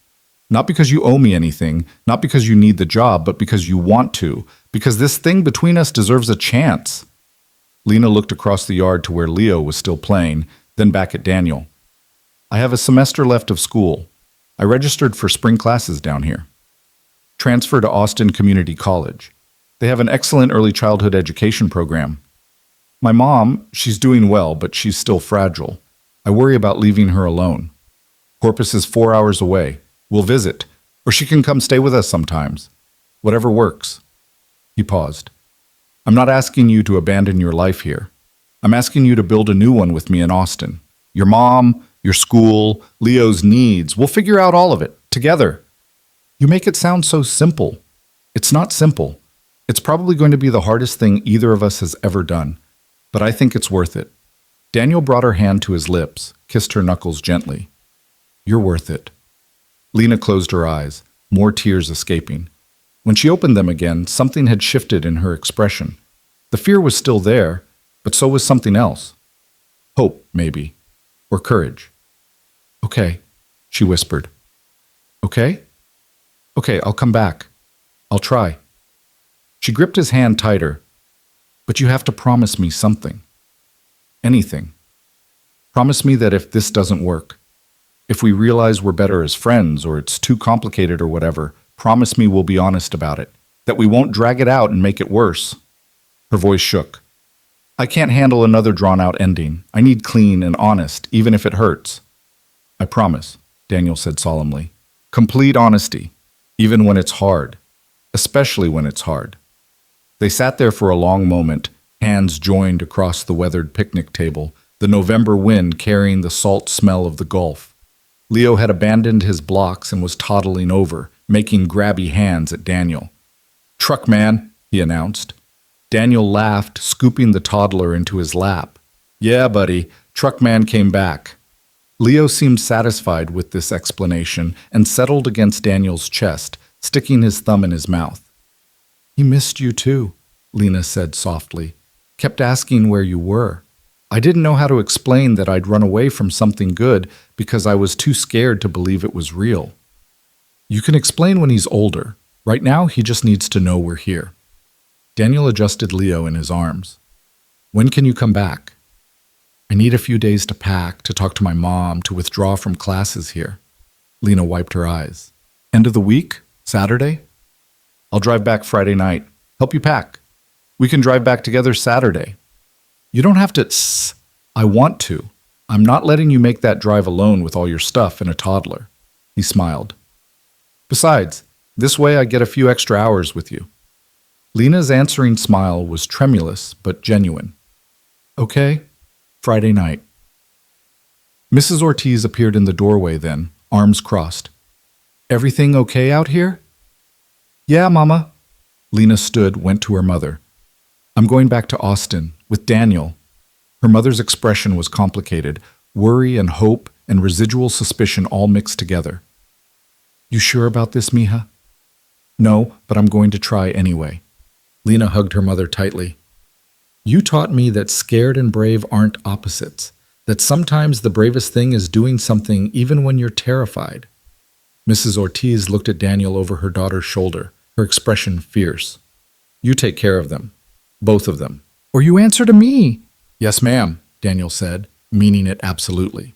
Not because you owe me anything, not because you need the job, but because you want to, because this thing between us deserves a chance. Lena looked across the yard to where Leo was still playing, then back at Daniel. I have a semester left of school. I registered for spring classes down here. Transfer to Austin Community College. They have an excellent early childhood education program. My mom, she's doing well, but she's still fragile. I worry about leaving her alone. Corpus is 4 hours away. We'll visit, or she can come stay with us sometimes. Whatever works. He paused. I'm not asking you to abandon your life here. I'm asking you to build a new one with me in Austin. Your mom, your school, Leo's needs. We'll figure out all of it, together. You make it sound so simple. It's not simple. It's probably going to be the hardest thing either of us has ever done, but I think it's worth it. Daniel brought her hand to his lips, kissed her knuckles gently. You're worth it. Lena closed her eyes, more tears escaping. When she opened them again, something had shifted in her expression. The fear was still there, but so was something else. Hope, maybe. Or courage. Okay, she whispered. Okay? Okay, I'll come back. I'll try. She gripped his hand tighter. But you have to promise me something. Anything. Promise me that if this doesn't work, if we realize we're better as friends or it's too complicated or whatever, promise me we'll be honest about it, that we won't drag it out and make it worse. Her voice shook. I can't handle another drawn-out ending. I need clean and honest, even if it hurts. I promise, Daniel said solemnly. Complete honesty, even when it's hard, especially when it's hard. They sat there for a long moment, hands joined across the weathered picnic table, the November wind carrying the salt smell of the Gulf. Leo had abandoned his blocks and was toddling over, making grabby hands at Daniel. Truck man, he announced. Daniel laughed, scooping the toddler into his lap. Yeah, buddy, truck man came back. Leo seemed satisfied with this explanation and settled against Daniel's chest, sticking his thumb in his mouth. He missed you too, Lena said softly. Kept asking where you were. I didn't know how to explain that I'd run away from something good because I was too scared to believe it was real. You can explain when he's older. Right now, he just needs to know we're here. Daniel adjusted Leo in his arms. When can you come back? I need a few days to pack, to talk to my mom, to withdraw from classes here. Lena wiped her eyes. End of the week? Saturday? I'll drive back Friday night. Help you pack. We can drive back together Saturday. You don't have to. I want to. I'm not letting you make that drive alone with all your stuff and a toddler. He smiled. Besides, this way I get a few extra hours with you. Lena's answering smile was tremulous but genuine. Okay, Friday night. Mrs. Ortiz appeared in the doorway then, arms crossed. Everything okay out here? Yeah, Mama. Lena stood, went to her mother. I'm going back to Austin, with Daniel. Her mother's expression was complicated, worry and hope and residual suspicion all mixed together. You sure about this, mija? No, but I'm going to try anyway. Lena hugged her mother tightly. You taught me that scared and brave aren't opposites, that sometimes the bravest thing is doing something even when you're terrified. Mrs. Ortiz looked at Daniel over her daughter's shoulder, her expression fierce. You take care of them. Both of them. Or you answer to me. Yes, ma'am, Daniel said, meaning it absolutely.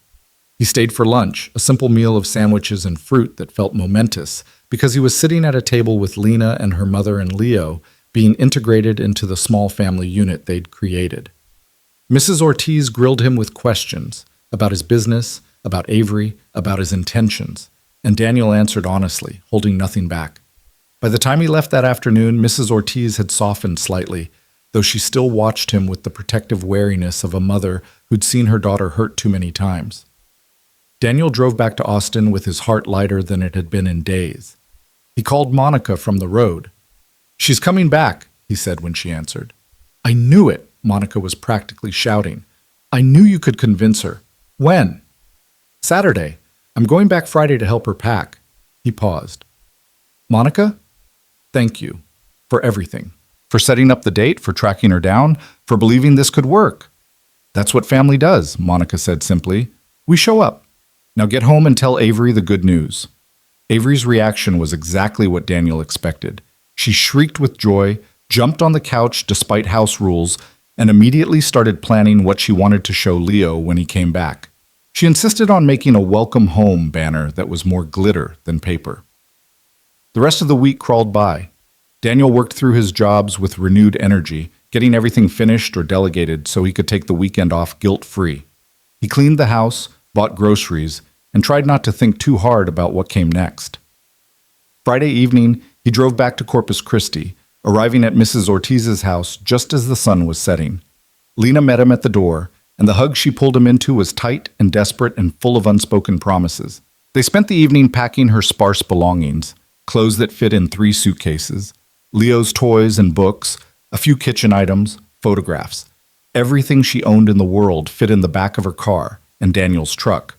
He stayed for lunch, a simple meal of sandwiches and fruit that felt momentous, because he was sitting at a table with Lena and her mother and Leo, being integrated into the small family unit they'd created. Mrs. Ortiz grilled him with questions about his business, about Avery, about his intentions, and Daniel answered honestly, holding nothing back. By the time he left that afternoon, Mrs. Ortiz had softened slightly, though she still watched him with the protective wariness of a mother who'd seen her daughter hurt too many times. Daniel drove back to Austin with his heart lighter than it had been in days. He called Monica from the road. She's coming back, he said when she answered. I knew it, Monica was practically shouting. I knew you could convince her. When? Saturday. I'm going back Friday to help her pack. He paused. Monica? Thank you. For everything. For setting up the date, for tracking her down, for believing this could work. That's what family does, Monica said simply. We show up. Now get home and tell Avery the good news. Avery's reaction was exactly what Daniel expected. She shrieked with joy, jumped on the couch despite house rules, and immediately started planning what she wanted to show Leo when he came back. She insisted on making a welcome home banner that was more glitter than paper. The rest of the week crawled by. Daniel worked through his jobs with renewed energy, getting everything finished or delegated so he could take the weekend off guilt-free. He cleaned the house, bought groceries, and tried not to think too hard about what came next. Friday evening, he drove back to Corpus Christi, arriving at Mrs. Ortiz's house just as the sun was setting. Lena met him at the door, and the hug she pulled him into was tight and desperate and full of unspoken promises. They spent the evening packing her sparse belongings, clothes that fit in 3 suitcases, Leo's toys and books, a few kitchen items, photographs. Everything she owned in the world fit in the back of her car and Daniel's truck.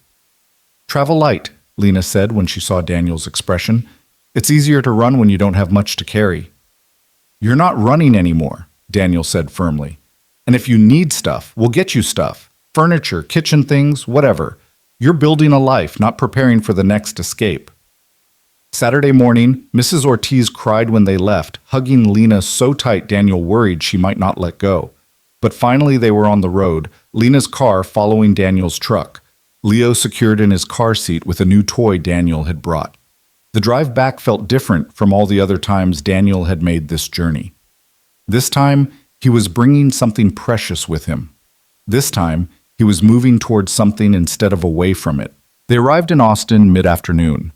Travel light, Lena said when she saw Daniel's expression. It's easier to run when you don't have much to carry. You're not running anymore, Daniel said firmly. And if you need stuff, we'll get you stuff. Furniture, kitchen things, whatever. You're building a life, not preparing for the next escape. Saturday morning, Mrs. Ortiz cried when they left, hugging Lena so tight Daniel worried she might not let go. But finally they were on the road, Lena's car following Daniel's truck, Leo secured in his car seat with a new toy Daniel had brought. The drive back felt different from all the other times Daniel had made this journey. This time, he was bringing something precious with him. This time, he was moving towards something instead of away from it. They arrived in Austin mid-afternoon.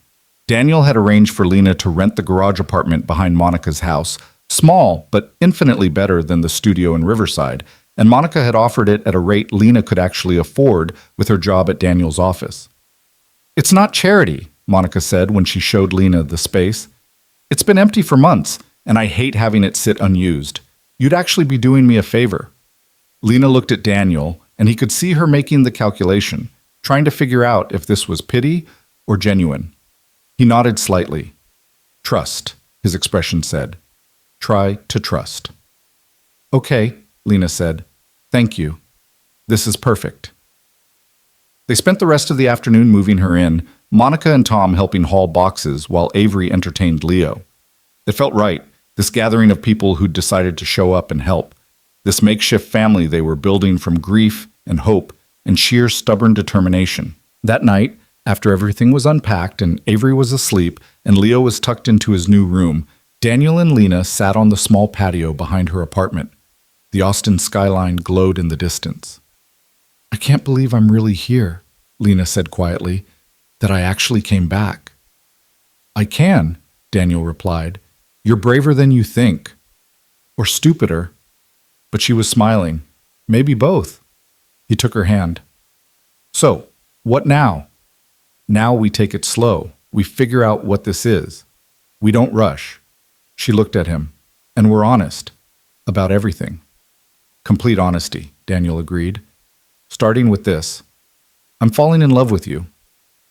Daniel had arranged for Lena to rent the garage apartment behind Monica's house, small but infinitely better than the studio in Riverside, and Monica had offered it at a rate Lena could actually afford with her job at Daniel's office. "It's not charity," Monica said when she showed Lena the space. "It's been empty for months, and I hate having it sit unused. You'd actually be doing me a favor." Lena looked at Daniel, and he could see her making the calculation, trying to figure out if this was pity or genuine. He nodded slightly. "Trust," his expression said. "Try to trust." "Okay," Lena said. "Thank you. This is perfect." They spent the rest of the afternoon moving her in, Monica and Tom helping haul boxes while Avery entertained Leo. It felt right, this gathering of people who'd decided to show up and help, this makeshift family they were building from grief and hope and sheer stubborn determination. That night, after everything was unpacked and Avery was asleep and Leo was tucked into his new room, Daniel and Lena sat on the small patio behind her apartment. The Austin skyline glowed in the distance. "I can't believe I'm really here," Lena said quietly, "that I actually came back." "I can," Daniel replied. "You're braver than you think. Or stupider." But she was smiling. "Maybe both." He took her hand. "So, what now?" "Now we take it slow. We figure out what this is. We don't rush." She looked at him. "And we're honest. About everything." "Complete honesty," Daniel agreed. "Starting with this. I'm falling in love with you.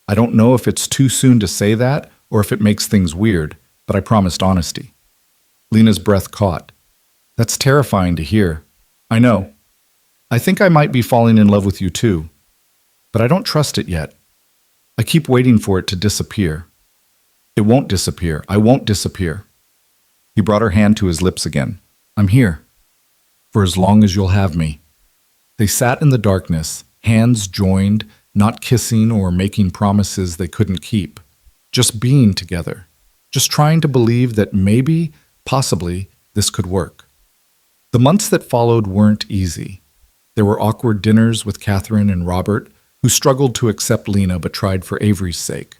I don't know if it's too soon to say that or if it makes things weird, but I promised honesty." Lena's breath caught. "That's terrifying to hear." "I know. I think I might be falling in love with you too. But I don't trust it yet. I keep waiting for it to disappear." "It won't disappear. I won't disappear." He brought her hand to his lips again. "I'm here. For as long as you'll have me." They sat in the darkness, hands joined, not kissing or making promises they couldn't keep. Just being together. Just trying to believe that maybe, possibly, this could work. The months that followed weren't easy. There were awkward dinners with Catherine and Robert, who struggled to accept Lena but tried for Avery's sake.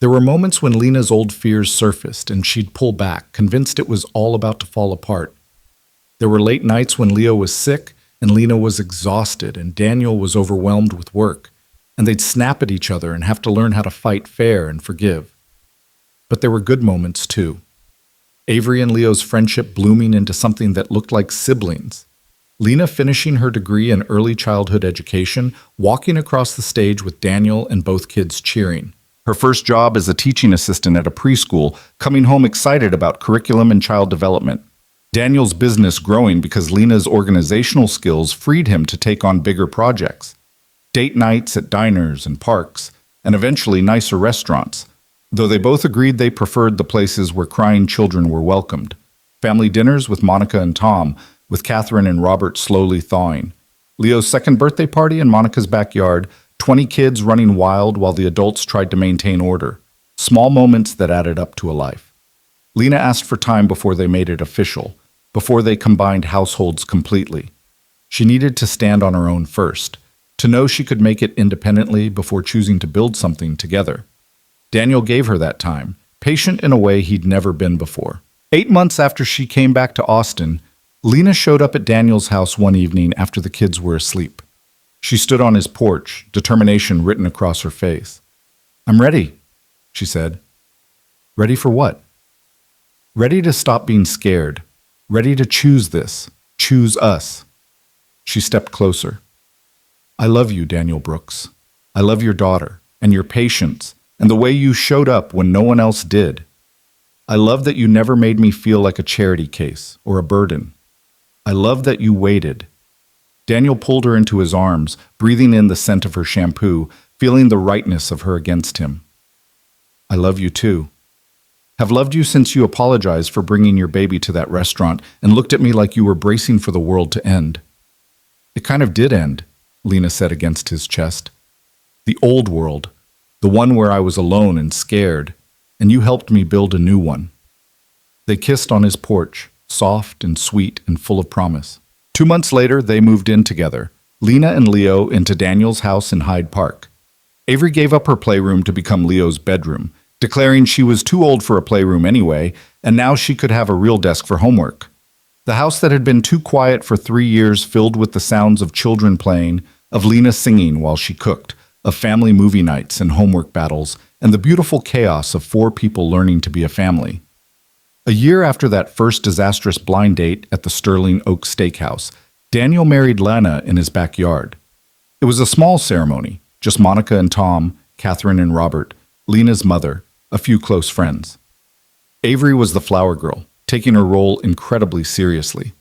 There were moments when Lena's old fears surfaced and she'd pull back, convinced it was all about to fall apart. There were late nights when Leo was sick and Lena was exhausted and Daniel was overwhelmed with work, and they'd snap at each other and have to learn how to fight fair and forgive. But there were good moments too. Avery and Leo's friendship blooming into something that looked like siblings. Lena finishing her degree in early childhood education, walking across the stage with Daniel and both kids cheering. Her first job as a teaching assistant at a preschool, coming home excited about curriculum and child development. Daniel's business growing because Lena's organizational skills freed him to take on bigger projects. Date nights at diners and parks, and eventually nicer restaurants, though they both agreed they preferred the places where crying children were welcomed. Family dinners with Monica and Tom, with Catherine and Robert slowly thawing. Leo's second birthday party in Monica's backyard, 20 kids running wild while the adults tried to maintain order. Small moments that added up to a life. Lena asked for time before they made it official, before they combined households completely. She needed to stand on her own first, to know she could make it independently before choosing to build something together. Daniel gave her that time, patient in a way he'd never been before. 8 months after she came back to Austin, Lena showed up at Daniel's house one evening after the kids were asleep. She stood on his porch, determination written across her face. "I'm ready," she said. "Ready for what?" "Ready to stop being scared. Ready to choose this. Choose us." She stepped closer. "I love you, Daniel Brooks. I love your daughter, and your patience, and the way you showed up when no one else did. I love that you never made me feel like a charity case or a burden. I love that you waited." Daniel pulled her into his arms, breathing in the scent of her shampoo, feeling the rightness of her against him. I love you too. Have loved you since you apologized for bringing your baby to that restaurant and looked at me like you were bracing for the world to end. It kind of did end, Lena said against his chest. The old world, the one where I was alone and scared, and you helped me build a new one. They kissed on his porch, soft and sweet and full of promise. 2 months later, they moved in together, Lena and Leo into Daniel's house in Hyde Park. Avery gave up her playroom to become Leo's bedroom, declaring she was too old for a playroom anyway, and now she could have a real desk for homework. The house that had been too quiet for 3 years filled with the sounds of children playing, of Lena singing while she cooked, of family movie nights and homework battles, and the beautiful chaos of 4 people learning to be a family. A year after that first disastrous blind date at the Sterling Oak Steakhouse, Daniel married Lena in his backyard. It was a small ceremony, just Monica and Tom, Catherine and Robert, Lena's mother, a few close friends. Avery was the flower girl, taking her role incredibly seriously.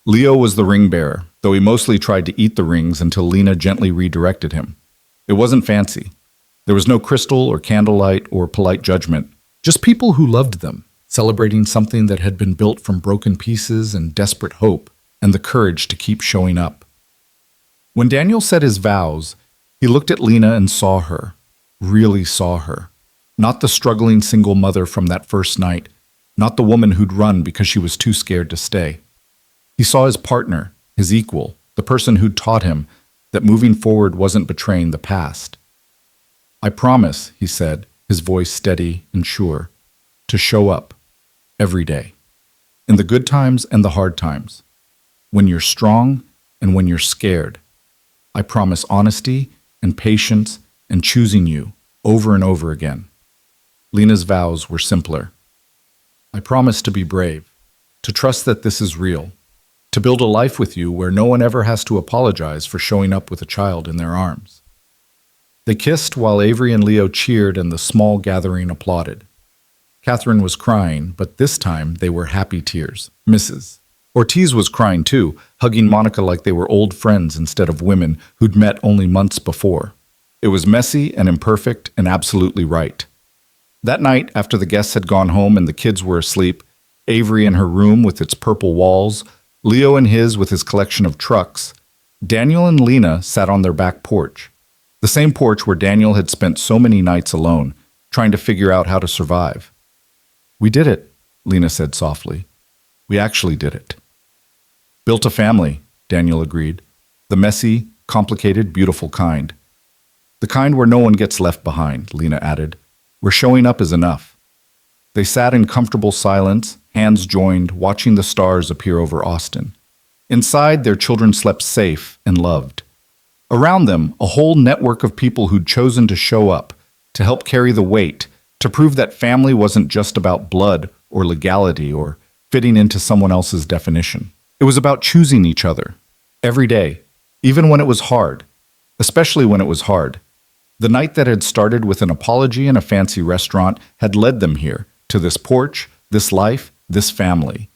Leo was the ring bearer, though he mostly tried to eat the rings until Lena gently redirected him. It wasn't fancy. There was no crystal or candlelight or polite judgment, just people who loved them, celebrating something that had been built from broken pieces and desperate hope, and the courage to keep showing up. When Daniel said his vows, he looked at Lena and saw her, really saw her. Not the struggling single mother from that first night, not the woman who'd run because she was too scared to stay. He saw his partner, his equal, the person who'd taught him that moving forward wasn't betraying the past. I promise, he said, his voice steady and sure, to show up every day, in the good times and the hard times, when you're strong and when you're scared. I promise honesty and patience and choosing you over and over again. Lena's vows were simpler. I promise to be brave, to trust that this is real, to build a life with you where no one ever has to apologize for showing up with a child in their arms. They kissed while Avery and Leo cheered and the small gathering applauded. Catherine was crying, but this time they were happy tears. Mrs. Ortiz was crying too, hugging Monica like they were old friends instead of women who'd met only months before. It was messy and imperfect and absolutely right. That night, after the guests had gone home and the kids were asleep, Avery in her room with its purple walls, Leo in his with his collection of trucks, Daniel and Lena sat on their back porch. The same porch where Daniel had spent so many nights alone, trying to figure out how to survive. We did it, Lena said softly. We actually did it. Built a family, Daniel agreed. The messy, complicated, beautiful kind. The kind where no one gets left behind, Lena added. Where showing up is enough. They sat in comfortable silence, hands joined, watching the stars appear over Austin. Inside, their children slept safe and loved. Around them, a whole network of people who'd chosen to show up, to help carry the weight, to prove that family wasn't just about blood or legality or fitting into someone else's definition. It was about choosing each other, every day, even when it was hard, especially when it was hard. The night that had started with an apology in a fancy restaurant had led them here, to this porch, this life, this family.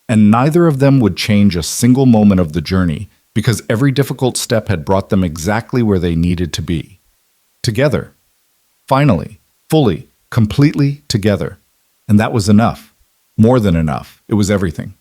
And neither of them would change a single moment of the journey because every difficult step had brought them exactly where they needed to be. Together. Finally, fully, completely together. And that was enough. More than enough. It was everything.